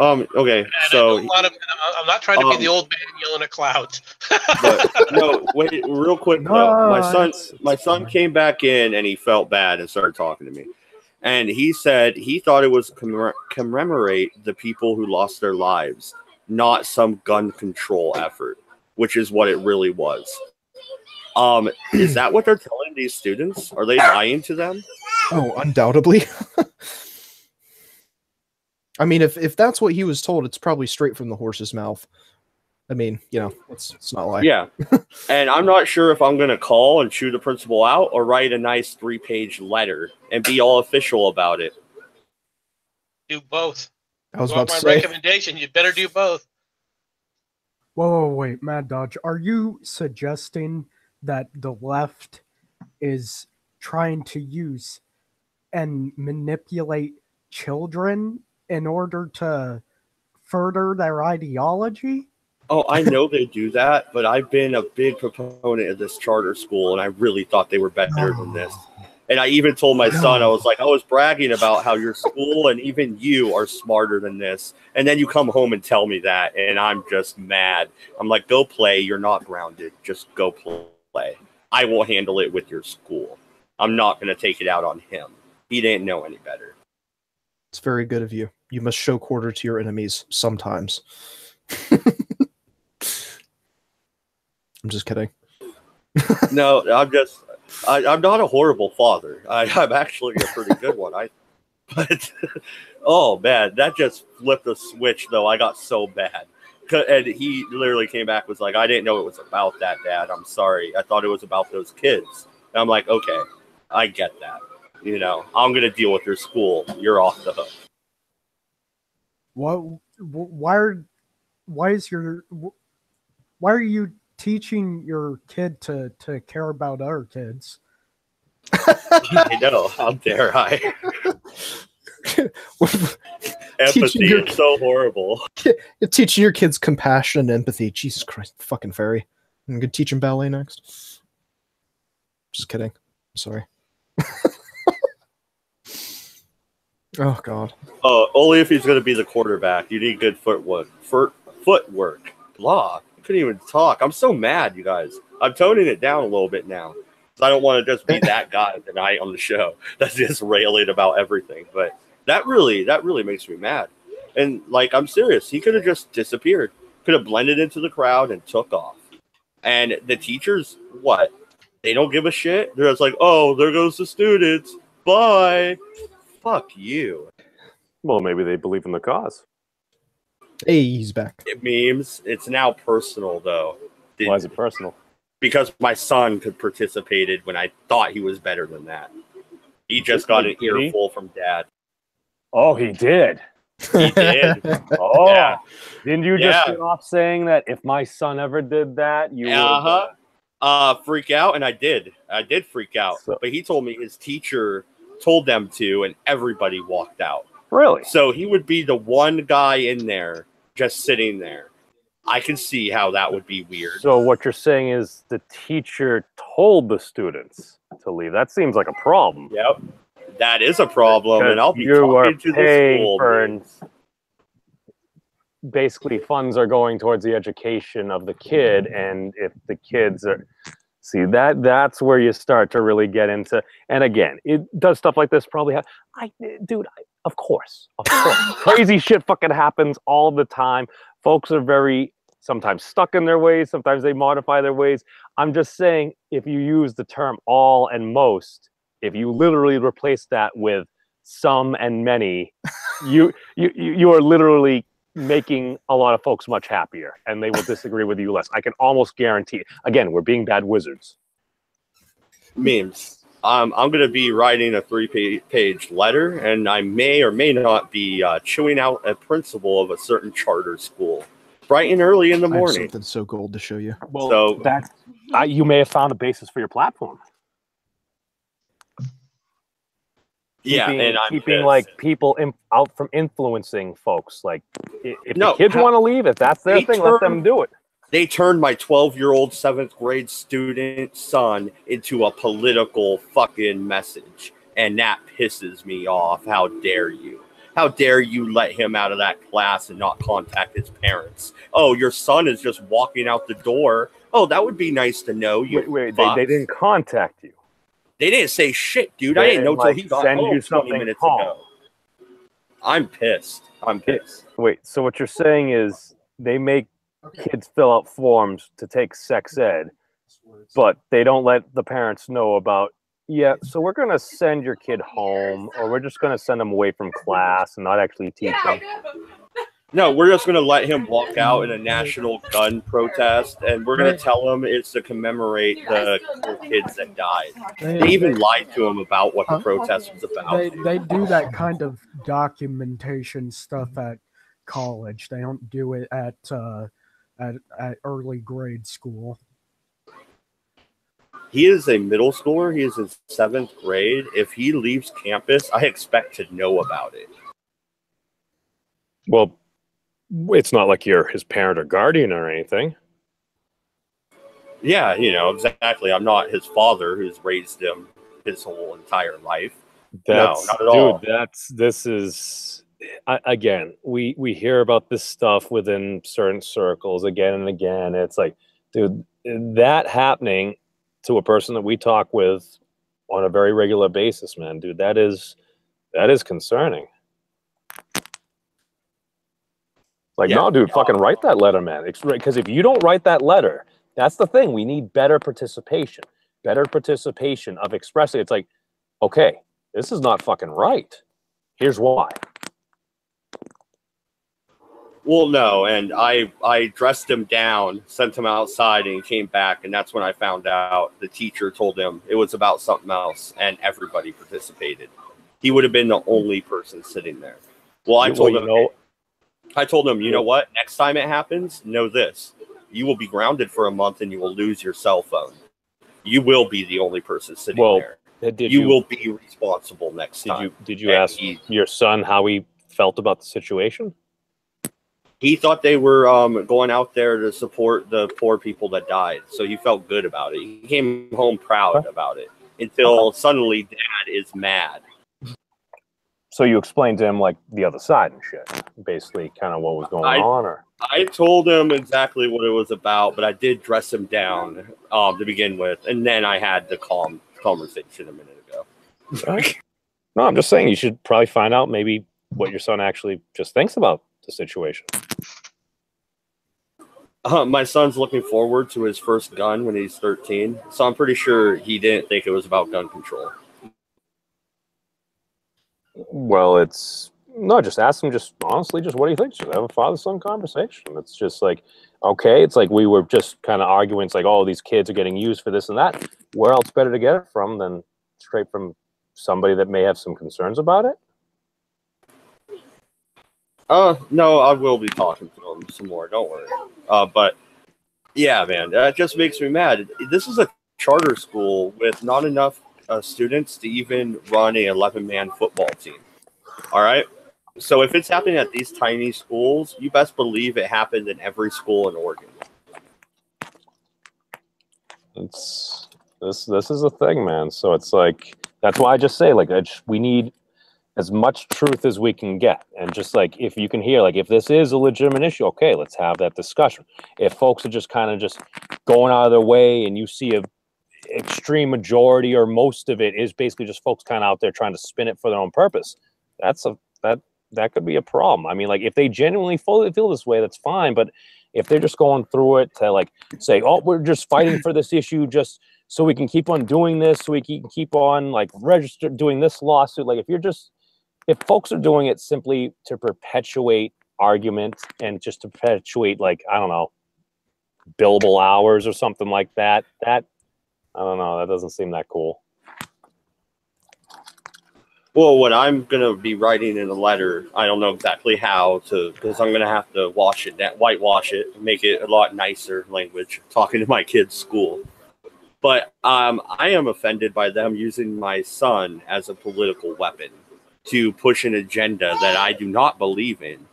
Okay, so I'm not trying to be the old man yelling at clouds. But, no, wait, real quick though. My son came back in and he felt bad and started talking to me, and he said he thought it was commemorate the people who lost their lives, not some gun control effort, which is what it really was. Is that what they're telling these students? Are they lying to them? Oh, undoubtedly. I mean, if that's what he was told, it's probably straight from the horse's mouth. I mean, you know, it's not like. Yeah. And I'm not sure if I'm going to call and chew the principal out or write a nice 3-page letter and be all official about it. Do both. I was about to say. My recommendation, you better do both. Whoa, wait, Mad Dodge. Are you suggesting that the left is trying to use and manipulate children in order to further their ideology? Oh, I know they do that, but I've been a big proponent of this charter school, and I really thought they were better than this. And I even told my son, I was like, I was bragging about how your school and even you are smarter than this. And then you come home and tell me that, and I'm just mad. I'm like, go play. You're not grounded. Just go play. I will handle it with your school. I'm not going to take it out on him. He didn't know any better. It's very good of you. You must show quarter to your enemies sometimes. I'm just kidding. No, I'm not a horrible father. I'm actually a pretty good one. But oh man, that just flipped a switch though. I got so bad. And he literally came back, was like, I didn't know it was about that, Dad. I'm sorry. I thought it was about those kids. And I'm like, okay, I get that. You know, I'm going to deal with your school. You're off the hook. Why are you teaching your kid to care about other kids? I know. How dare I? Empathy is so horrible. You're teaching your kids compassion and empathy. Jesus Christ, fucking fairy. I'm gonna teach him ballet next. Just kidding. Sorry. Oh God. Only if he's going to be the quarterback. You need good footwork. Footwork. Blah. I couldn't even talk. I'm so mad, you guys. I'm toning it down a little bit now. I don't want to just be that guy tonight on the show that's just railing about everything. But that really makes me mad. And like, I'm serious. He could have just disappeared. Could have blended into the crowd and took off. And the teachers, what? They don't give a shit. They're just like, oh, there goes the students. Bye. Fuck you. Well, maybe they believe in the cause. Hey, he's back. It memes. It's now personal, though. Why is it personal? Because my son could participated when I thought he was better than that. He just got an earful from dad. Oh, he did. He did. Oh, Yeah. Didn't you just get off saying that if my son ever did that, you would freak out? And I did. I did freak out. But he told me his teacher told them to, and everybody walked out. Really? So he would be the one guy in there just sitting there. I can see how that would be weird. So what you're saying is the teacher told the students to leave. That seems like a problem. Yep. That is a problem, and I'll be you talking are to paying the school. For basically, funds are going towards the education of the kid, and if the kids are... See, that's where you start to really get into... And again, it does stuff like this probably... Of course. Crazy shit fucking happens all the time. Folks are very... sometimes stuck in their ways. Sometimes they modify their ways. I'm just saying, if you use the term all and most, if you literally replace that with some and many, you are literally making a lot of folks much happier, and they will disagree with you less. I can almost guarantee it. Again, we're being bad wizards. Memes. I'm going to be writing a 3-page letter, and I may or may not be chewing out a principal of a certain charter school bright and early in the morning. I have something so gold to show you. Well, so you may have found a basis for your platform. Keeping like people out from influencing folks. Like, if the kids want to leave, if that's their thing, let them do it. They turned my 12-year-old 7th grade student son into a political fucking message, and that pisses me off. How dare you? How dare you let him out of that class and not contact his parents? Oh, your son is just walking out the door. Oh, that would be nice to know. Wait, they didn't contact you. They didn't say shit, dude. I didn't know till he got home 20 minutes ago. I'm pissed. Wait, so what you're saying is they make kids fill out forms to take sex ed, but they don't let the parents know about, so we're going to send your kid home, or we're just going to send them away from class and not actually teach them. No, we're just going to let him walk out in a national gun protest, and we're going to tell him it's to commemorate the kids that died. They even lied to him about what the protest was about. They do that kind of documentation stuff at college. They don't do it at early grade school. He is a middle schooler. He is in 7th grade. If he leaves campus, I expect to know about it. Well, it's not like you're his parent or guardian or anything. Yeah, exactly. I'm not his father who's raised him his whole entire life. No, not at all. Dude, again, we hear about this stuff within certain circles again and again. It's like, dude, that happening to a person that we talk with on a very regular basis, man, dude, that is concerning. Like, no, dude, fucking write that letter, man. Because if you don't write that letter, that's the thing. We need better participation of expressing. It's like, okay, this is not fucking right. Here's why. Well, no, and I dressed him down, sent him outside, and he came back, and that's when I found out the teacher told him it was about something else, and everybody participated. He would have been the only person sitting there. Well, I told him, you know what? Next time it happens, know this: you will be grounded for a month, and you will lose your cell phone. You will be the only person sitting there. You will be responsible next time. Did you ask your son how he felt about the situation? He thought they were going out there to support the poor people that died, so he felt good about it. He came home proud about it until suddenly Dad is mad. So you explained to him like the other side and shit, basically, kind of what was going on, or I told him exactly what it was about, but I did dress him down to begin with, and then I had the calm conversation a minute ago. No, I'm just saying you should probably find out maybe what your son actually just thinks about the situation. My son's looking forward to his first gun when he's 13, so I'm pretty sure he didn't think it was about gun control. Well, it's no, just ask him, just honestly, just what do you think? Just have a father-son conversation. It's just like, okay, it's like we were just kind of arguing. It's like, oh, these kids are getting used for this and that. Where else better to get it from than straight from somebody that may have some concerns about it? No, I will be talking to him some more. Don't worry. But yeah, man, that just makes me mad. This is a charter school with not enough students to even run a 11-man football team. All right. So if it's happening at these tiny schools, you best believe it happened in every school in Oregon. This is a thing, man. So it's like, that's why I just say, like, we need as much truth as we can get. And just like, if you can hear, like, if this is a legitimate issue, okay, let's have that discussion. If folks are just kind of just going out of their way and you see a extreme majority or most of it is basically just folks kind of out there trying to spin it for their own purpose, that could be a problem. I mean, like, if they genuinely fully feel this way, that's fine. But if they're just going through it to like say, oh, we're just fighting for this issue just so we can keep on doing this, so we can keep on like doing this lawsuit. Like, if folks are doing it simply to perpetuate argument and just to perpetuate, like, I don't know, billable hours or something like that, I don't know, that doesn't seem that cool. Well, what I'm going to be writing in a letter, I don't know exactly how to, because I'm going to have to whitewash it, make it a lot nicer language, talking to my kids' school. But I am offended by them using my son as a political weapon to push an agenda that I do not believe in,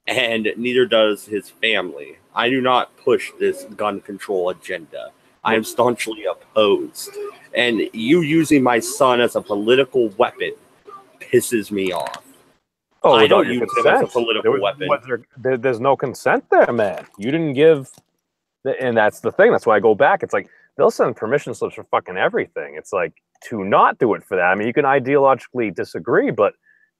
and neither does his family. I do not push this gun control agenda. I am staunchly opposed. And you using my son as a political weapon pisses me off. Oh, I don't use him as a political weapon. There's no consent there, man. You didn't give, and that's the thing. That's why I go back. It's like, they'll send permission slips for fucking everything. It's like, to not do it for that. I mean, you can ideologically disagree, but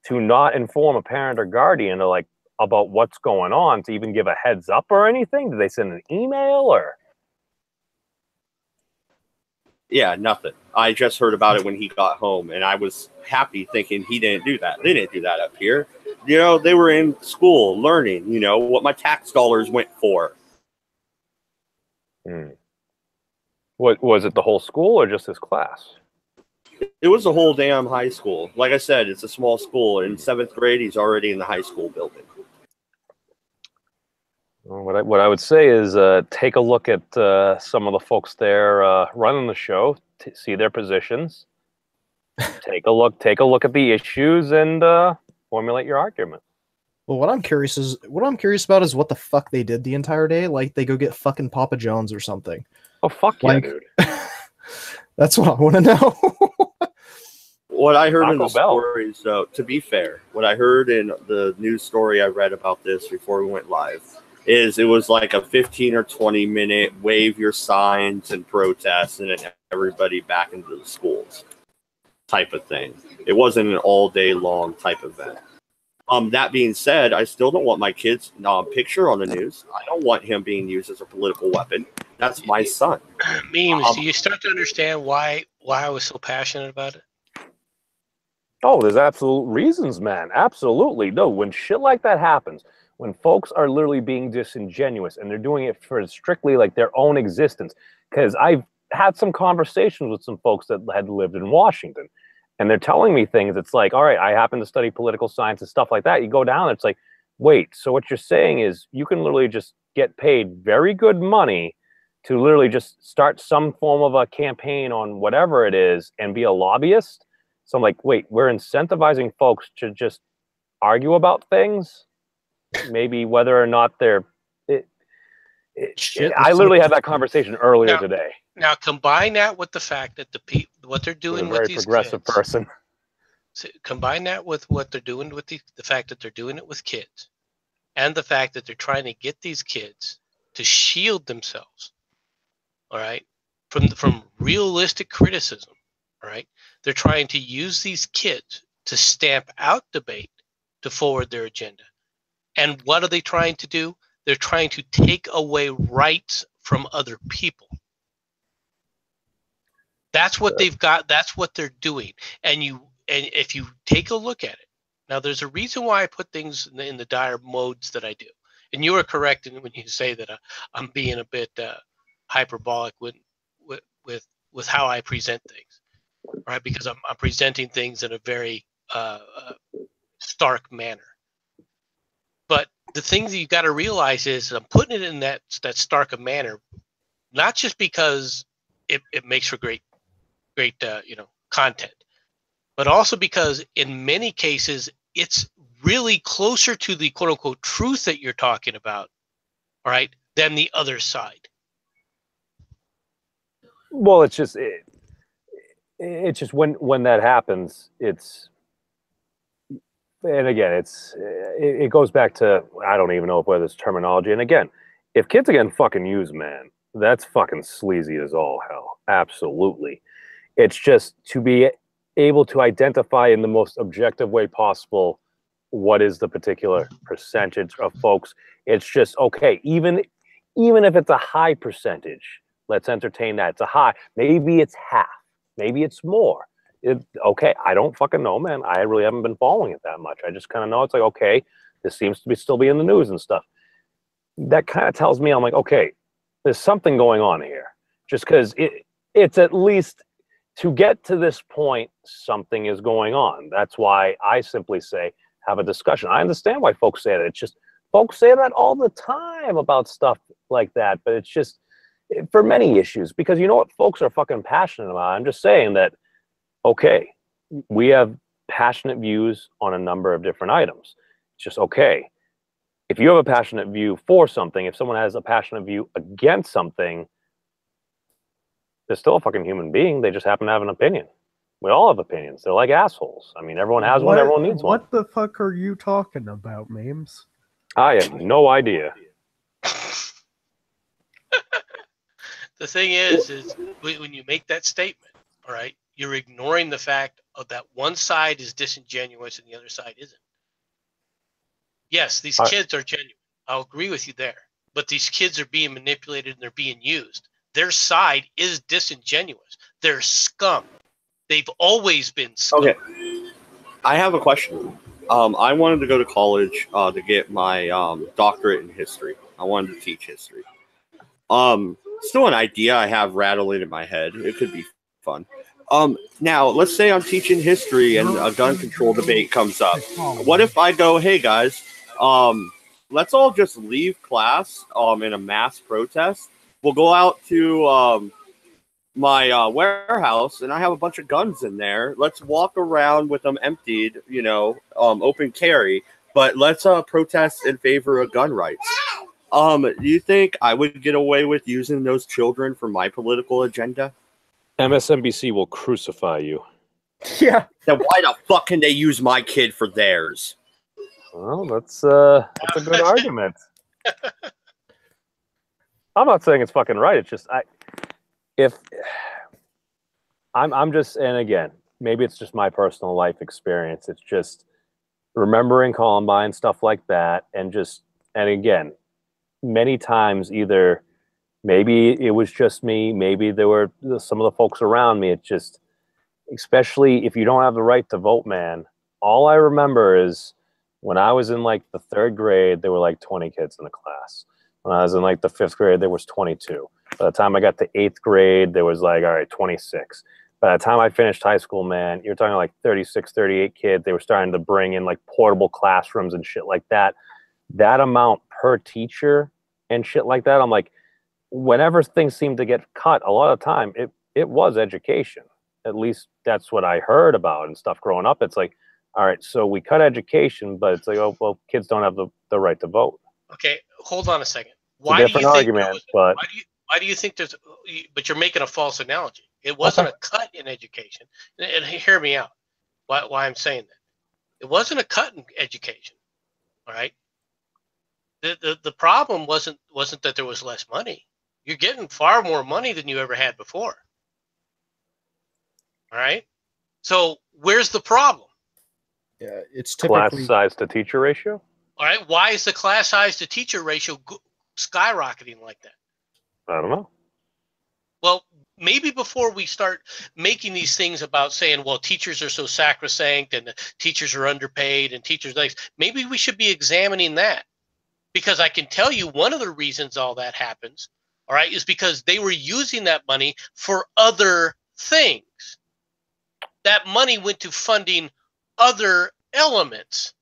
to not inform a parent or guardian or like about what's going on, to even give a heads up or anything? Did they send an email or? Yeah, nothing. I just heard about it when he got home, and I was happy thinking he didn't do that. They didn't do that up here. You know, they were in school learning, you know, what my tax dollars went for. What was it, the whole school or just his class? It was the whole damn high school. Like I said, it's a small school. In 7th grade, he's already in the high school building. Well, what I would say is take a look at some of the folks there running the show, see their positions, take a look at the issues, and formulate your argument. Well, what I'm curious about is what the fuck they did the entire day. Like, they go get fucking Papa John's or something. Oh, fuck yeah, dude. That's what I want to know. What I heard Taco in the Bell. stories, though, to be fair, what I heard in the news story I read about this before we went live is it was like a 15 or 20 minute wave your signs and protest and then everybody back into the schools type of thing. It wasn't an all day long type event. That being said, I still don't want my kid's picture on the news. I don't want him being used as a political weapon. That's my son. Memes, do you start to understand why I was so passionate about it? Oh, there's absolute reasons, man. Absolutely. No, when shit like that happens, when folks are literally being disingenuous and they're doing it for strictly like their own existence. Because I've had some conversations with some folks that had lived in Washington, and they're telling me things. It's like, all right, I happen to study political science and stuff like that. You go down, it's like, wait, so what you're saying is you can literally just get paid very good money to literally just start some form of a campaign on whatever it is and be a lobbyist? So I'm like, wait, we're incentivizing folks to just argue about things, maybe whether or not they're. I literally had that conversation earlier today. Now combine that with the fact that what they're doing with these progressive kids, person. So combine that with what they're doing with the fact that they're doing it with kids, and the fact that they're trying to get these kids to shield themselves, all right, from realistic criticism, all right. They're trying to use these kids to stamp out debate to forward their agenda. And what are they trying to do? They're trying to take away rights from other people. That's what they've got. That's what they're doing. And if you take a look at it, now there's a reason why I put things in the dire modes that I do. And you are correct when you say that I'm being a bit hyperbolic with how I present things, right? Because I'm presenting things in a very stark manner. But the thing that you got to realize is I'm putting it in that stark a manner, not just because it makes for great content, but also because in many cases it's really closer to the quote unquote truth that you're talking about, all right, than the other side. Well, it's just when that happens, and again, it goes back to, I don't even know whether it's terminology. And again, if kids are getting fucking used, man, that's fucking sleazy as all hell. Absolutely. It's just to be able to identify in the most objective way possible what is the particular percentage of folks. It's just, okay, even if it's a high percentage, let's entertain that. It's a high. Maybe it's half. Maybe it's more. Okay, I don't fucking know, man. I really haven't been following it that much. I just kind of know it's like, okay, this seems to still be in the news and stuff. That kind of tells me, I'm like, okay, there's something going on here. Just because it's at least, to get to this point, something is going on. That's why I simply say, have a discussion. I understand why folks say that. It's just, folks say that all the time about stuff like that, but it's just, for many issues, because you know what folks are fucking passionate about. I'm just saying that, okay, we have passionate views on a number of different items. It's just, okay, if you have a passionate view for something, if someone has a passionate view against something, they're still a fucking human being. They just happen to have an opinion. We all have opinions. They're like assholes. I mean, everyone has one, everyone needs one. What the fuck are you talking about, memes? I have no idea. The thing is when you make that statement, all right, you're ignoring the fact of that one side is disingenuous and the other side isn't. Yes, these kids are genuine. I'll agree with you there. But these kids are being manipulated and they're being used. Their side is disingenuous. They're scum. They've always been scum. Okay. I have a question. I wanted to go to college to get my doctorate in history. I wanted to teach history. Still an idea I have rattling in my head. It could be fun. Now, let's say I'm teaching history and a gun control debate comes up. What if I go, hey, guys, let's all just leave class in a mass protest. We'll go out to my warehouse, and I have a bunch of guns in there. Let's walk around with them emptied, open carry, but let's protest in favor of gun rights. Do you think I would get away with using those children for my political agenda? MSNBC will crucify you. Yeah. Then why the fuck can they use my kid for theirs? Well, that's a good argument. I'm not saying it's fucking right. It's just I'm just, and again, maybe it's just my personal life experience. It's just remembering Columbine, stuff like that, and again, many times either maybe it was just me, maybe there were some of the folks around me. It's just, especially if you don't have the right to vote, man, all I remember is When I was in like the 3rd grade, there were like 20 kids in the class. When I was in like the 5th grade, there was 22. By the time I got to 8th grade, there was like, all right, 26. By the time I finished high school, man, you're talking like 36, 38 kids. They were starting to bring in like portable classrooms and shit like that. That amount per teacher and shit like that, I'm like, whenever things seem to get cut, a lot of time, it was education. At least that's what I heard about and stuff growing up. It's like, all right, so we cut education, but it's like, oh, well, kids don't have the right to vote. Okay, hold on a second. It's a different argument, but why do you think there's? But you're making a false analogy. It wasn't a cut in education. And hear me out. Why I'm saying that? It wasn't a cut in education. All right. The problem wasn't that there was less money. You're getting far more money than you ever had before. All right. So where's the problem? Yeah, it's typically class size to teacher ratio. All right. Why is the class size to teacher ratio skyrocketing like that? I don't know. Well, maybe before we start making these things about saying, well, teachers are so sacrosanct and the teachers are underpaid and teachers like, maybe we should be examining that, because I can tell you one of the reasons all that happens, all right, is because they were using that money for other things. That money went to funding other elements.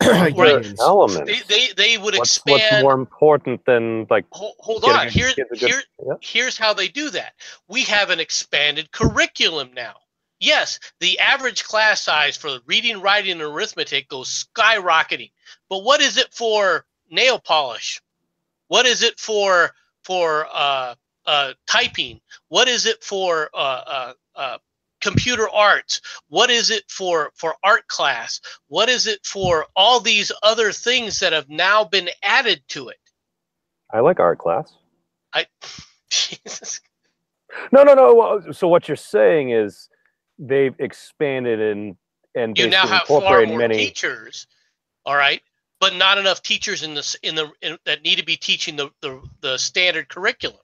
Right. Elements. They would What's expand. more important than like? Hold on. Here's how they do that. We have an expanded curriculum now. Yes, the average class size for reading, writing, and arithmetic goes skyrocketing. But what is it for nail polish? What is it for typing? What is it for computer arts? What is it for art class? What is it for all these other things that have now been added to it? I like art class. Jesus. No. So what you're saying is they've expanded and you now have far incorporated more many teachers, all right, but not enough teachers that need to be teaching the standard curriculum.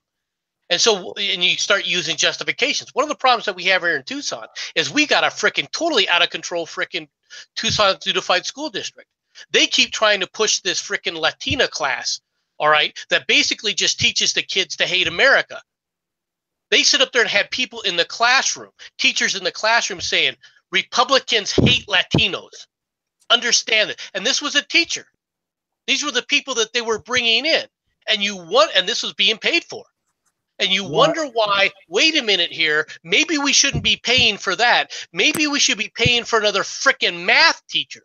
And so, and you start using justifications. One of the problems that we have here in Tucson is we got a freaking totally out of control freaking Tucson Unified School District. They keep trying to push this freaking Latina class, all right, that basically just teaches the kids to hate America. They sit up there and have people in the classroom, teachers in the classroom saying, Republicans hate Latinos. Understand it. And this was a teacher. These were the people that they were bringing in. And this was being paid for. And you wonder why, wait a minute here, maybe we shouldn't be paying for that. Maybe we should be paying for another frickin' math teacher.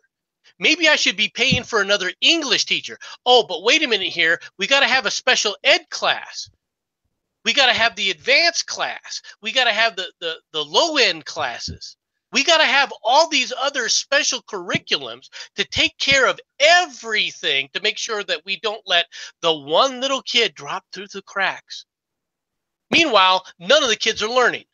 Maybe I should be paying for another English teacher. Oh, but wait a minute here, we got to have a special ed class. We got to have the advanced class. We got to have the low-end classes. We got to have all these other special curriculums to take care of everything to make sure that we don't let the one little kid drop through the cracks. Meanwhile, none of the kids are learning.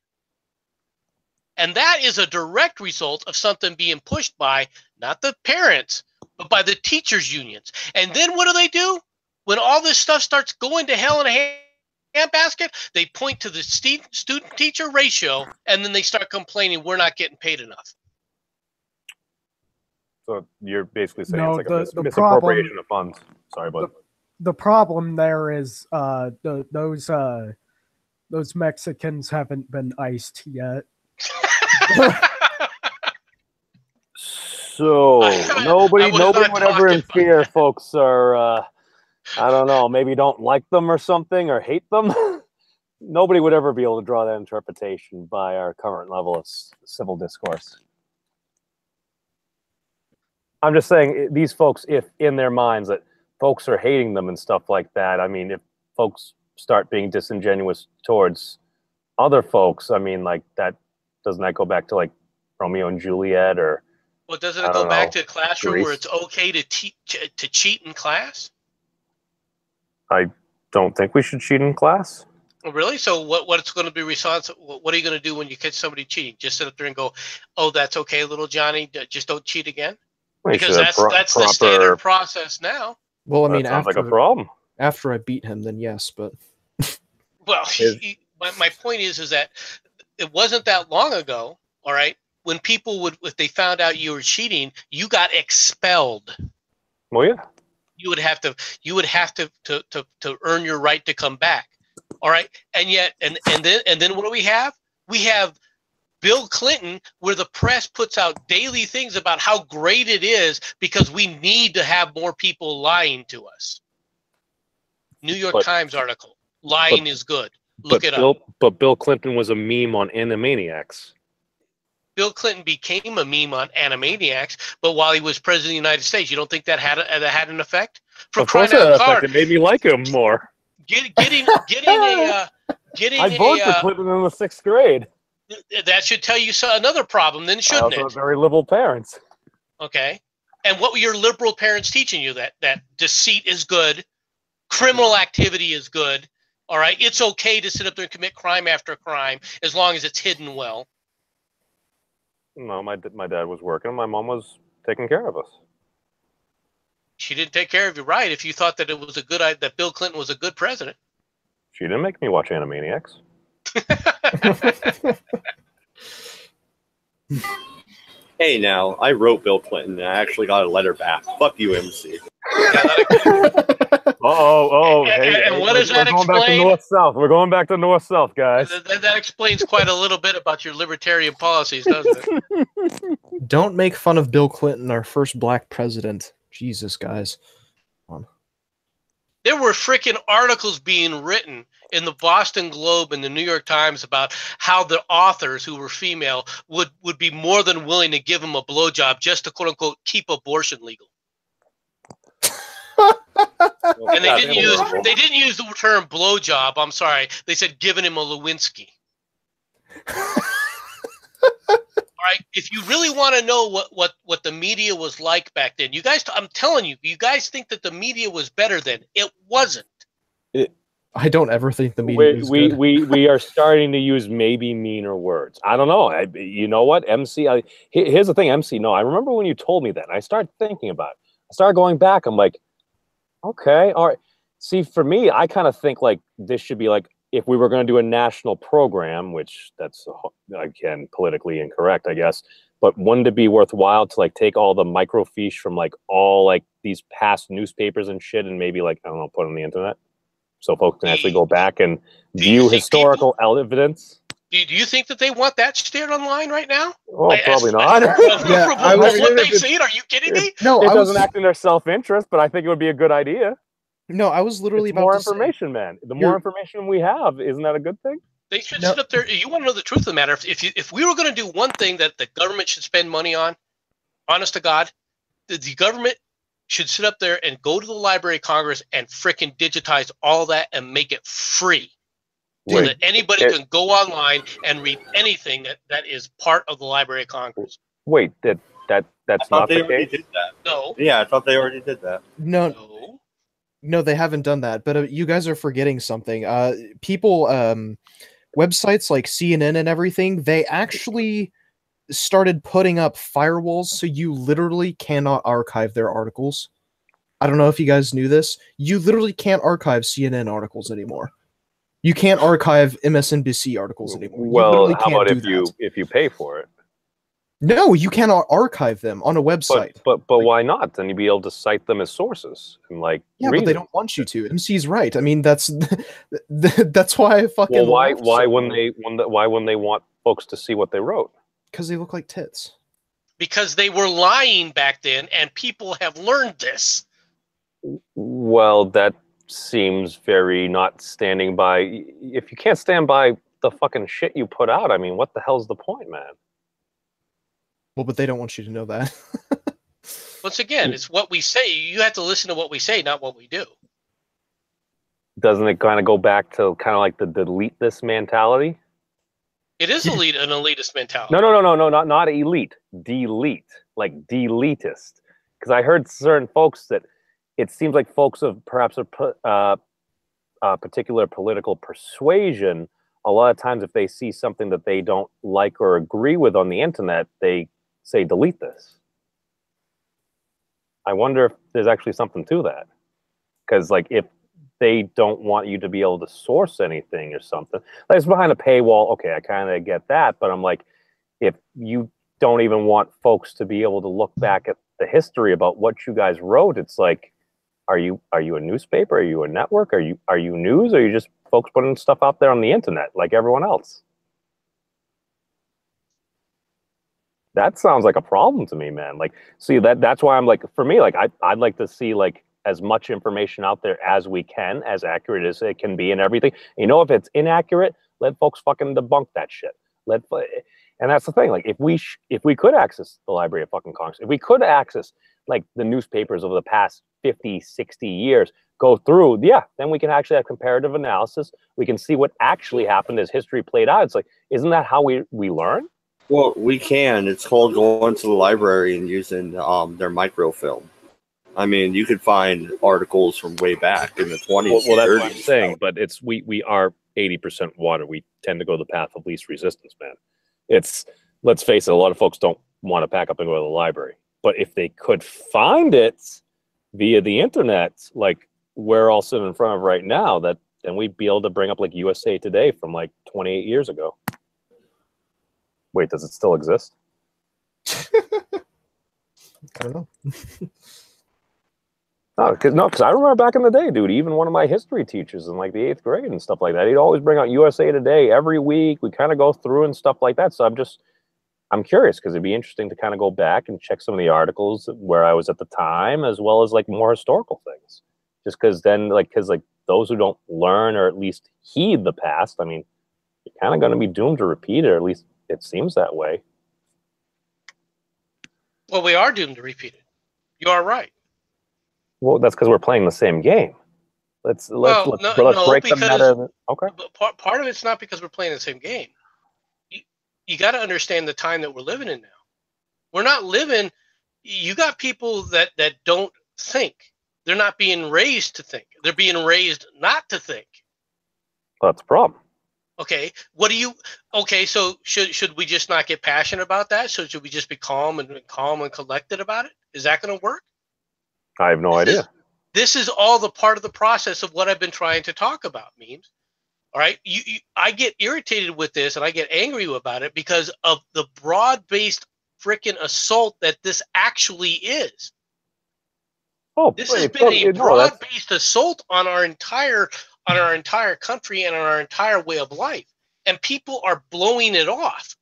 And that is a direct result of something being pushed by not the parents, but by the teachers' unions. And then what do? When all this stuff starts going to hell in a handbasket, they point to the student-teacher ratio, and then they start complaining we're not getting paid enough. So you're basically saying No, it's like the a misappropriation of funds. Sorry, but the problem there is those Mexicans haven't been iced yet. So nobody would ever in fear folks are I don't know, maybe don't like them or something or hate them. Nobody would ever be able to draw that interpretation by our current level of civil discourse. I'm just saying these folks, if in their minds that folks are hating them and stuff like that, I mean, if folks start being disingenuous towards other folks, I mean, like that, doesn't that go back to like Romeo and Juliet or? Well, doesn't it go back to a classroom where it's okay to cheat in class? I don't think we should cheat in class. Oh, really? So what's going to be responsible? What are you going to do when you catch somebody cheating? Just sit up there and go, "Oh, that's okay, little Johnny. Just don't cheat again." Because that's the standard process now. Well, I mean, that sounds like a problem. After I beat him, then yes, but well, my point is that it wasn't that long ago, all right, when people would, if they found out you were cheating, you got expelled. Well, yeah. You would have to earn your right to come back. All right. And yet, and then what do we have? We have Bill Clinton, where the press puts out daily things about how great it is because we need to have more people lying to us. New York Times article, lying is good. Look it up. But Bill Clinton was a meme on Animaniacs. Bill Clinton became a meme on Animaniacs, but while he was president of the United States, you don't think that had an effect? Of course, it made me like him more. Getting I voted for Clinton in the 6th grade. That should tell you another problem, then, shouldn't it? I also have very liberal parents. Okay, and what were your liberal parents teaching you? That deceit is good, criminal activity is good. All right, it's okay to sit up there and commit crime after crime as long as it's hidden well. No, my dad was working. My mom was taking care of us. She didn't take care of you, right? If you thought that it was that Bill Clinton was a good president. She didn't make me watch Animaniacs. Hey, now, I wrote Bill Clinton, and I actually got a letter back. Fuck you, MC. And what does that explain? We're going back to north-south. We're going back to north-south, guys. That explains quite a little bit about your libertarian policies, doesn't it? Don't make fun of Bill Clinton, our first black president. Jesus, guys. Come on. There were freaking articles being written in the Boston Globe and the New York Times about how the authors, who were female, would be more than willing to give him a blowjob just to, quote unquote, keep abortion legal. And they didn't use the term blowjob. I'm sorry. They said giving him a Lewinsky. All right. If you really want to know what the media was like back then, you guys, I'm telling you, you guys think that the media was better then. It wasn't. I don't ever think the media is good. We are starting to use maybe meaner words. I don't know. You know what, MC? Here's the thing, MC. No, I remember when you told me that. And I started thinking about it. I started going back. I'm like, okay, all right. See, for me, I kind of think like this should be like, if we were going to do a national program, which that's, again, politically incorrect, I guess, but wouldn't it be worthwhile to like take all the microfiche from like all like these past newspapers and shit and maybe like, I don't know, put it on the internet so folks can actually go back and view historical evidence? Do you think that they want that shared online right now? Oh, probably not. What they've seen? Are you kidding me? No, it doesn't act in their self-interest, but I think it would be a good idea. No, I was literally about more to information, man. The more information we have, isn't that a good thing? They should sit up there. You want to know the truth of the matter? If we were going to do one thing that the government should spend money on, honest to God, the government should sit up there and go to the Library of Congress and frickin' digitize all that and make it free. So that anybody can go online and read anything that is part of the Library of Congress. Wait, that's not the case? Did that. No. Yeah, I thought they already did that. No, they haven't done that. But you guys are forgetting something. People, websites like CNN and everything, they actually started putting up firewalls so you literally cannot archive their articles. I don't know if you guys knew this. You literally can't archive CNN articles anymore. You can't archive MSNBC articles anymore. Well, how about if you pay for it? No, you cannot archive them on a website. But why not? Then you'd be able to cite them as sources and like. Yeah, but they don't want you to. MC's right. I mean, that's why I fucking. Well, why wouldn't they want folks to see what they wrote? Because they look like tits. Because they were lying back then, and people have learned this. Well, that seems very not standing by. If you can't stand by the fucking shit you put out, I mean, what the hell's the point, man? Well, but they don't want you to know that. Once again, it's what we say. You have to listen to what we say, not what we do. Doesn't it kind of go back to kind of like the delete this mentality? It is an elitist mentality. No, not elite. Delete, like deletist. Because I heard certain folks that it seems like folks of perhaps a particular political persuasion, a lot of times if they see something that they don't like or agree with on the internet, they say delete this. I wonder if there's actually something to that. Because like if they don't want you to be able to source anything or something, like it's behind a paywall, okay, I kind of get that, but I'm like, if you don't even want folks to be able to look back at the history about what you guys wrote. It's like, are you a newspaper? Are you a network? Are you news? Or are you just folks putting stuff out there on the internet like everyone else? That sounds like a problem to me, man. Like, see, that's why I'm like, for me, like, I'd like to see like as much information out there as we can, as accurate as it can be, and everything. You know, if it's inaccurate, let folks fucking debunk that shit. And that's the thing. Like, if we could access the Library of fucking Congress, if we could access like the newspapers over the past 50, 60 years, go through, yeah, then we can actually have comparative analysis. We can see what actually happened as history played out. It's like, isn't that how we learn? Well, we can. It's called going to the library and using their microfilm. I mean, you could find articles from way back in the 20s. Well, that's what I'm saying. But it's we are 80% water. We tend to go the path of least resistance, man. Let's face it, a lot of folks don't want to pack up and go to the library. But if they could find it via the internet, like we're all sitting in front of right now, then we'd be able to bring up like USA Today from like 28 years ago. Wait, does it still exist? I don't know. Because I remember back in the day, dude, even one of my history teachers in like the 8th grade and stuff like that, he'd always bring out USA Today every week. We kind of go through and stuff like that. So I'm curious because it'd be interesting to kind of go back and check some of the articles where I was at the time, as well as like more historical things. Just because then, because those who don't learn or at least heed the past, I mean, you're kind of going to be doomed to repeat it, or at least it seems that way. Well, we are doomed to repeat it. You are right. Well, that's because we're playing the same game. Let's break the meta. Okay. But part of it's not because we're playing the same game. You got to understand the time that we're living in now. We're not living. You got people that don't think. They're not being raised to think. They're being raised not to think. That's a problem. Okay. So should we just not get passionate about that? So should we just be calm and collected about it? Is that going to work? I have no idea. This is all the part of the process of what I've been trying to talk about, memes. All right. I get irritated with this and I get angry about it because of the broad-based freaking assault that this actually is. Oh, this has been a broad-based assault on our entire country and on our entire way of life, and people are blowing it off.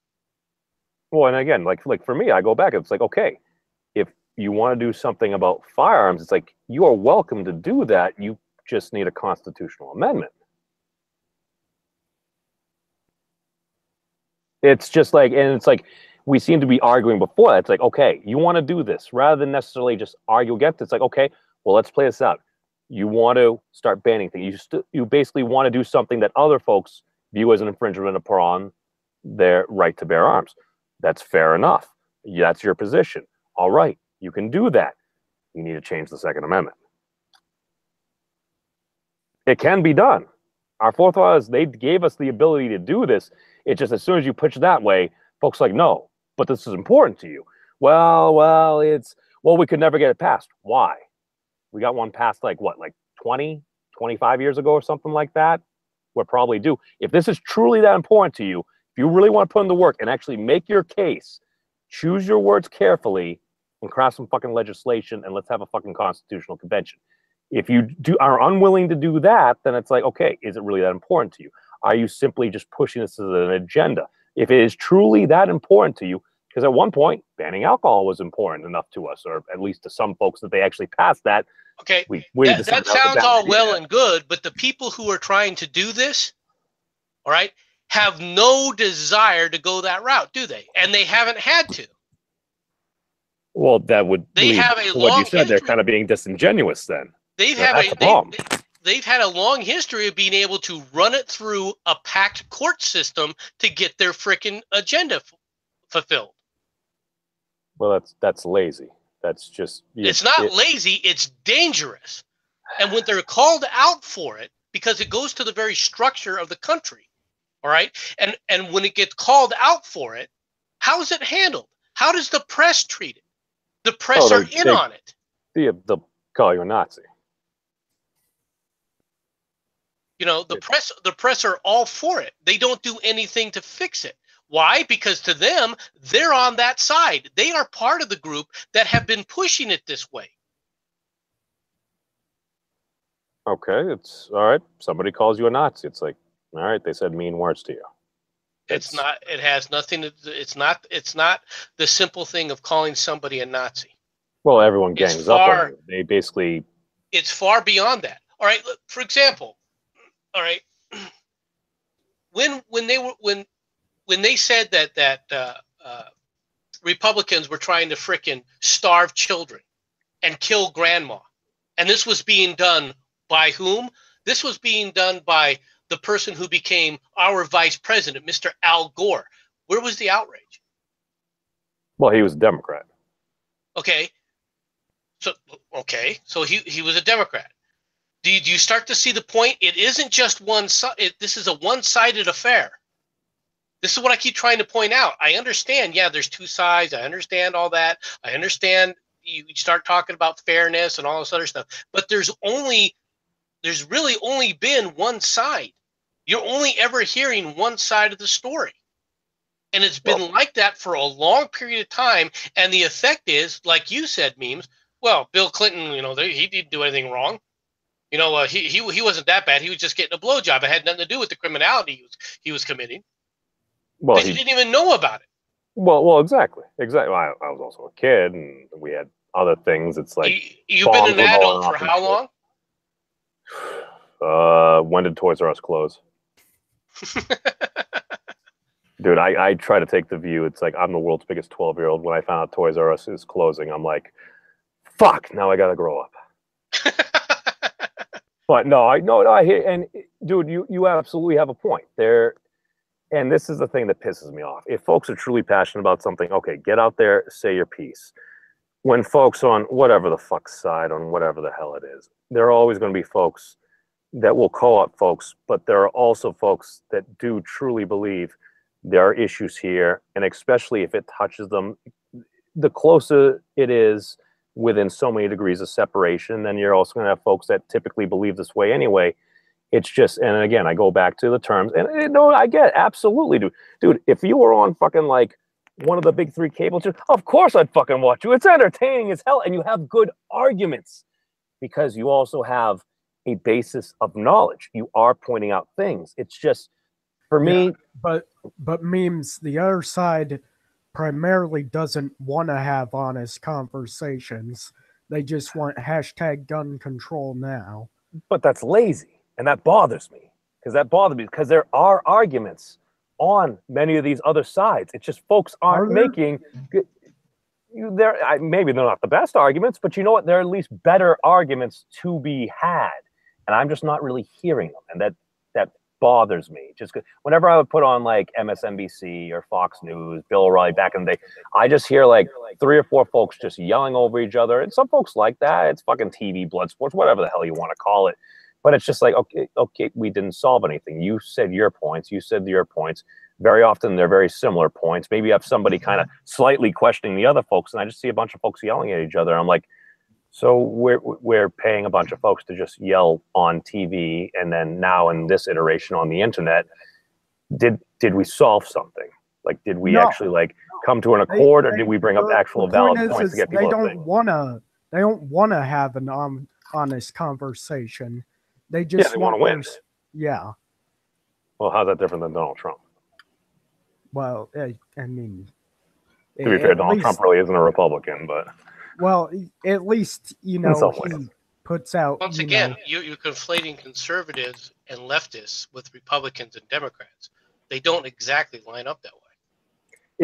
Well, and again, like for me, I go back. It's like, okay, if you want to do something about firearms, it's like you are welcome to do that. You just need a constitutional amendment. It's just like, and it's like we seem to be arguing before that. It's like, okay, you want to do this rather than necessarily just argue against it. It's like, okay, well, let's play this out. You want to start banning things. You basically want to do something that other folks view as an infringement upon their right to bear arms. That's fair enough. That's your position. All right, you can do that. You need to change the Second Amendment. It can be done. Our forefathers, they gave us the ability to do this. It's just as soon as you push it that way, folks are like, no, but this is important to you. Well, we could never get it passed. Why? We got one passed like 20, 25 years ago or something like that? We're probably due. If this is truly that important to you, if you really want to put in the work and actually make your case, choose your words carefully and craft some fucking legislation and let's have a fucking constitutional convention. If you are unwilling to do that, then it's like, okay, is it really that important to you? Are you simply just pushing this as an agenda? If it is truly that important to you, because at one point, banning alcohol was important enough to us, or at least to some folks that they actually passed that. Okay, that sounds all well and good, but the people who are trying to do this, all right, have no desire to go that route, do they? And they haven't had to. Well, that would they have a long what you said. History. They're kind of being disingenuous then. They've had a long history of being able to run it through a packed court system to get their frickin' agenda fulfilled. Well, that's lazy. That's just... It's not lazy, it's dangerous. And when they're called out for it, because it goes to the very structure of the country, all right? And when it gets called out for it, how is it handled? How does the press treat it? The press are in on it. They'll call you a Nazi. You know, the press are all for it. They don't do anything to fix it. Why? Because to them, they're on that side. They are part of the group that have been pushing it this way. Okay, it's all right. Somebody calls you a Nazi. It's like, all right, they said mean words to you. It's not. It has nothing to. It's not. It's not the simple thing of calling somebody a Nazi. Well, everyone gangs up on you. They basically. It's far beyond that. All right. For example, all right. When they said that Republicans were trying to frickin' starve children and kill grandma, and this was being done by whom? This was being done by the person who became our vice president, Mr. Al Gore. Where was the outrage? Well, he was a Democrat. Okay. So he was a Democrat. Did you start to see the point? It isn't just one side. This is a one-sided affair. This is what I keep trying to point out. I understand, yeah, there's two sides. I understand all that. I understand you start talking about fairness and all this other stuff. But there's really only been one side. You're only ever hearing one side of the story. And it's been like that for a long period of time. And the effect is, like you said, Memes, well, Bill Clinton, he didn't do anything wrong. He wasn't that bad. He was just getting a blowjob. It had nothing to do with the criminality he was committing. Well, he didn't even know about it. Well, exactly. I was also a kid, and we had other things. It's like you've been an adult for how long? When did Toys R Us close? Dude, I try to take the view. It's like I'm the world's biggest 12-year-old. When I found out Toys R Us is closing, I'm like, fuck. Now I gotta grow up. But no, I hear, and dude, you absolutely have a point there. And this is the thing that pisses me off. If folks are truly passionate about something, okay, get out there, say your piece. When folks on whatever the fuck side, on whatever the hell it is, there are always going to be folks that will co-op folks, but there are also folks that do truly believe there are issues here, and especially if it touches them, the closer it is within so many degrees of separation, then you're also going to have folks that typically believe this way anyway. It's just, and again, I go back to the terms, and no, I get it, absolutely, dude. If you were on fucking like one of the big three cable channels, of course I'd fucking watch you. It's entertaining as hell, and you have good arguments because you also have a basis of knowledge. You are pointing out things. It's just for me. But Memes, the other side primarily doesn't want to have honest conversations. They just want hashtag gun control now. But that's lazy. And that bothers me because there are arguments on many of these other sides. It's just folks aren't making maybe they're not the best arguments, but you know what? There are at least better arguments to be had. And I'm just not really hearing them. And that bothers me. Just whenever I would put on like MSNBC or Fox News, Bill O'Reilly back in the day, I just hear like 3 or 4 folks just yelling over each other. And some folks like that. It's fucking TV, blood sports, whatever the hell you want to call it. But it's just like, okay, we didn't solve anything. You said your points. You said your points. Very often, they're very similar points. Maybe you have somebody kind of slightly questioning the other folks, and I just see a bunch of folks yelling at each other. I'm like, so we're paying a bunch of folks to just yell on TV, and then now in this iteration on the internet, did we solve something? Like, did we actually like come to an accord, or did we bring up actual valid points to get people to think? They don't want to have an honest conversation. They just they want to win. Yeah. Well, how's that different than Donald Trump? Well, I mean, to be fair, Donald Trump really isn't a Republican, but well, at least he puts out. Once again, you're conflating conservatives and leftists with Republicans and Democrats. They don't exactly line up that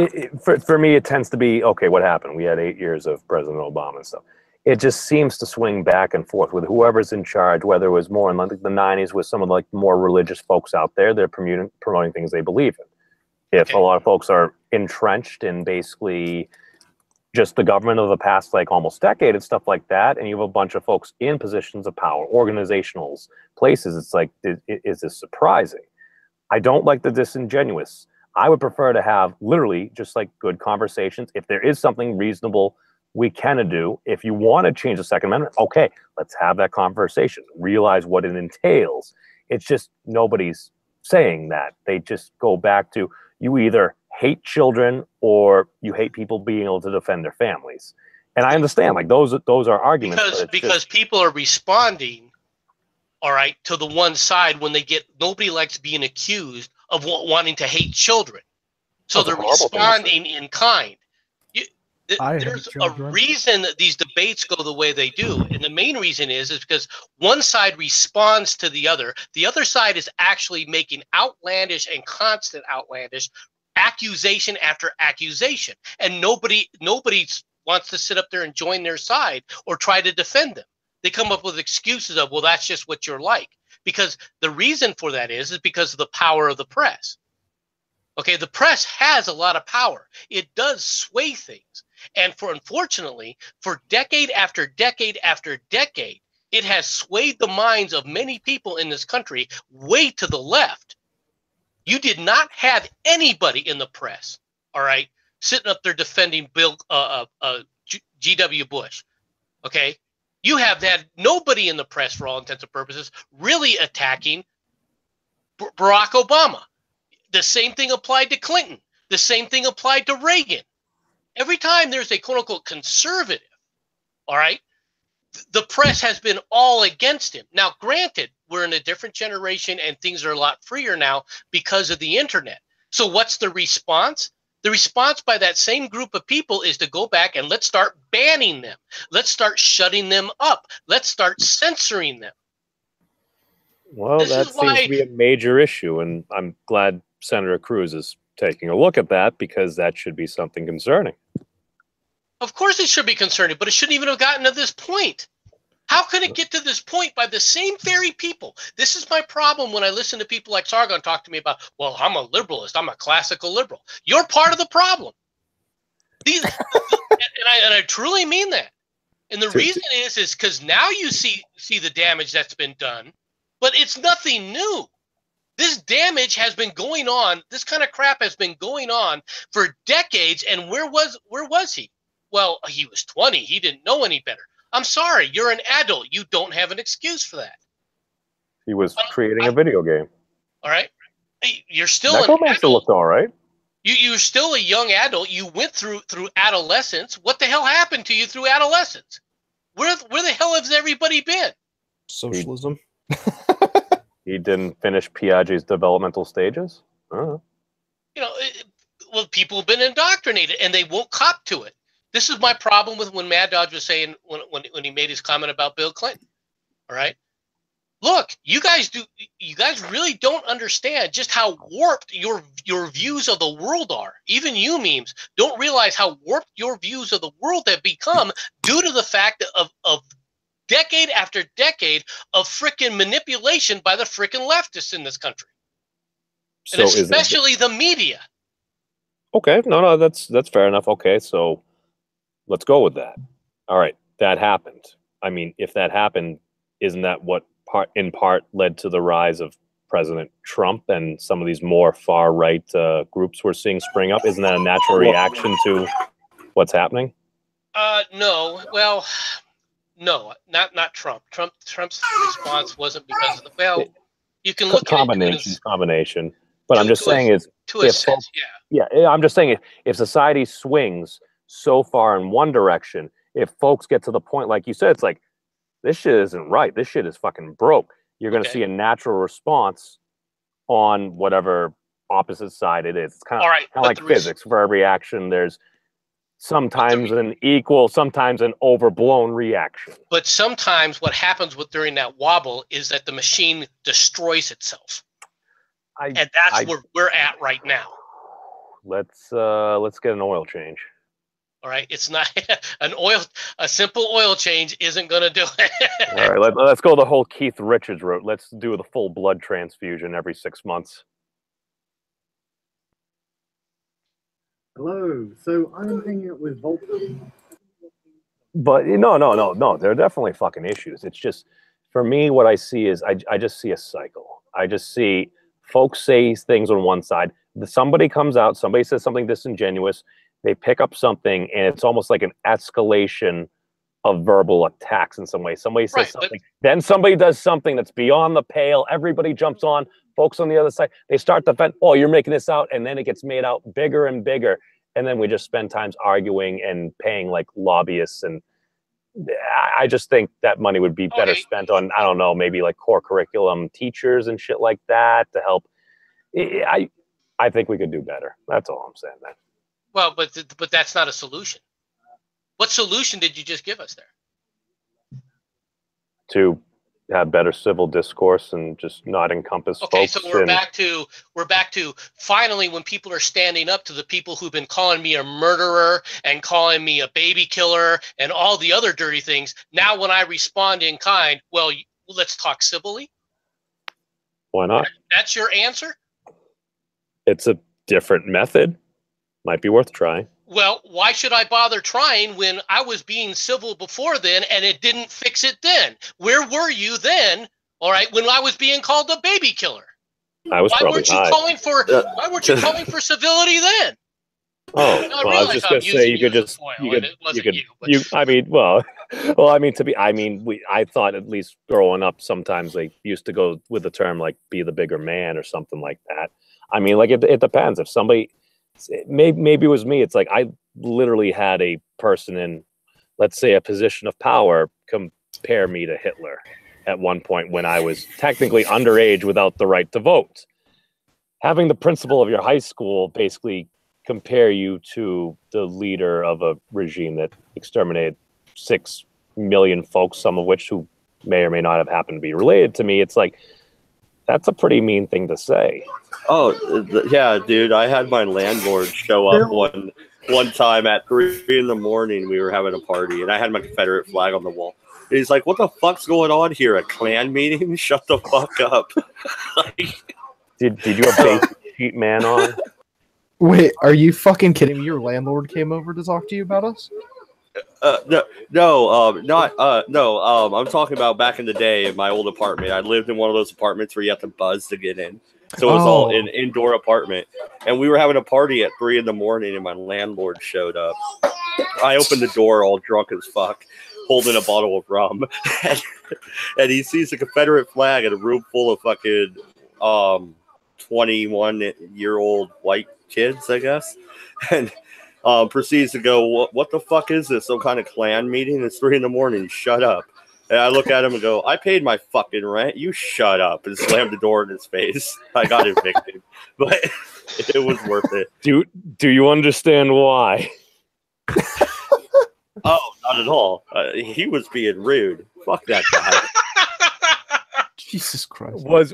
way. For me, it tends to be okay. What happened? We had 8 years of President Obama and stuff. It just seems to swing back and forth with whoever's in charge, whether it was more in like the 90s with some of like more religious folks out there, they're promoting things they believe in. If a lot of folks are entrenched in basically just the government of the past like almost decade and stuff like that, and you have a bunch of folks in positions of power, organizational places, it's like, is this surprising? I don't like the disingenuous. I would prefer to have literally just like good conversations. If there is something reasonable we can do. If you want to change the Second Amendment, okay, let's have that conversation. Realize what it entails. It's just nobody's saying that. They just go back to, you either hate children or you hate people being able to defend their families. And I understand, like those are arguments. Because people are responding, all right, to the one side when they get, nobody likes being accused of wanting to hate children. So they're responding in kind. There's a reason that these debates go the way they do. And the main reason is because one side responds to the other. The other side is actually making outlandish and constant outlandish accusation after accusation. And nobody wants to sit up there and join their side or try to defend them. They come up with excuses of, well, that's just what you're like. Because the reason for that is because of the power of the press. Okay, the press has a lot of power. It does sway things. And unfortunately, for decade after decade after decade, it has swayed the minds of many people in this country way to the left. You did not have anybody in the press, all right, sitting up there defending G.W. Bush, okay? You have had nobody in the press, for all intents and purposes, really attacking Barack Obama. The same thing applied to Clinton. The same thing applied to Reagan. Every time there's a quote-unquote conservative, all right, the press has been all against him. Now, granted, we're in a different generation and things are a lot freer now because of the internet. So what's the response? The response by that same group of people is to go back and let's start banning them. Let's start shutting them up. Let's start censoring them. Well, that seems to be a major issue, and I'm glad Senator Cruz is taking a look at that because that should be something concerning. Of course it should be concerning, but it shouldn't even have gotten to this point. How can it get to this point by the same very people? This is my problem when I listen to people like Sargon talk to me about, well, I'm a liberalist. I'm a classical liberal. You're part of the problem. And I truly mean that. And the reason is because now you see the damage that's been done, but it's nothing new. This damage has been going on. This kind of crap has been going on for decades. And where was he? Well, he was 20. He didn't know any better. I'm sorry. You're an adult. You don't have an excuse for that. He was creating a video game. All right. You're still an adult. Looked all right. You're still a young adult. You went through adolescence. What the hell happened to you through adolescence? Where the hell has everybody been? Socialism. He didn't finish Piaget's developmental stages. You know, well, people have been indoctrinated, and they won't cop to it. This is my problem with when Mad Dodge was saying when he made his comment about Bill Clinton. All right, look, you guys really don't understand just how warped your views of the world are. Even you memes don't realize how warped your views of the world have become due to the fact of decade after decade of frickin' manipulation by the frickin' leftists in this country. So and especially the media. Okay, no, that's fair enough. Okay, so let's go with that. All right, that happened. I mean, if that happened, isn't that what in part led to the rise of President Trump and some of these more far-right groups we're seeing spring up? Isn't that a natural reaction to what's happening? No. Well, no, not Trump. Trump's response wasn't because of the you can look combination. But I'm just saying is I'm just saying if society swings so far in one direction, if folks get to the point, like you said, it's like this shit isn't right. This shit is fucking broke. You're going to see a natural response on whatever opposite side it is. It's kind of like physics. For every action, there's sometimes an equal, sometimes an overblown reaction. But sometimes what happens during that wobble is that the machine destroys itself. And that's where we're at right now. Let's get an oil change. All right, it's not a simple oil change isn't going to do it. All right, let's go the whole Keith Richards route. Let's do the full blood transfusion every 6 months. Hello. So I'm hanging out with Volta. But no. There are definitely fucking issues. It's just, for me, what I see is I just see a cycle. I just see folks say things on one side. Somebody comes out, somebody says something disingenuous. They pick up something, and it's almost like an escalation of verbal attacks in some way. Somebody says something, then somebody does something that's beyond the pale. Everybody jumps on, folks on the other side, they start to defend, oh, you're making this out, and then it gets made out bigger and bigger, and then we just spend times arguing and paying like lobbyists. And I just think that money would be better spent on, I don't know, maybe like core curriculum teachers and shit like that to help. I think we could do better. That's all I'm saying, man. Well, but that's not a solution. What solution did you just give us there? To have better civil discourse and just not encompass okay, folks. So we're back to finally when people are standing up to the people who've been calling me a murderer and calling me a baby killer and all the other dirty things. Now when I respond in kind, well, let's talk civilly. Why not? That's your answer? It's a different method. Might be worth trying. Well, why should I bother trying when I was being civil before then and it didn't fix it then? Where were you then, all right, when I was being called a baby killer? I was why weren't you high. why weren't you calling for civility then? Oh, well, I was just gonna say you could just I thought at least growing up sometimes they used to go with the term like be the bigger man or something like that. I mean, like it depends. If somebody maybe it was me, it's like I literally had a person in, let's say, a position of power compare me to Hitler at one point when I was technically underage without the right to vote. Having the principal of your high school basically compare you to the leader of a regime that exterminated 6 million folks, some of which who may or may not have happened to be related to me, it's like, that's a pretty mean thing to say. Oh, yeah, dude. I had my landlord show up one time at 3 in the morning. We were having a party, and I had my Confederate flag on the wall. And he's like, what the fuck's going on here? A Klan meeting? Shut the fuck up. Like, did you have basic sheet man on? Wait, are you fucking kidding me? Your landlord came over to talk to you about us? No. I'm talking about back in the day in my old apartment. I lived in one of those apartments where you have to buzz to get in. So it was all an indoor apartment. And we were having a party at 3 in the morning, and my landlord showed up. I opened the door all drunk as fuck, holding a bottle of rum. And he sees a Confederate flag in a room full of fucking 21-year-old white kids, I guess. And proceeds to go, what the fuck is this? Some kind of Klan meeting? It's 3 in the morning. Shut up. And I look at him and go, I paid my fucking rent. You shut up. And slammed the door in his face. I got evicted. But it was worth it. Do you understand why? Oh, not at all. He was being rude. Fuck that guy. Jesus Christ. What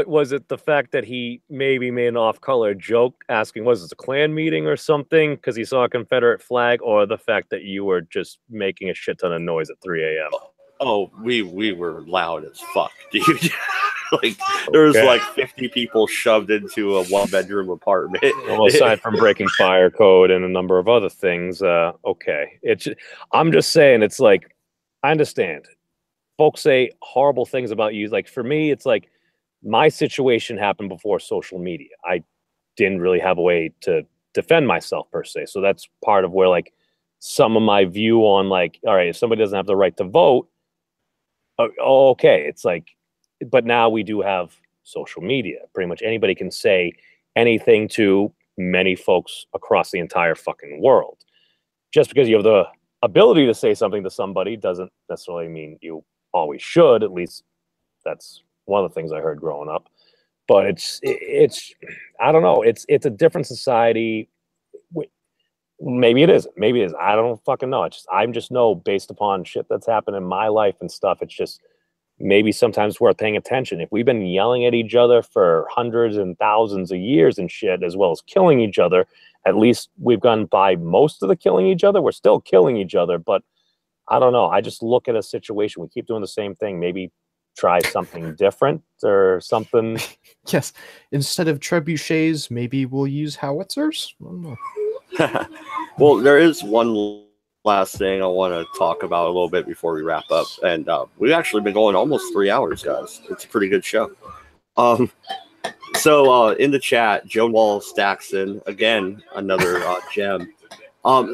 was it? The fact that he maybe made an off-color joke asking, was it a Klan meeting or something? Because he saw a Confederate flag, or the fact that you were just making a shit ton of noise at 3 a.m.? Oh, we were loud as fuck, dude. Like there was like 50 people shoved into a 1-bedroom apartment. Well, aside from breaking fire code and a number of other things, okay. I'm just saying, it's like, I understand. Folks say horrible things about you. Like for me, it's like my situation happened before social media. I didn't really have a way to defend myself per se. So that's part of where like some of my view on like, all right, if somebody doesn't have the right to vote, okay. It's like, but now we do have social media. Pretty much anybody can say anything to many folks across the entire fucking world. Just because you have the ability to say something to somebody doesn't necessarily mean you always should. At least that's one of the things I heard growing up. But it's I don't know. It's a different society. Maybe it isn't. Maybe it is. I don't fucking know. I just know based upon shit that's happened in my life and stuff. It's just maybe sometimes worth paying attention. If we've been yelling at each other for hundreds and thousands of years and shit, as well as killing each other, at least we've gone by most of the killing each other. We're still killing each other, but I don't know. I just look at a situation. We keep doing the same thing. Maybe try something different or something. Yes. Instead of trebuchets, maybe we'll use howitzers. I don't know. Well, there is one last thing I want to talk about a little bit before we wrap up. And we've actually been going almost 3 hours, guys. It's a pretty good show. So in the chat, Joan Wall Staxon, again, another gem.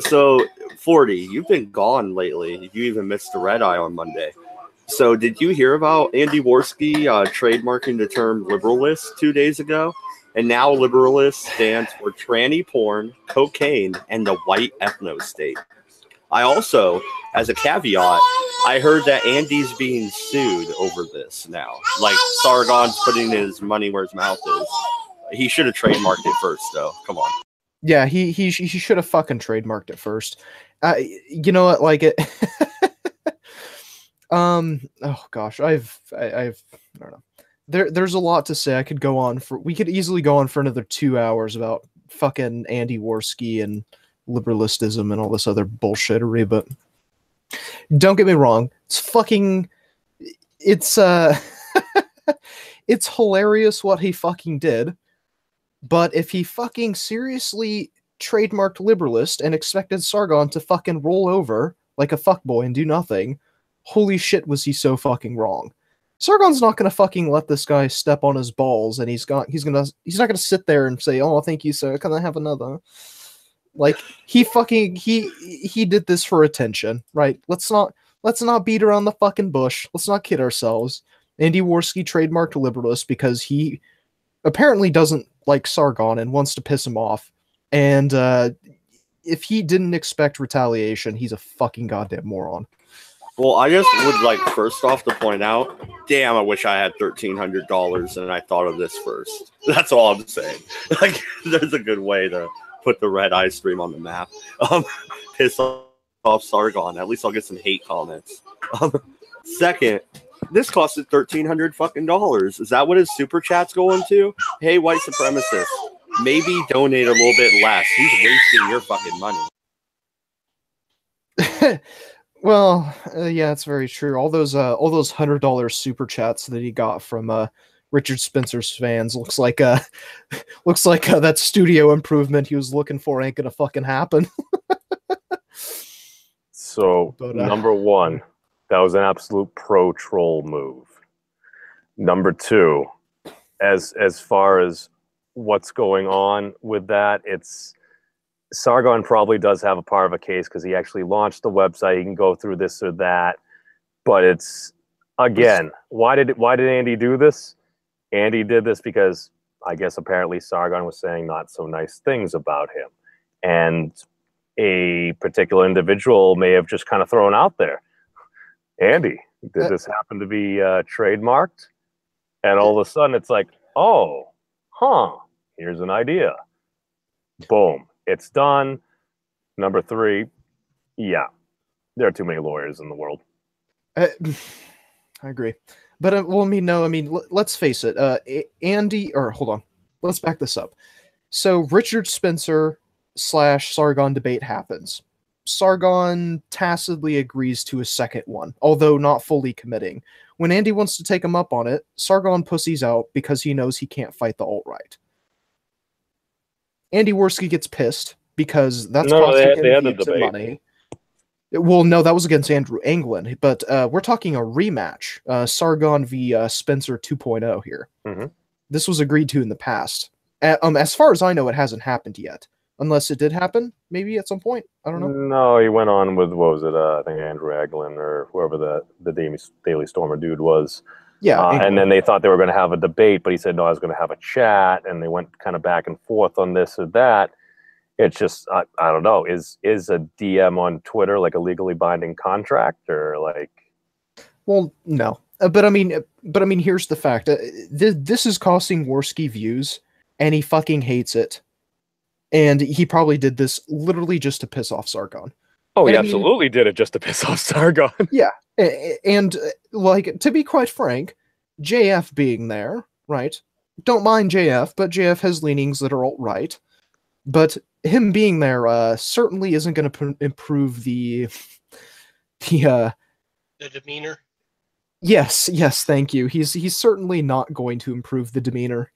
So 40, you've been gone lately. You even missed the Redeye on Monday. So, did you hear about Andy Worski trademarking the term liberalist 2 days ago? And now liberalist stands for tranny porn, cocaine, and the white ethno state. I also, as a caveat, I heard that Andy's being sued over this now. Like, Sargon's putting his money where his mouth is. He should have trademarked it first, though. Come on. Yeah, he should have fucking trademarked it first. You know what? Like it. Oh gosh, I don't know. There's a lot to say. We could easily go on for another 2 hours about fucking Andy Worski and liberalistism and all this other bullshittery, but don't get me wrong. It's it's hilarious what he fucking did. But if he fucking seriously trademarked liberalist and expected Sargon to fucking roll over like a fuckboy and do nothing, holy shit was he so fucking wrong. Sargon's not gonna fucking let this guy step on his balls, and he's not gonna sit there and say, "Oh, thank you, sir. Can I have another?" Like he did this for attention, right? Let's not beat around the fucking bush. Let's not kid ourselves. Andy Worski trademarked liberalist because he apparently doesn't like Sargon and wants to piss him off. And if he didn't expect retaliation, he's a fucking goddamn moron. Well, I just would like first off to point out, damn, I wish I had $1,300 and I thought of this first. That's all I'm saying. Like, there's a good way to put the Redeye stream on the map. Piss off Sargon. At least I'll get some hate comments. Second, this costed $1,300 fucking dollars. Is that what his super chat's going to? Hey, white supremacist, maybe donate a little bit less. He's wasting your fucking money. Well, yeah, it's very true. All those $100 super chats that he got from Richard Spencer's fans looks like that studio improvement he was looking for ain't gonna fucking happen. So number one, that was an absolute pro troll move. Number two, as far as what's going on with that, it's Sargon probably does have a part of a case because he actually launched the website. He can go through this or that, but it's again, why did Andy do this? Andy did this because I guess apparently Sargon was saying not so nice things about him, and a particular individual may have just kind of thrown out there, Andy, did this happen to be trademarked? And all of a sudden it's like, oh, here's an idea. Boom. It's done. Number three, yeah, there are too many lawyers in the world. I agree. But, let's face it. Hold on. Let's back this up. So Richard Spencer / Sargon debate happens. Sargon tacitly agrees to a second one, although not fully committing. When Andy wants to take him up on it, Sargon pussies out because he knows he can't fight the alt-right. Andy Worski gets pissed because that's costing him heaps of money. Well, no, that was against Andrew Anglin, but we're talking a rematch. Sargon v. Spencer 2.0 here. Mm-hmm. This was agreed to in the past. As far as I know, it hasn't happened yet. Unless it did happen, maybe at some point. I don't know. No, he went on with, what was it? I think Andrew Anglin or whoever the Daily Stormer dude was. Yeah. And then they thought they were going to have a debate, but he said, no, I was going to have a chat. And they went kind of back and forth on this or that. It's just, I don't know. Is a DM on Twitter like a legally binding contract or like? Well, no. But I mean, here's the fact. This is costing Worski views, and he fucking hates it. And he probably did this literally just to piss off Sargon. Oh, he absolutely did it just to piss off Sargon. Yeah. And like, to be quite frank, JF being there, right? Don't mind JF, but JF has leanings that are alt-right. But him being there certainly isn't going to improve the demeanor. Yes, thank you. He's certainly not going to improve the demeanor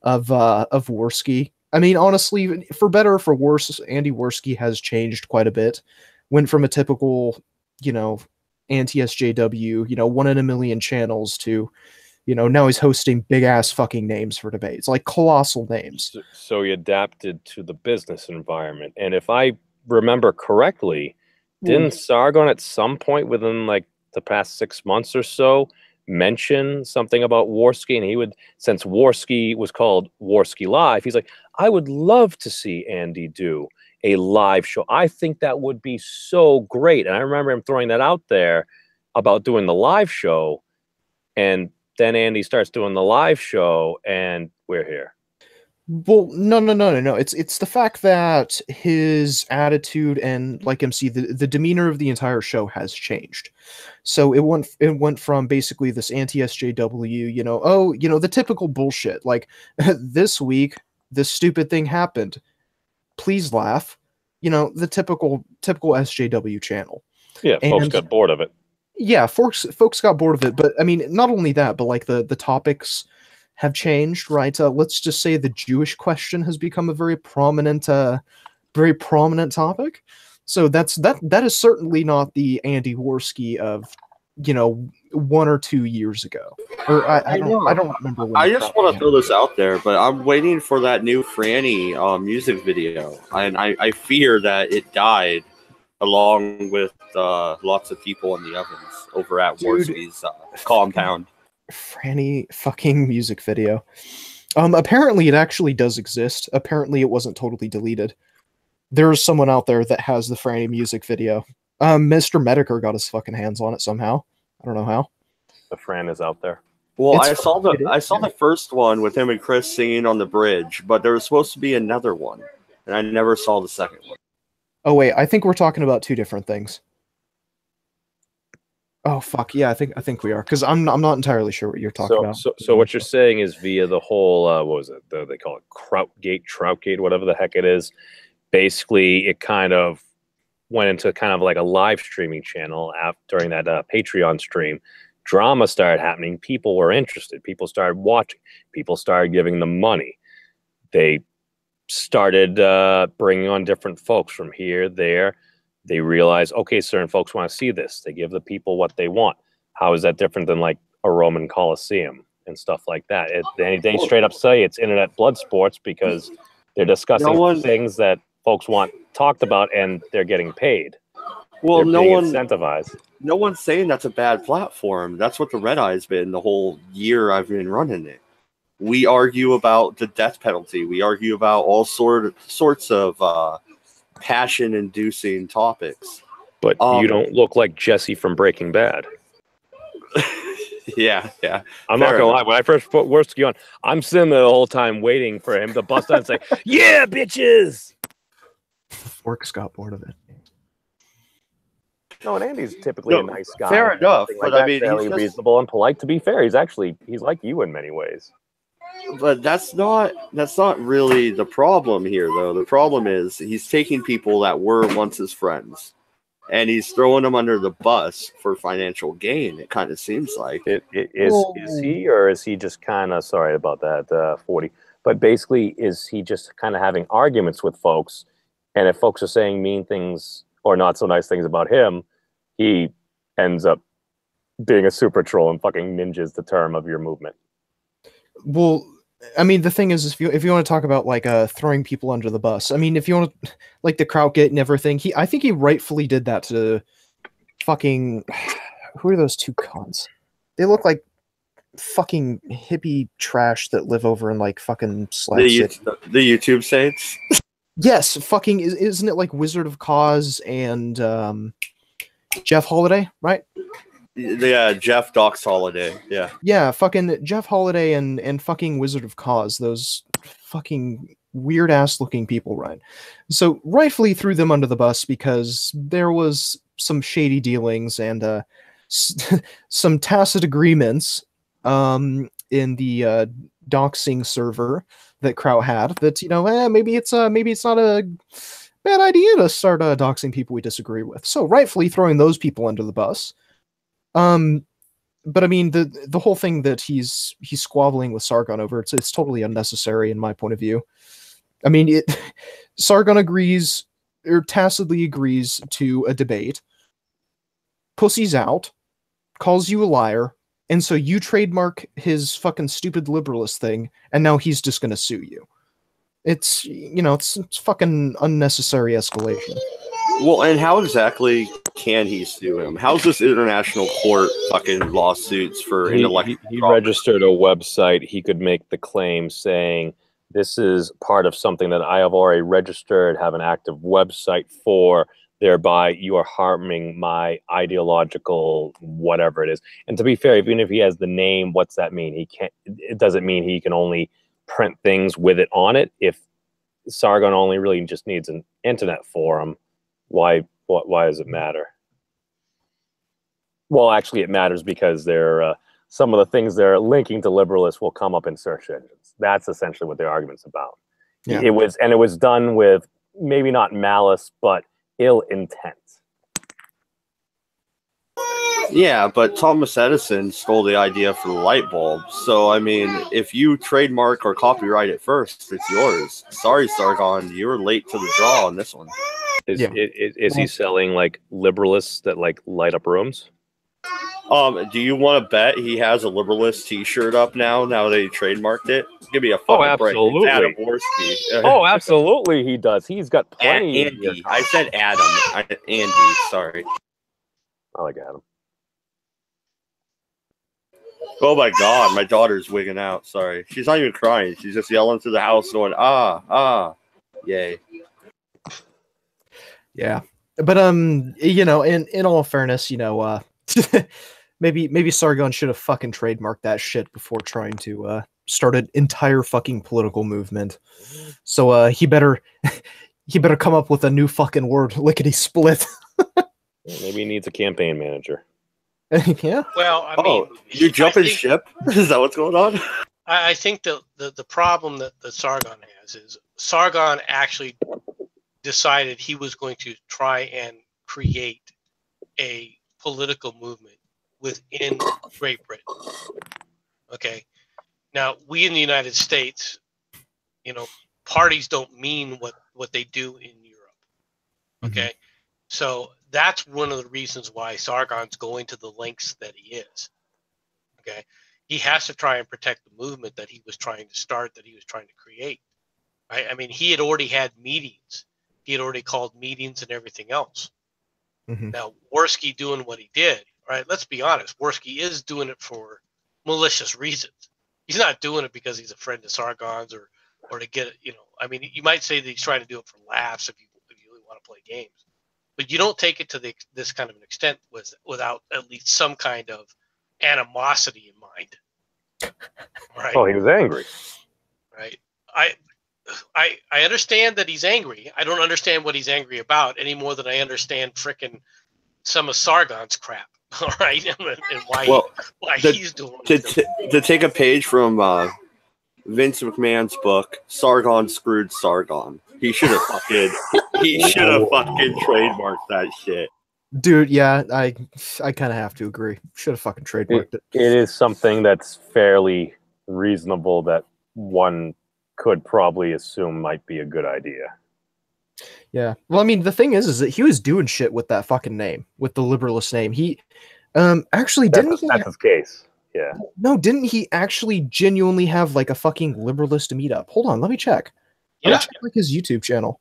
of Worski. I mean, honestly, for better or for worse, Andy Worski has changed quite a bit. Went from a typical, anti-SJW, 1 in a million channels to, now he's hosting big-ass fucking names for debates, like colossal names. So he adapted to the business environment. And if I remember correctly, didn't Sargon at some point within, like, the past 6 months or so mention something about Warski, and he would, since Warski was called Warski Live, he's like, I would love to see Andy do a live show. I think that would be so great. And I remember him throwing that out there about doing the live show, and then Andy starts doing the live show, and we're here. Well, no. It's the fact that his attitude and, like MC, the demeanor of the entire show has changed. So it went from basically this anti-SJW, the typical bullshit. Like, this week, this stupid thing happened. Please laugh. The typical SJW channel. Yeah, folks got bored of it. Yeah, folks got bored of it. But I mean, not only that, but like the topics have changed, right? Let's just say the Jewish question has become a very prominent topic. So that is certainly not the Andy Warski of 1 or 2 years ago. Or I don't remember. When I just want to throw this out there, but I'm waiting for that new Franny music video, and I fear that it died along with lots of people in the ovens over at Warski's compound. Franny fucking music video. Apparently it actually does exist. Apparently it wasn't totally deleted. There's someone out there that has the Franny music video. Mr. Medicare got his fucking hands on it somehow. I don't know how. The Fran is out there. Well, I saw the first one with him and Chris singing on the bridge, but there was supposed to be another one, and I never saw the second one. Oh wait, I think we're talking about two different things. Oh fuck yeah, I think we are, because I'm not entirely sure what you're talking about. So what you're saying is via the whole what was it? They call it Troutgate, whatever the heck it is. Basically, it kind of went into kind of like a live streaming channel during that Patreon stream. Drama started happening. People were interested. People started watching. People started giving them money. They started bringing on different folks from here, there. They realize, okay, certain folks want to see this. They give the people what they want. How is that different than like a Roman Coliseum and stuff like that? They straight up say it's internet blood sports because they're discussing things that folks want talked about and they're getting paid. Well, they're incentivized. No one's saying that's a bad platform. That's what the Redeye's been the whole year I've been running it. We argue about the death penalty. We argue about all sorts of passion-inducing topics. But you don't look like Jesse from Breaking Bad. Yeah. I'm not gonna lie. When I first put Warski on, I'm sitting there the whole time waiting for him to bust out and say, "Yeah, bitches." Forks got bored of it. No, and Andy's typically a nice guy. Fair enough, but I mean, fairly reasonable and polite. To be fair, he's like you in many ways. But that's not really the problem here, though. The problem is he's taking people that were once his friends, and he's throwing them under the bus for financial gain. It kind of seems like is he, or is he just kind of sorry about that 40? But basically, is he just kind of having arguments with folks, and if folks are saying mean things or not so nice things about him, he ends up being a super troll and fucking ninjas the term of your movement. Well, I mean, the thing is, if you want to talk about like throwing people under the bus, I mean, if you want to, like the Krautgate and everything, I think he rightfully did that to fucking, who are those two cons? They look like fucking hippie trash that live over in like fucking Slag City. The YouTube saints. Yes, fucking isn't it like Wizard of Cause and Jeff Holiday, right? Yeah, Jeff Docs Holiday. Yeah, fucking Jeff Holiday and fucking Wizard of Cause. Those fucking weird ass looking people, right? So rightfully threw them under the bus because there was some shady dealings and some tacit agreements in the doxing server that Kraut had. That maybe it's not a bad idea to start doxing people we disagree with. So rightfully throwing those people under the bus. But I mean, the whole thing that he's squabbling with Sargon over, it's totally unnecessary in my point of view. I mean, Sargon agrees or tacitly agrees to a debate, pussies out, calls you a liar, and so you trademark his fucking stupid liberalist thing, and now he's just gonna sue you. It's it's fucking unnecessary escalation. Well, and how exactly can he sue him? How's this international court fucking lawsuits for intellectual He property? registered a website. He could make the claim saying, this is part of something that I have already registered, have an active website for, thereby you are harming my ideological whatever it is. And to be fair, even if he has the name, what's that mean? It doesn't mean he can only print things with it on it. If Sargon only really just needs an internet forum, why does it matter? Well, actually, it matters because some of the things they're linking to liberalists will come up in search engines. That's essentially what their argument's about. Yeah. It was done with maybe not malice, but ill intent. Yeah, but Thomas Edison stole the idea for the light bulb. So, I mean, if you trademark or copyright it first, it's yours. Sorry, Sargon, you were late to the draw on this one. Is he selling like liberalists that like light up rooms? Do you want to bet he has a liberalist T-shirt up now that he trademarked it? Give me a fucking break. absolutely. It's Adam Worski. Oh, absolutely, he does. He's got plenty. Andy. I said Adam. Andy, sorry. I like Adam. Oh my god, my daughter's wigging out. Sorry. She's not even crying. She's just yelling through the house going, yay. Yeah. But you know, in all fairness, you know, maybe Sargon should have fucking trademarked that shit before trying to start an entire fucking political movement. So he better come up with a new fucking word, lickety split. Maybe he needs a campaign manager. Yeah. Well, I mean, you jumping ship? Is that what's going on? I think the problem that Sargon has is Sargon actually decided he was going to try and create a political movement within Great Britain. Okay. Now, we in the United States, you know, parties don't mean what they do in Europe. Okay. Mm-hmm. So that's one of the reasons why Sargon's going to the lengths that he is. Okay. He has to try and protect the movement that he was trying to start, that he was trying to create. Right? I mean, he had already had meetings. He had already called meetings and everything else. Mm-hmm. Now, Worski doing what he did, right? Let's be honest. Worski is doing it for malicious reasons. He's not doing it because he's a friend of Sargon's or to get, you know, I mean, you might say that he's trying to do it for laughs if you really want to play games. But you don't take it to this kind of an extent without at least some kind of animosity in mind. Right? Oh, he was angry. Right. I understand that he's angry. I don't understand what he's angry about any more than I understand frickin' some of Sargon's crap. All right, and why he's doing to take a page from Vince McMahon's book, Sargon screwed Sargon. He should have fucking trademarked that shit. Dude, yeah, I kind of have to agree. Should have fucking trademarked it. It is something that's fairly reasonable that one could probably assume might be a good idea. Yeah. Well, I mean, the thing is that he was doing shit with that fucking name, with the liberalist name. He actually that's his case. Yeah. No, didn't he actually genuinely have like a fucking liberalist meetup? Hold on, let me check. Yeah. Let me check like his YouTube channel.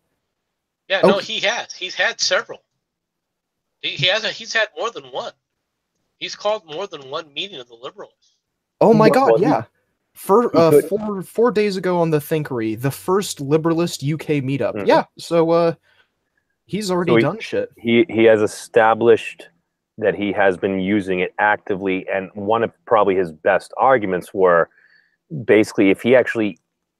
Yeah, no, he has. He's had several. He's had more than one. He's called more than one meeting of the liberalists. Oh my god, yeah. 4 days ago on the Thinkery, the first liberalist UK meetup. Mm-hmm. Yeah, so he's already done shit. He has established that he has been using it actively, and one of probably his best arguments were basically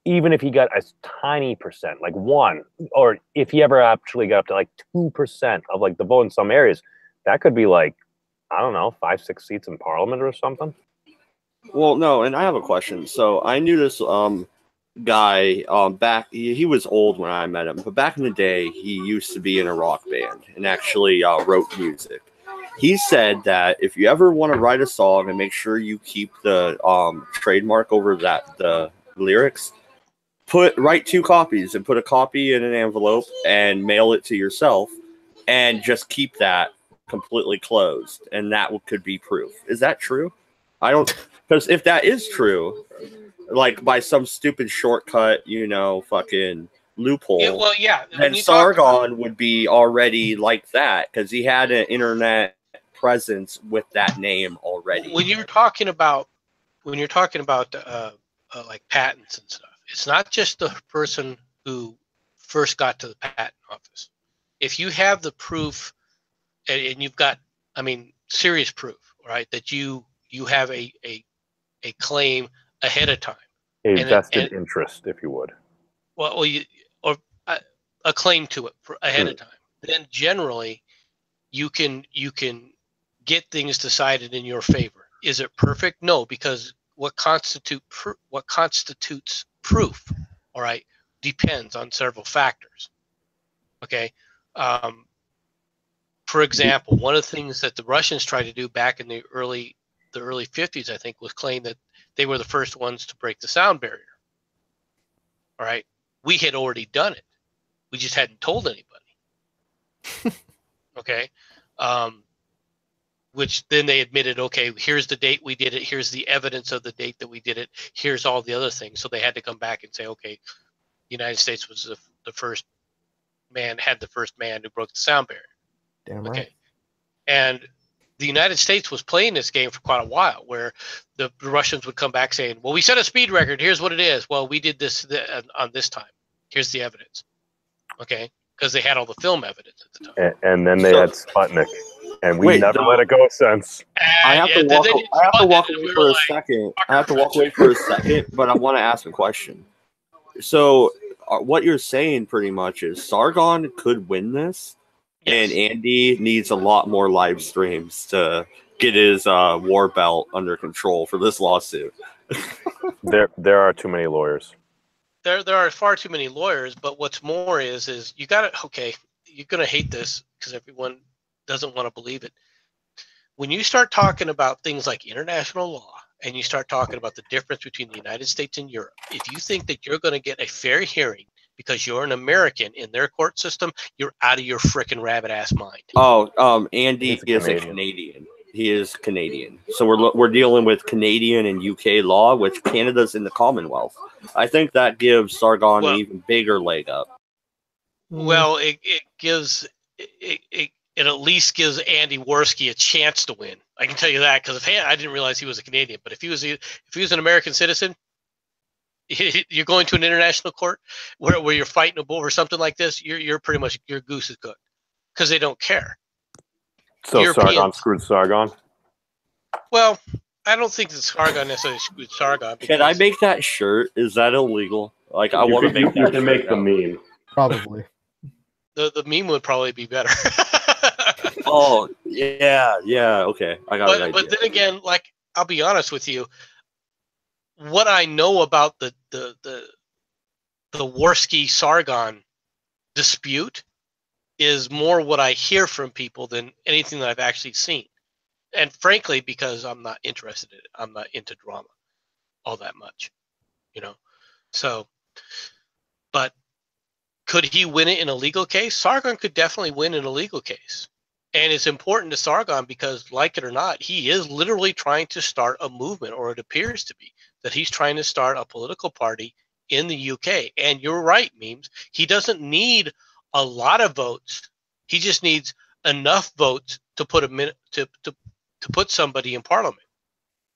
even if he got a tiny percent, like 1, or if he ever actually got up to like 2% of like the vote in some areas, that could be like, I don't know, 5-6 seats in Parliament or something. Well, no, and I have a question. So I knew this guy back. He was old when I met him, but back in the day, he used to be in a rock band and actually wrote music. He said that if you ever want to write a song and make sure you keep the trademark over the lyrics, write 2 copies and put a copy in an envelope and mail it to yourself, and just keep that completely closed, and that could be proof. Is that true? I don't. Because if that is true, like by some stupid shortcut, you know, fucking loophole, Yeah, well, yeah. then when you talk about- Sargon would be already like that because he had an internet presence with that name already. when you're talking about like patents and stuff, it's not just the person who first got to the patent office. If you have the proof, and you've got, I mean, serious proof, right, that you have a claim ahead of time, A vested interest, if you would. or a claim to it ahead of time, then generally you can get things decided in your favor. Is it perfect? No, because what constitutes proof, all right, depends on several factors. Okay. For example, one of the things that the Russians tried to do back in the early 50s, I think, was claim that they were the first ones to break the sound barrier. All right. We had already done it. We just hadn't told anybody. Okay. Which then they admitted, okay, here's the date we did it. Here's the evidence of the date that we did it. Here's all the other things. So they had to come back and say, okay, the United States was the first man who broke the sound barrier. Damn Okay. right. And the United States was playing this game for quite a while, where the Russians would come back saying, well, we set a speed record. Here's what it is. Well, we did this on this time. Here's the evidence. Okay. Because they had all the film evidence at the time. And then they had Sputnik. And we Wait, never no. let it go since. I have to walk away for a second. I have to walk away for a second, but I want to ask a question. So, what you're saying pretty much is Sargon could win this, Yes. and Andy needs a lot more live streams to get his war belt under control for this lawsuit. There are too many lawyers. There are far too many lawyers, but what's more is you got to, okay, you're going to hate this because everyone doesn't want to believe it. When you start talking about things like international law and you start talking about the difference between the United States and Europe, if you think that you're going to get a fair hearing because you're an American in their court system, you're out of your frickin' rabbit ass mind. Oh, Andy is a Canadian. He is Canadian. So we're dealing with Canadian and UK law, which Canada's in the Commonwealth. I think that gives Sargon an even bigger leg up. Well, it at least gives Andy Worski a chance to win. I can tell you that because I didn't realize he was a Canadian. But if he was an American citizen, you're going to an international court where you're fighting over something like this. You're pretty much, your goose is cooked because they don't care. So Europeans, Sargon screwed Sargon? Well, I don't think that Sargon necessarily screwed Sargon. Can I make that shirt? Is that illegal? Like, I want to make that You can shirt make the now. meme. Probably. The meme would probably be better. Oh, yeah, okay. I got an idea. But then again, like, I'll be honest with you, what I know about the Worski Sargon dispute is more what I hear from people than anything that I've actually seen. And frankly, because I'm not interested in it, I'm not into drama all that much, So, but could he win it in a legal case? Sargon could definitely win in a legal case. And it's important to Sargon because, like it or not, he is literally trying to start a movement, or it appears to be that he's trying to start a political party in the UK. And you're right, Memes. He doesn't need a lot of votes. He just needs enough votes to put to put somebody in parliament.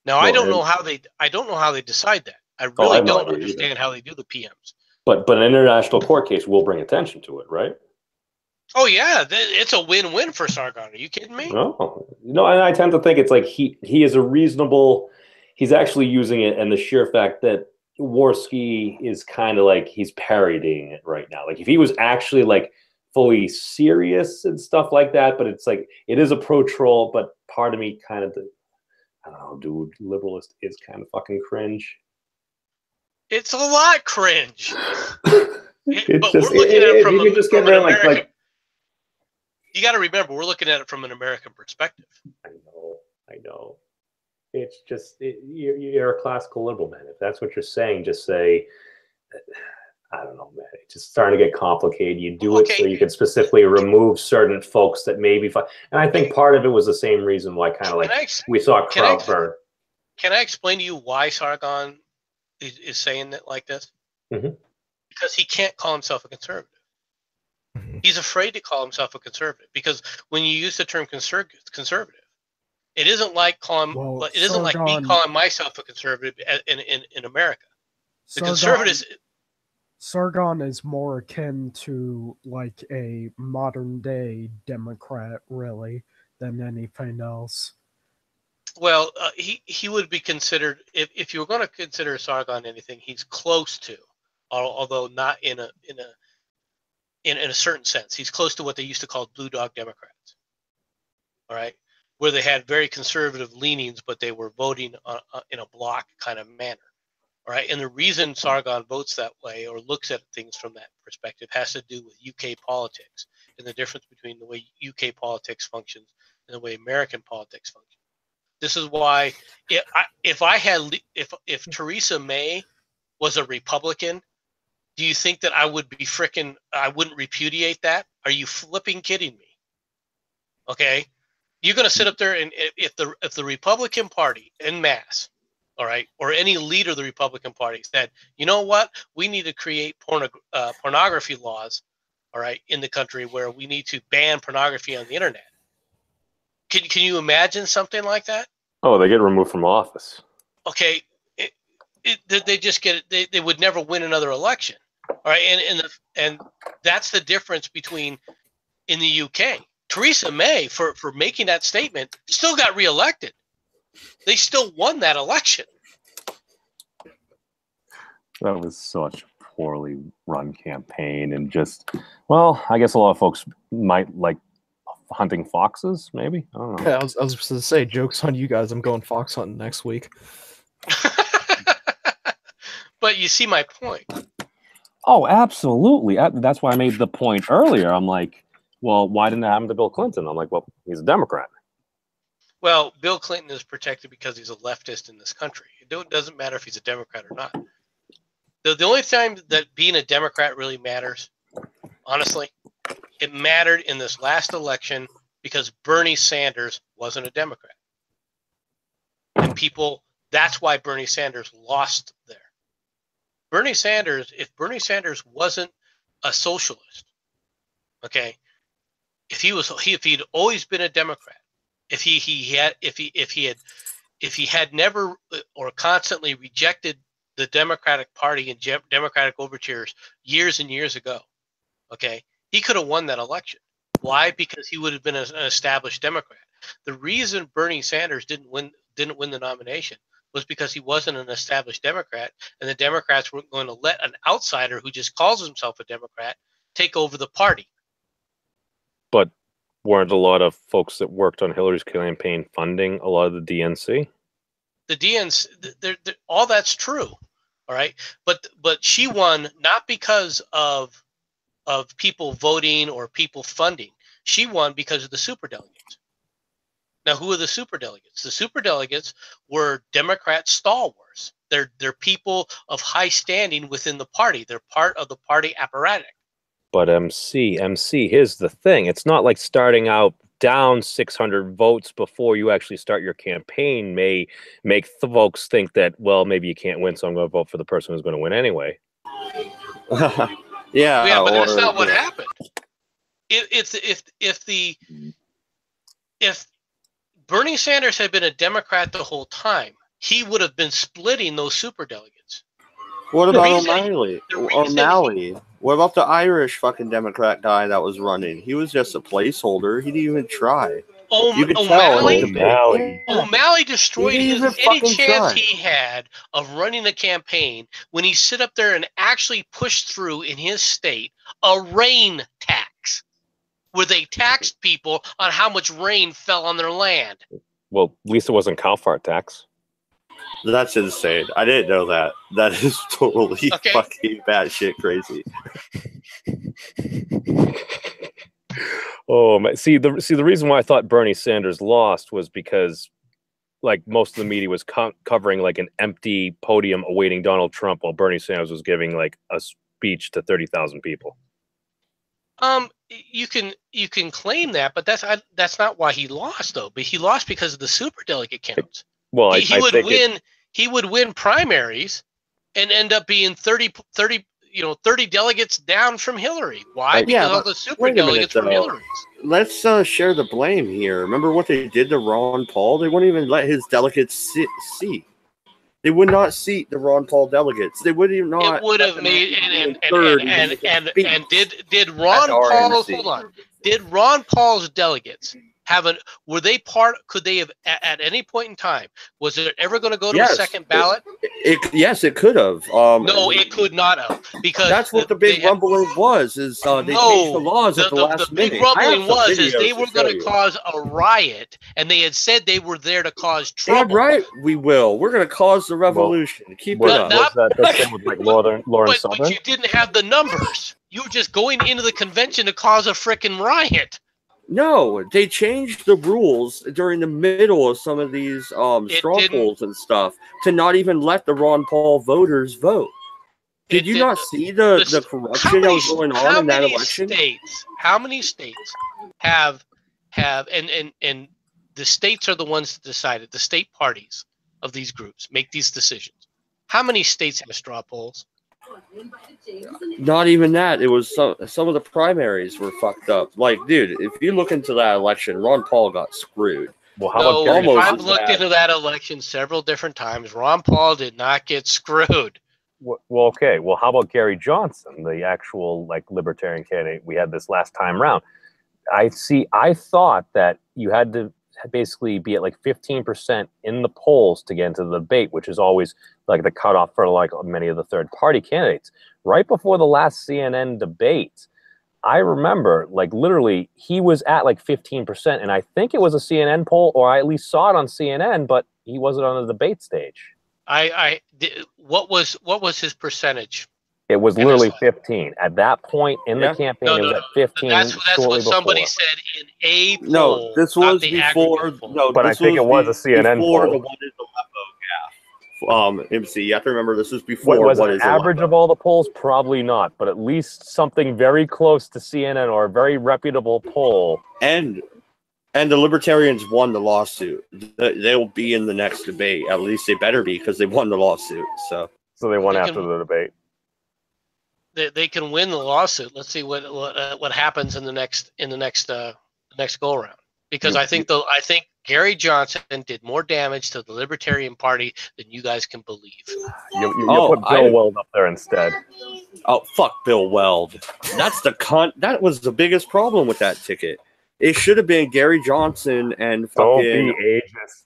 Now, I don't know how they decide that. I really don't understand how they do the PMs. But an international court case will bring attention to it, right? Oh yeah, it's a win-win for Sargon. Are you kidding me? No, and I tend to think it's like he is a reasonable. He's actually using it, and the sheer fact that Worski is kind of like he's parodying it right now. Like if he was actually like fully serious and stuff like that, but it's like it is a pro troll. But part of me kind of, I don't know, dude, liberalist is kind of fucking cringe. It's a lot cringe. It's but just, we're looking at it from an American. like. You got to remember, we're looking at it from an American perspective. I know. It's just you're a classical liberal, man. If that's what you're saying, just say, I don't know, man. It's just starting to get complicated. You do it so you can specifically remove certain folks that may be fine. And I think part of it was the same reason why kind of like we saw Krautburn. Can I explain to you why Sargon is saying it like this? Mm-hmm. because he can't call himself a conservative. Mhm. He's afraid to call himself a conservative because when you use the term conservative, it isn't like Well, it isn't like me Sargon- calling myself a conservative in America. The Sargon- conservatives, Sargon is more akin to like a modern day Democrat, really, than anything else. well, he would be considered if you were going to consider Sargon anything, he's close to, although not in a certain sense, he's close to what they used to call blue dog Democrats. All right, where they had very conservative leanings, but they were voting in a block kind of manner. All right, and the reason Sargon votes that way or looks at things from that perspective has to do with UK politics and the difference between the way UK politics functions and the way American politics functions. This is why if Theresa May was a Republican, do you think that I would be I wouldn't repudiate that? Are you flipping kidding me? Okay, you're going to sit up there and if the Republican Party en masse, all right, or any leader of the Republican Party said, you know what, we need to create pornography laws, all right, in the country where we need to ban pornography on the internet. Can you imagine something like that? Oh, they get removed from office. Okay, they just get it. They would never win another election. All right, and that's the difference between in the UK. Theresa May, for making that statement, still got reelected. They still won that election. That was such a poorly run campaign, and just, well, I guess a lot of folks might like hunting foxes, maybe. I don't know. Yeah, I was supposed to say, joke's on you guys. I'm going fox hunting next week. But you see my point. Oh, absolutely. That's why I made the point earlier. I'm like, well, why didn't that happen to Bill Clinton? I'm like, well, he's a Democrat. Well, Bill Clinton is protected because he's a leftist in this country. It doesn't matter if he's a Democrat or not. The only time that being a Democrat really matters, honestly, it mattered in this last election because Bernie Sanders wasn't a Democrat. And that's why Bernie Sanders lost there. If Bernie Sanders wasn't a socialist, okay, if he'd always been a Democrat, if he had never or constantly rejected the Democratic Party and Democratic overtures years and years ago, okay, he could have won that election. Why? Because he would have been an established Democrat. The reason Bernie Sanders didn't win the nomination was because he wasn't an established Democrat, and the Democrats weren't going to let an outsider who just calls himself a Democrat take over the party. But weren't a lot of folks that worked on Hillary's campaign funding a lot of the DNC? The DNC, all that's true, all right. But she won not because of people voting or people funding. She won because of the superdelegates. Now, who are the superdelegates? The superdelegates were Democrat stalwarts. They're people of high standing within the party. They're part of the party apparatus. But MC, here's the thing. It's not like starting out down 600 votes before you actually start your campaign may make the folks think that, well, maybe you can't win, so I'm going to vote for the person who's going to win anyway. Yeah, but that's not what happened. If Bernie Sanders had been a Democrat the whole time, he would have been splitting those superdelegates. What about O'Malley? What about the Irish fucking Democrat guy that was running? He was just a placeholder. He didn't even try. O'Malley destroyed any chance try. he had of running a campaign when he sit up there and actually pushed through in his state a rain tax, where they taxed people on how much rain fell on their land. Well, at least it wasn't cow fart tax. That's insane. I didn't know that. That is totally fucking batshit crazy. Oh, see the reason why I thought Bernie Sanders lost was because, like, most of the media was covering like an empty podium awaiting Donald Trump, while Bernie Sanders was giving like a speech to 30,000 people. You can claim that, but that's not why he lost, though. But he lost because of the superdelegate counts. Well, he would win primaries and end up being 30 30 delegates down from Hillary. Why? Because Yeah, all but the super wait a minute, delegates were though. Hillary's. Let's share the blame here. Remember what they did to Ron Paul? They wouldn't even let his delegates seat. They would not seat the Ron Paul delegates. They would even not. It would have made and did Ron Paul hold on? Did Ron Paul's delegates were they part? Could they have at any point in time? Was it ever going to go to a second ballot? Yes, it could have. No, it could not have, because that's what the big rumbling was. Is they changed the laws at the last minute. The big rumbling was they were going to cause a riot, and they had said they were there to cause trouble. Right, we will. We're going to cause the revolution. Keep it up. Was that same with like Lauren Southern? But you didn't have the numbers. You were just going into the convention to cause a frickin' riot. No, they changed the rules during the middle of some of these straw polls and stuff to not even let the Ron Paul voters vote. Did you not see the corruption that was going on in that election? How many states have and the states are the ones that decided, the state parties of these groups make these decisions. How many states have straw polls? Not even that. It was some of the primaries were fucked up. Like, dude, if you look into that election, Ron Paul got screwed. Well, how about I've looked into that election several different times. Ron Paul did not get screwed. Well, okay. Well, how about Gary Johnson, the actual like libertarian candidate we had this last time round? I thought that you had to basically be at like 15% in the polls to get into the debate, which is always like the cutoff for like many of the third party candidates. Right before the last CNN debate, I remember like literally he was at like 15%, and I think it was a CNN poll, or I at least saw it on CNN, but he wasn't on the debate stage. What was his percentage? It was literally 15 at that point in the campaign. It was at 15. That's what somebody said in a poll. No, this was before. No, but I think it was a CNN before poll. The what is Aleppo gaffe. MC, you have to remember this was before. Was what it is average Aleppo? of all the polls? Probably not, but at least something very close to CNN or a very reputable poll. And the Libertarians won the lawsuit. They'll be in the next debate. At least they better be, because they won the lawsuit. So they won after the debate. They can win the lawsuit. Let's see what happens in the next go around. Because I think Gary Johnson did more damage to the Libertarian Party than you guys can believe. You put Bill Weld up there instead. Oh, fuck Bill Weld. That's that was the biggest problem with that ticket. It should have been Gary Johnson and fucking. Don't be ageist.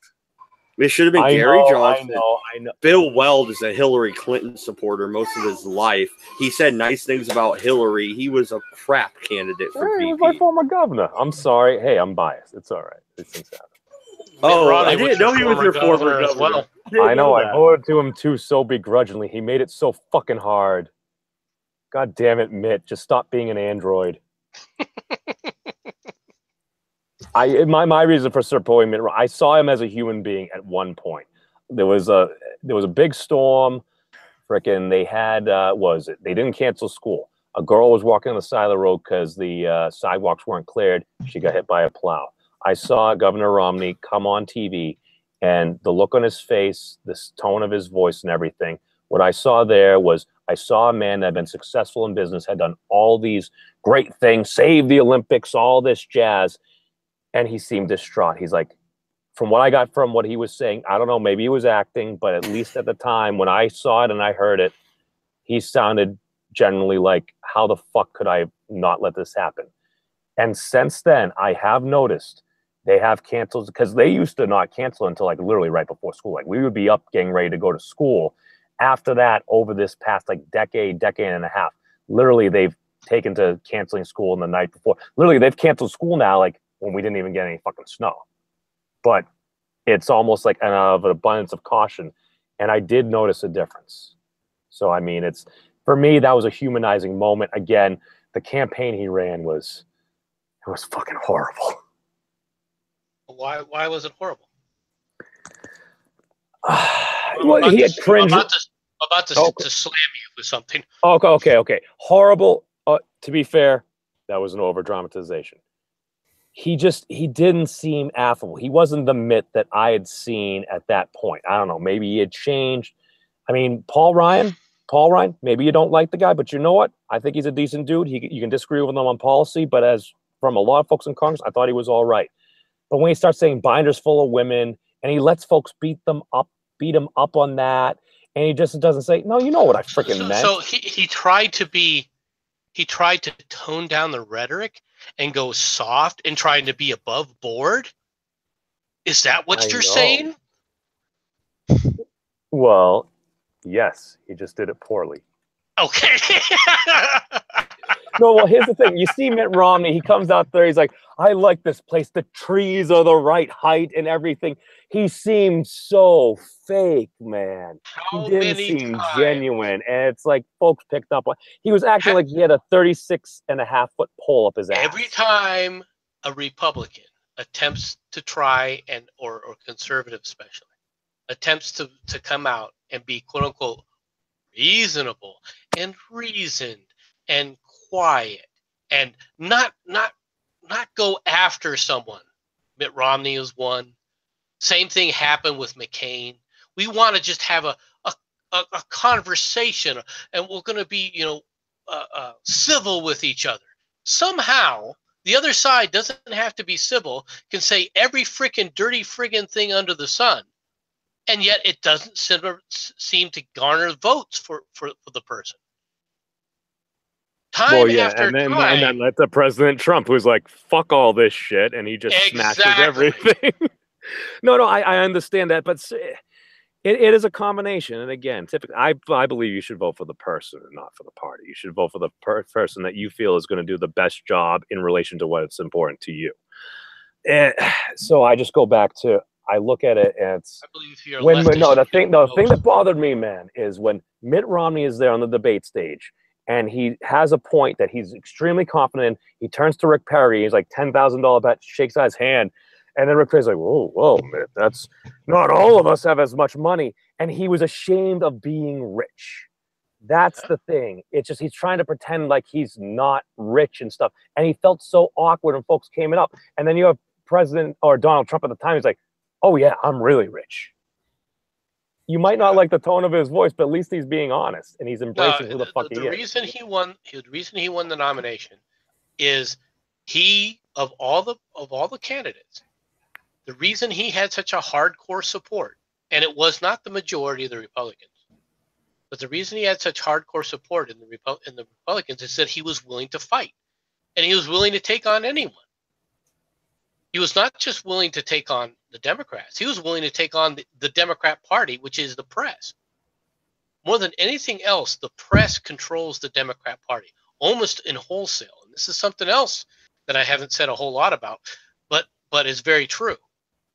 It should have been Gary Johnson. I know. Bill Weld is a Hillary Clinton supporter most of his life. He said nice things about Hillary. He was a crap candidate for VP. He was my former governor. I'm sorry. Hey, I'm biased. It's all right. These things happen. Oh, I didn't know he was your former governor. Well. I know. I voted to him too so begrudgingly. He made it so fucking hard. God damn it, Mitt. Just stop being an android. My reason for supporting Mitt Romney, I saw him as a human being at one point. There was a big storm. Frickin' they had they didn't cancel school. A girl was walking on the side of the road because the sidewalks weren't cleared. She got hit by a plow. I saw Governor Romney come on TV, and the look on his face, the tone of his voice, and everything. What I saw there was I saw a man that had been successful in business, had done all these great things, saved the Olympics, all this jazz. And he seemed distraught. He's like, from what I got from what he was saying, I don't know, maybe he was acting, but at least at the time when I saw it and I heard it, he sounded generally like, how the fuck could I not let this happen? And since then, I have noticed they have canceled, because they used to not cancel until like literally right before school. Like we would be up getting ready to go to school. After that, over this past like decade and a half, literally they've taken to canceling school in the night before. Literally, they've canceled school now, like when we didn't even get any fucking snow. But it's almost like an abundance of caution. And I did notice a difference. So, I mean, for me, that was a humanizing moment. Again, the campaign he ran was fucking horrible. Why was it horrible? Well, he had cringe. About to slam you with something. Okay. Horrible. To be fair, that was an over dramatization. He didn't seem affable. He wasn't the Mitt that I had seen at that point. I don't know. Maybe he had changed. I mean, Paul Ryan, Paul Ryan, maybe you don't like the guy, but you know what? I think he's a decent dude. You can disagree with him on policy, but as from a lot of folks in Congress, I thought he was all right. But when he starts saying binders full of women, and he lets folks beat him up on that, and he just doesn't say, no, you know what I freaking meant. So he tried to tone down the rhetoric and go soft and trying to be above board. Is that what you're saying? Well, yes, he just did it poorly. Okay. No, well, here's the thing. You see Mitt Romney, he comes out there, he's like, I like this place. The trees are the right height and everything. He seemed so fake, man. He didn't seem genuine. And it's like folks picked up on. He was acting like he had a 36.5-foot pole up his ass. Every time a Republican attempts to try or conservative especially, attempts to come out and be quote unquote reasonable and reasoned and quiet and not go after someone. Mitt Romney is one. Same thing happened with McCain. We want to just have a conversation, and we're going to be civil with each other. Somehow the other side doesn't have to be civil, can say every freaking dirty friggin' thing under the sun, and yet it doesn't seem to garner votes for the person. And then let the President Trump, who's like, fuck all this shit, and he just smashes everything. No, I understand that, but it is a combination. And again, typically, I believe you should vote for the person and not for the party. You should vote for the person that you feel is going to do the best job in relation to what it's important to you. And so I just go back to, I look at it and it's the thing that bothered me, man, is when Mitt Romney is there on the debate stage and he has a point that he's extremely confident in. He turns to Rick Perry, he's like $10,000 bet, shakes out his hand, and then Rick Perry's like, whoa, Mitt, that's not all of us have as much money. And he was ashamed of being rich. That's the thing. It's just he's trying to pretend like he's not rich and stuff. And he felt so awkward when folks came up. And then you have President or Donald Trump at the time, he's like, oh yeah, I'm really rich. You might not like the tone of his voice, but at least he's being honest and he's embracing who the fuck he is. The reason he won the nomination is of all the candidates, the reason he had such a hardcore support, and it was not the majority of the Republicans, but the reason he had such hardcore support in the Republicans is that he was willing to fight, and he was willing to take on anyone. He was not just willing to take on the Democrats. He was willing to take on the Democrat Party, which is the press. More than anything else, the press controls the Democrat Party, almost in wholesale. And this is something else that I haven't said a whole lot about, but is very true.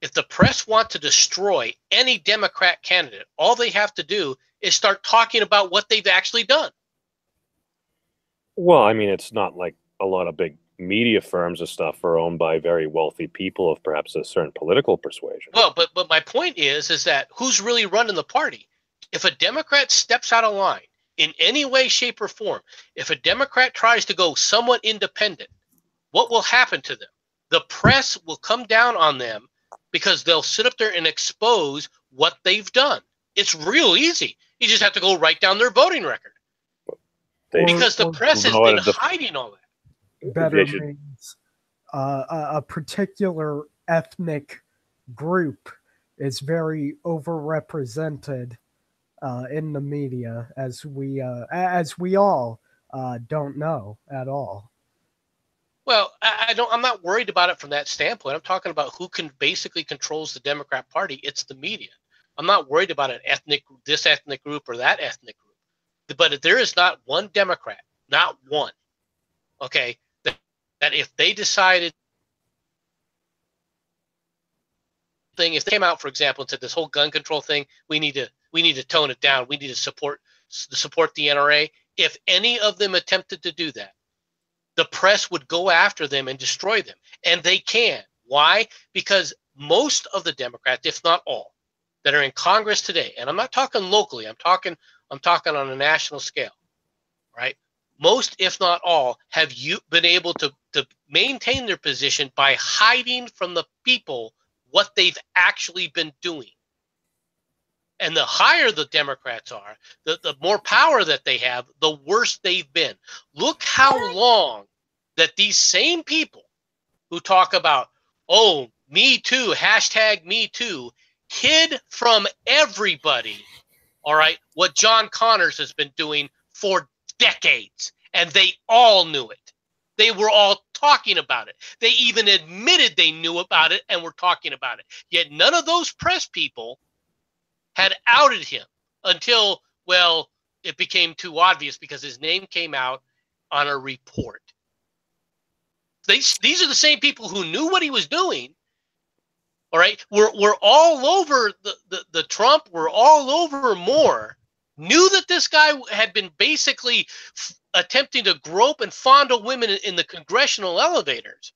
If the press want to destroy any Democrat candidate, all they have to do is start talking about what they've actually done. Well, I mean, it's not like a lot of big media firms and stuff are owned by very wealthy people of perhaps a certain political persuasion. Well, but my point is that who's really running the party? If a Democrat steps out of line in any way, shape, or form, if a Democrat tries to go somewhat independent, what will happen to them? The press will come down on them because they'll sit up there and expose what they've done. It's real easy. You just have to go write down their voting record. Because the press has been hiding all that. Better means a particular ethnic group is very overrepresented in the media, as we all don't know at all. Well, I'm not worried about it from that standpoint. I'm talking about who basically controls the Democrat Party. It's the media. I'm not worried about this ethnic group or that ethnic group. But there is not one Democrat, not one, okay, that if they decided, if they came out, for example, and said this whole gun control thing, we need to tone it down. We need to support the NRA. If any of them attempted to do that, the press would go after them and destroy them, and they can. Why? Because most of the Democrats, if not all, that are in Congress today, and I'm not talking locally, I'm talking on a national scale, right? Most, if not all, have been able to maintain their position by hiding from the people what they've actually been doing. And the higher the Democrats are, the more power that they have, the worse they've been. Look how long that these same people who talk about, oh, me too, hashtag me too, hid from everybody, all right, what John Connors has been doing for decades. And they all knew it. They were all talking about it. They even admitted they knew about it and were talking about it. Yet none of those press people had outed him until, well, it became too obvious because his name came out on a report. These are the same people who knew what he was doing. All right, we're all over the Trump. We're all over Moore. Knew that this guy had been basically attempting to grope and fondle women in the congressional elevators,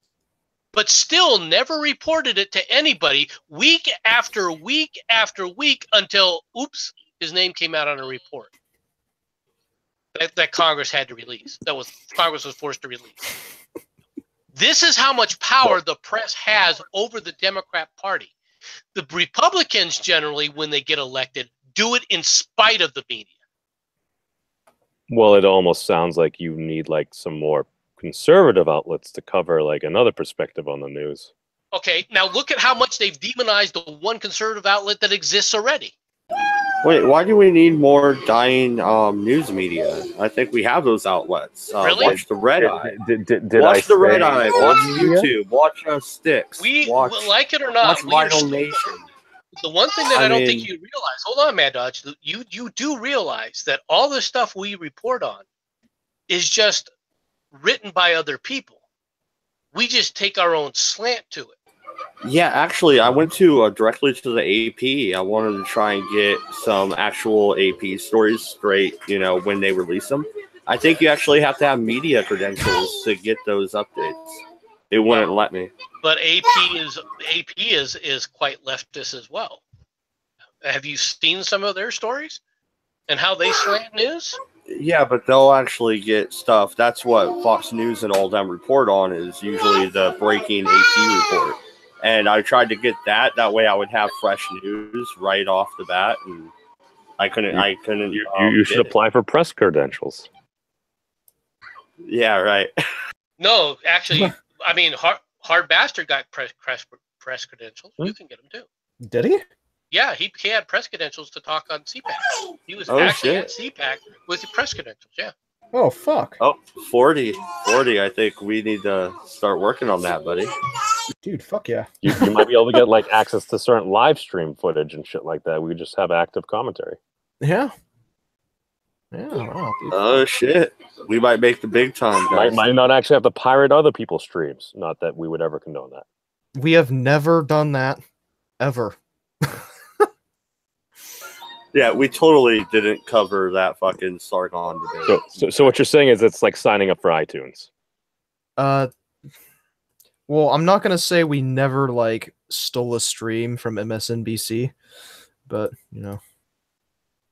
but still never reported it to anybody week after week after week until, oops, his name came out on a report that Congress had to release. Congress was forced to release. This is how much power the press has over the Democrat Party. The Republicans generally, when they get elected, do it in spite of the media. Well, it almost sounds like you need like some more conservative outlets to cover like another perspective on the news. Okay, now look at how much they've demonized the one conservative outlet that exists already. Wait, why do we need more dying news media? I think we have those outlets. Really? Watch the Redeye. Did Watch the Redeye. Watch Yeah. YouTube. Watch Sticks. Watch, like it or not, watch Vinyl Nation. The one thing that I don't think you realize, hold on, Mad Dodge, you do realize that all the stuff we report on is just written by other people. We just take our own slant to it. Yeah, actually, I went to directly to the AP. I wanted to try and get some actual AP stories straight, when they release them. I think you actually have to have media credentials to get those updates. It wouldn't let me. But AP is quite leftist as well. Have you seen some of their stories and how they slant news? Yeah, but they'll actually get stuff. That's what Fox News and all them report on, is usually the breaking AP report. And I tried to get that. That way I would have fresh news right off the bat. And I couldn't. You should apply for press credentials. Yeah, right. No, actually, I mean, Hard Bastard got press credentials. You can get them too. Did he? Yeah, he had press credentials to talk on CPAC. He was actually at CPAC with the press credentials. Yeah. Oh, fuck. Oh, 40. I think we need to start working on that, buddy. Dude, fuck yeah. You might be able to get like access to certain live stream footage and shit like that. We just have active commentary. Yeah. Yeah, wow, dude. Oh, shit. We might make the big time, guys. Might not actually have to pirate other people's streams. Not that we would ever condone that. We have never done that. Ever. Yeah, we totally didn't cover that fucking Sargon debate. So what you're saying is it's like signing up for iTunes. Well, I'm not gonna say we never like stole a stream from MSNBC, but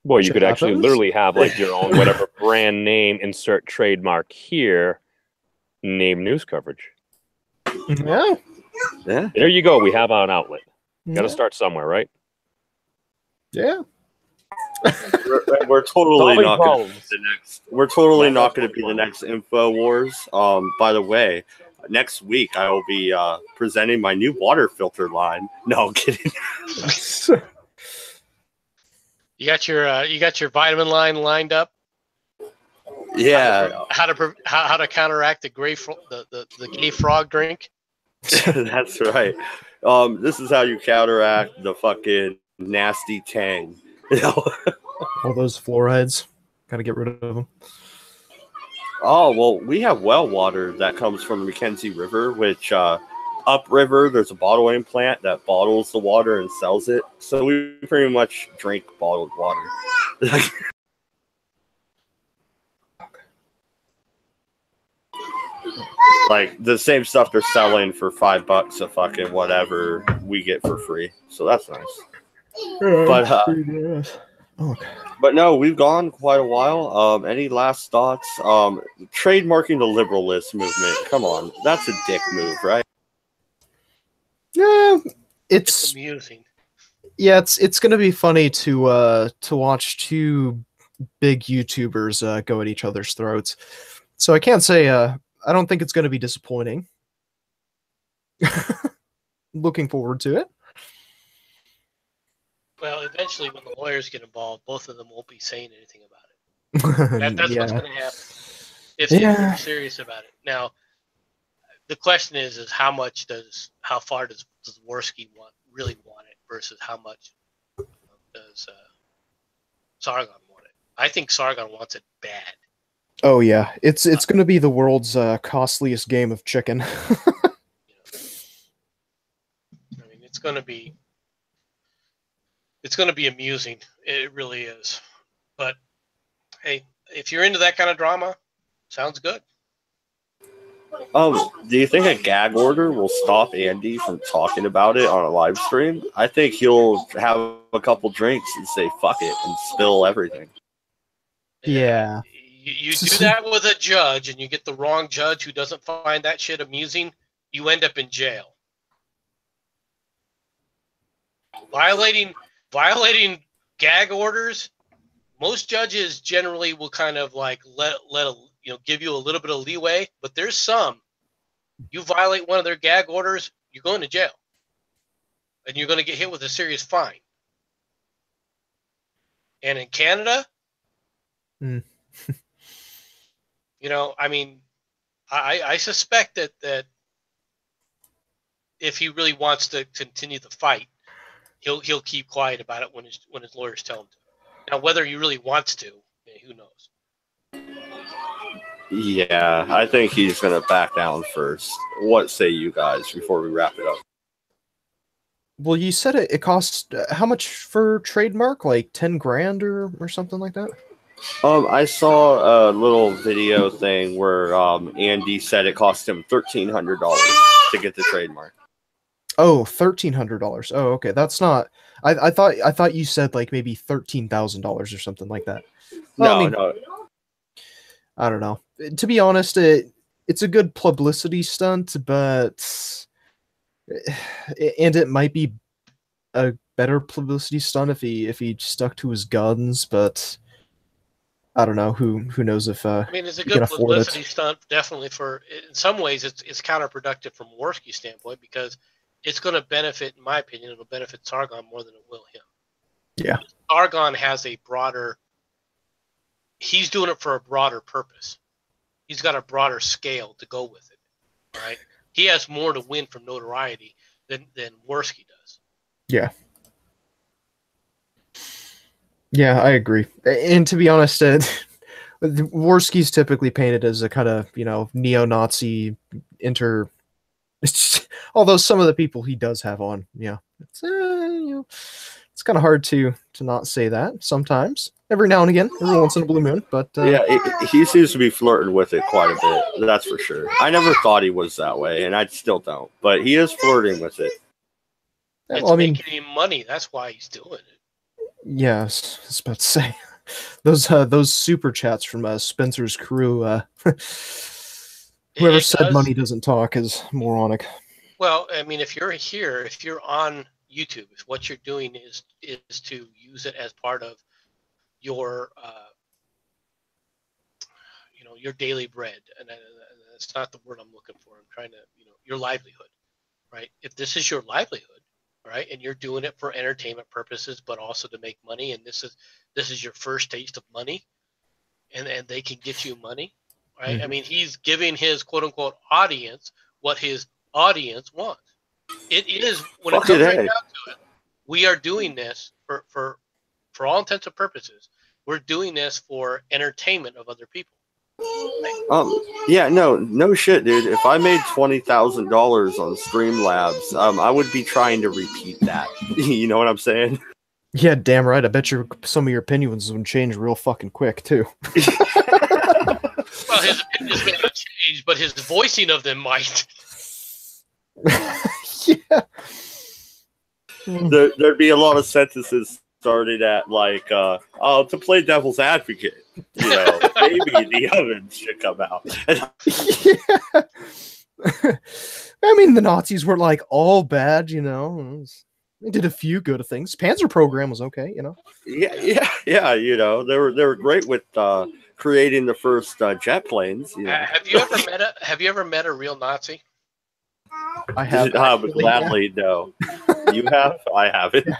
Well, you shit could actually happens. literally have like your own whatever brand name, insert trademark here, name news coverage. Yeah. Yeah. There you go. We have an outlet. Got to Yeah. start somewhere, right? Yeah. We're totally Solving not going to problems. be the next. We're totally not going to be the next InfoWars. By the way, next week I will be presenting my new water filter line. No, I'm kidding. You got your vitamin line lined up. Yeah, How to counteract the the gay frog drink. that's right. This is how you counteract the fucking nasty tang. All those fluorides. Gotta get rid of them. Oh, well, we have well water that comes from the Mackenzie River, which upriver, there's a bottling plant that bottles the water and sells it. So we pretty much drink bottled water. Like the same stuff they're selling for $5 a fucking whatever we get for free. So that's nice. But no, we've gone quite a while. Any last thoughts? Trademarking the liberalist movement. Come on, that's a dick move, right? Yeah, It's it's amusing. Yeah, it's gonna be funny to watch two big YouTubers go at each other's throats. So I can't say I don't think it's gonna be disappointing. Looking forward to it. Well, eventually, when the lawyers get involved, both of them won't be saying anything about it. That's what's going to happen if they're serious about it. Now, the question is how far does Worski really want it versus how much does Sargon want it? I think Sargon wants it bad. Oh yeah, it's going to be the world's costliest game of chicken. I mean, it's going to be amusing. It really is. But hey, if you're into that kind of drama, sounds good. Do you think a gag order will stop Andy from talking about it on a live stream? I think he'll have a couple drinks and say fuck it and spill everything. Yeah. You do that with a judge and you get the wrong judge who doesn't find that shit amusing, you end up in jail. Violating gag orders, most judges generally will kind of like give you a little bit of leeway, but there's some, you violate one of their gag orders, you're going to jail. And you're going to get hit with a serious fine. And in Canada, I mean, I suspect that if he really wants to continue the fight, he'll keep quiet about it when his lawyers tell him to. Now, whether he really wants to, who knows? Yeah, I think he's going to back down first. What say you guys before we wrap it up? Well, you said it costs how much for trademark? Like 10 grand or something like that? I saw a little video thing where Andy said it cost him $1,300 to get the trademark. Oh, $1,300. Oh, okay. That's not. I thought you said like maybe $13,000 or something like that. Well, No. I don't know. To be honest, it's a good publicity stunt, but it might be a better publicity stunt if he stuck to his guns. But I don't know. Who knows if I mean, it's a good publicity stunt. Definitely in some ways, it's counterproductive from Worski's standpoint because it's going to benefit, in my opinion, it'll benefit Sargon more than it will him. Yeah. Sargon has a broader. He's doing it for a broader purpose. He's got a broader scale to go with it, right? He has more to win from notoriety than Worski does. Yeah. Yeah, I agree. And to be honest, Worski's typically painted as a kind of, neo-Nazi although some of the people he does have on, it's it's kind of hard to not say that sometimes. Every now and again, every once in a blue moon, but he seems to be flirting with it quite a bit. That's for sure. I never thought he was that way, and I still don't. But he is flirting with it. It's making him money. That's why he's doing it. Yes, I was about to say those super chats from Spencer's crew. Whoever said money doesn't talk is moronic. Well, I mean, if you're on YouTube, if what you're doing is to use it as part of your your daily bread, and that's not the word I'm looking for. I'm trying to your livelihood, right? If this is your livelihood, right, and you're doing it for entertainment purposes, but also to make money, and this is your first taste of money, and they can get you money, right? Mm-hmm. I mean, he's giving his quote unquote audience what his audience wants. It is when it comes right down to it. We are doing this for all intents and purposes. We're doing this for entertainment of other people. Yeah, no shit, dude. If I made $20,000 on Streamlabs, I would be trying to repeat that. You know what I'm saying? Yeah, damn right. I bet some of your opinions would change real fucking quick too. Well, his opinions may not change, but his voicing of them might. Yeah. There'd be a lot of sentences started at like, to play devil's advocate, maybe the ovens should come out. Yeah. I mean, the Nazis were like all bad, They did a few good things. Panzer program was okay, you know. Yeah. You know, they were great with creating the first jet planes. You know. Have you ever met a real Nazi? I have. But gladly, no. You have? I haven't. Yeah.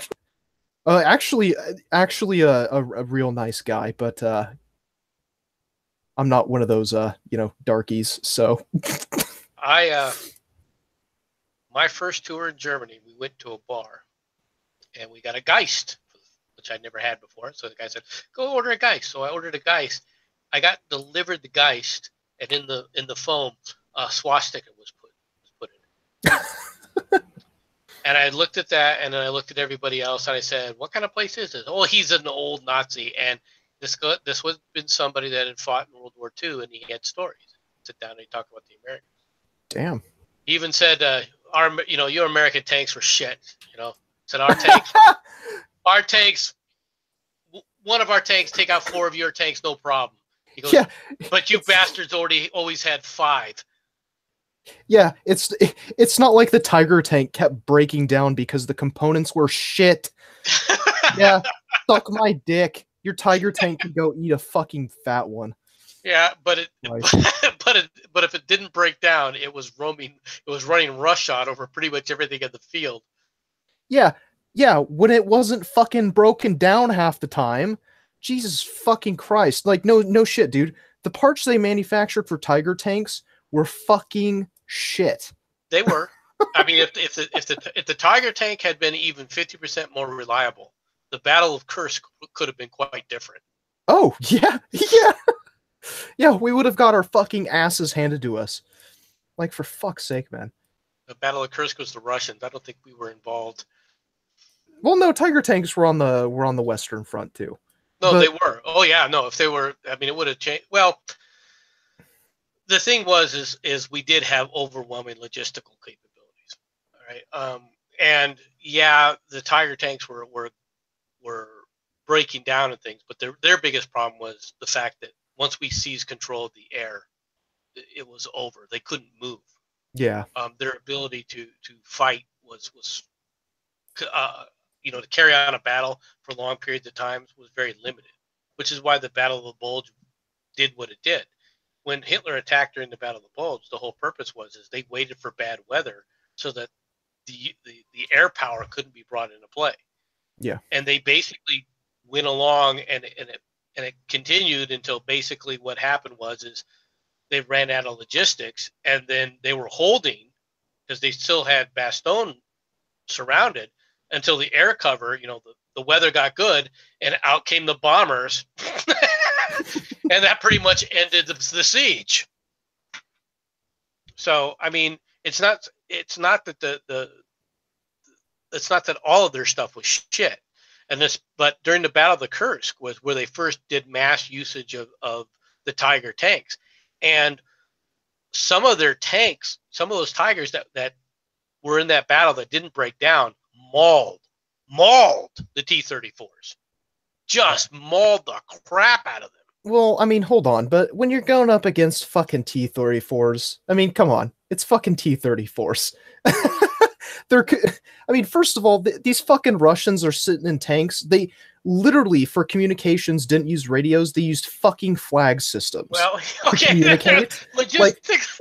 Actually, a real nice guy, but I'm not one of those darkies. So my first tour in Germany, we went to a bar and we got a Geist, which I'd never had before. So the guy said, "Go order a Geist." So I ordered a Geist. I got delivered the Geist, and in the foam, a swastika was put in it. And I looked at that, and then I looked at everybody else, and I said, "What kind of place is this?" "Oh, he's an old Nazi." And this was been somebody that had fought in World War II, and he had stories. Sit down and he talked about the Americans. Damn. He even said, your American tanks were shit. Said our tanks, one of our tanks take out 4 of your tanks, no problem. He goes, but you bastards always had 5. Yeah, it's not like the Tiger tank kept breaking down because the components were shit. Yeah, suck my dick. Your Tiger tank could go eat a fucking fat one. Yeah, but if it didn't break down, it was running roughshod over pretty much everything in the field. Yeah, when it wasn't fucking broken down half the time. Jesus fucking Christ. Like, no shit, dude. The parts they manufactured for Tiger tanks were fucking shit. They were. I mean, if the Tiger tank had been even 50% more reliable, the Battle of Kursk could have been quite different. Oh, yeah. Yeah, we would have got our fucking asses handed to us. Like, for fuck's sake, man. The Battle of Kursk was the Russians. I don't think we were involved. Well, no, Tiger tanks were on the Western Front too. No, they were. Oh yeah, no. If they were, I mean, it would have changed. Well, the thing is we did have overwhelming logistical capabilities. All right, and yeah, the Tiger tanks were breaking down and things, but their biggest problem was the fact that once we seized control of the air, it was over. They couldn't move. Yeah. Their ability to fight was to carry on a battle for long periods of time was very limited, which is why the Battle of the Bulge did what it did. When Hitler attacked during the Battle of the Bulge, the whole purpose was they waited for bad weather so that the air power couldn't be brought into play. Yeah. And they basically went along and it continued until basically what happened is they ran out of logistics, and then they were holding because they still had Bastogne surrounded until the air cover, the weather got good, and out came the bombers, and that pretty much ended the siege. So, I mean, it's not that it's not that all of their stuff was shit, but during the Battle of the Kursk was where they first did mass usage of the Tiger tanks, and some of their tanks, some of those Tigers that were in that battle that didn't break down, mauled the T-34s, just mauled the crap out of them. Well, I mean, hold on, but when you're going up against fucking T-34s, I mean, come on, it's fucking T-34s. First of all, these fucking Russians are sitting in tanks. They literally, for communications, didn't use radios. They used fucking flag systems. Well, okay. Logistics,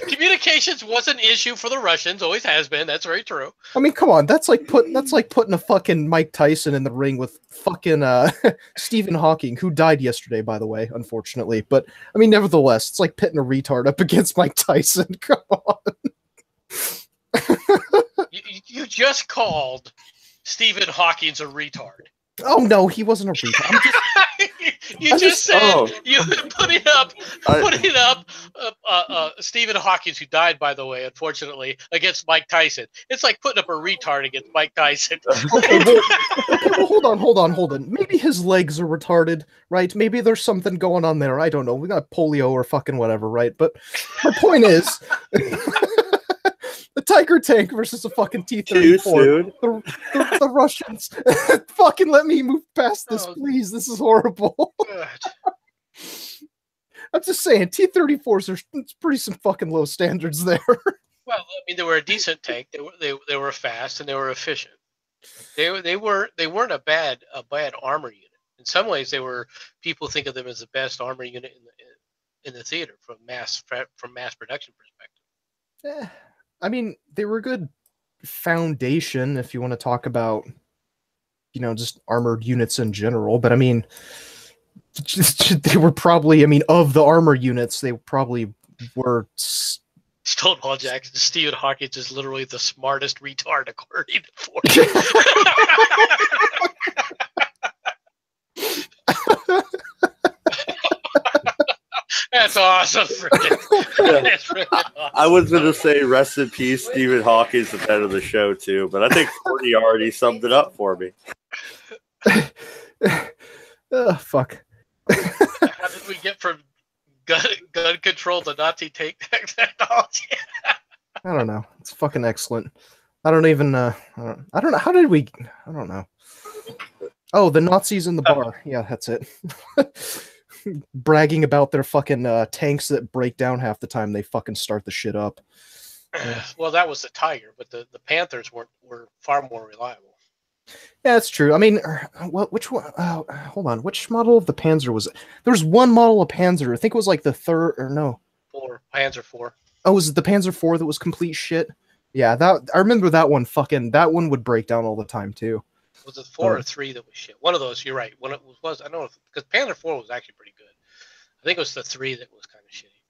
communications was an issue for the Russians. Always has been. That's very true. I mean, come on. That's like putting a fucking Mike Tyson in the ring with fucking Stephen Hawking, who died yesterday, by the way, unfortunately. But I mean, nevertheless, it's like pitting a retard up against Mike Tyson. Come on. You just called Stephen Hawking a retard. Oh no, he wasn't a retard. You just said putting up Stephen Hawking, who died, by the way, unfortunately, against Mike Tyson. It's like putting up a retard against Mike Tyson. Okay, well, hold on. Maybe his legs are retarded, right? Maybe there's something going on there. I don't know. We got polio or fucking whatever, right? But my point is, the Tiger tank versus a fucking T-34. The Russians. Fucking let me move past this, please. This is horrible. I'm just saying, T-34s are pretty some fucking low standards there. Well, I mean, they were a decent tank. They were fast and they were efficient. They weren't a bad armor unit. In some ways, they were. People think of them as the best armor unit in the theater from mass production perspective. I mean, they were a good foundation if you want to talk about, just armored units in general. But I mean, they were probably, of the armor units, they probably were. Stonewall Jackson, Stephen Hawkins is literally the smartest retard according to Ford. That's awesome. That's really awesome. I was going to say rest in peace, Stephen Hawking's at the end of the show, too, but I think Forty already summed it up for me. Fuck. How did we get from gun control to Nazi tank technology? I don't know. It's fucking excellent. I don't know. How did we? I don't know. Oh, the Nazis in the bar. Yeah, that's it. Bragging about their fucking tanks that break down half the time they fucking start the shit up. Yeah. Well, that was the Tiger, but the Panthers were far more reliable. Yeah, that's true. I mean, which one? Hold on. Which model of the Panzer was it? There was one model of Panzer. I think it was like the third, or no. Panzer 4. Oh, was it the Panzer 4 that was complete shit? Yeah, I remember that one. That one would break down all the time too. Was it 4 or 3 that was shit? One of those. You're right. When it was, I don't know, because Panzer 4 was actually pretty good. I think it was the 3 that was kind of shitty.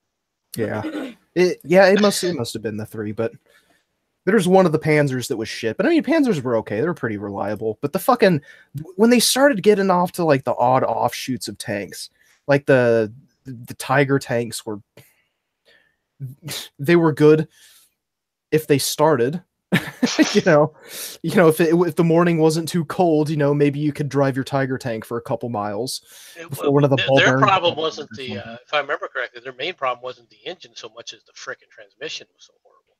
Yeah. It must have been the 3, but there's one of the Panzers that was shit. But I mean, Panzers were okay. They were pretty reliable. But the fucking when they started getting off to like the odd offshoots of tanks, like the Tiger tanks they were good if they started. if the morning wasn't too cold, maybe you could drive your Tiger tank for a couple miles. Their problem wasn't if I remember correctly, their main problem wasn't the engine so much as the frickin' transmission was so horrible.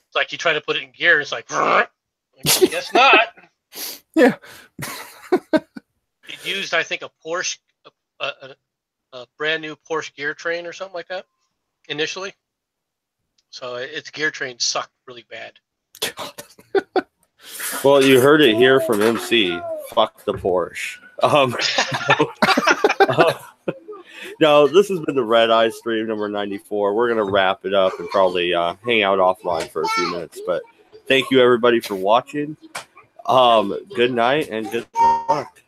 It's like you try to put it in gear, it's like, guess not. Yeah. It used, I think, a Porsche, a brand new Porsche gear train or something like that initially. So its gear train sucked really bad. Well, you heard it here from MC. Fuck the Porsche. No, this has been the Redeye stream number 94. We're going to wrap it up and probably hang out offline for a few minutes. But thank you, everybody, for watching. Good night and good luck.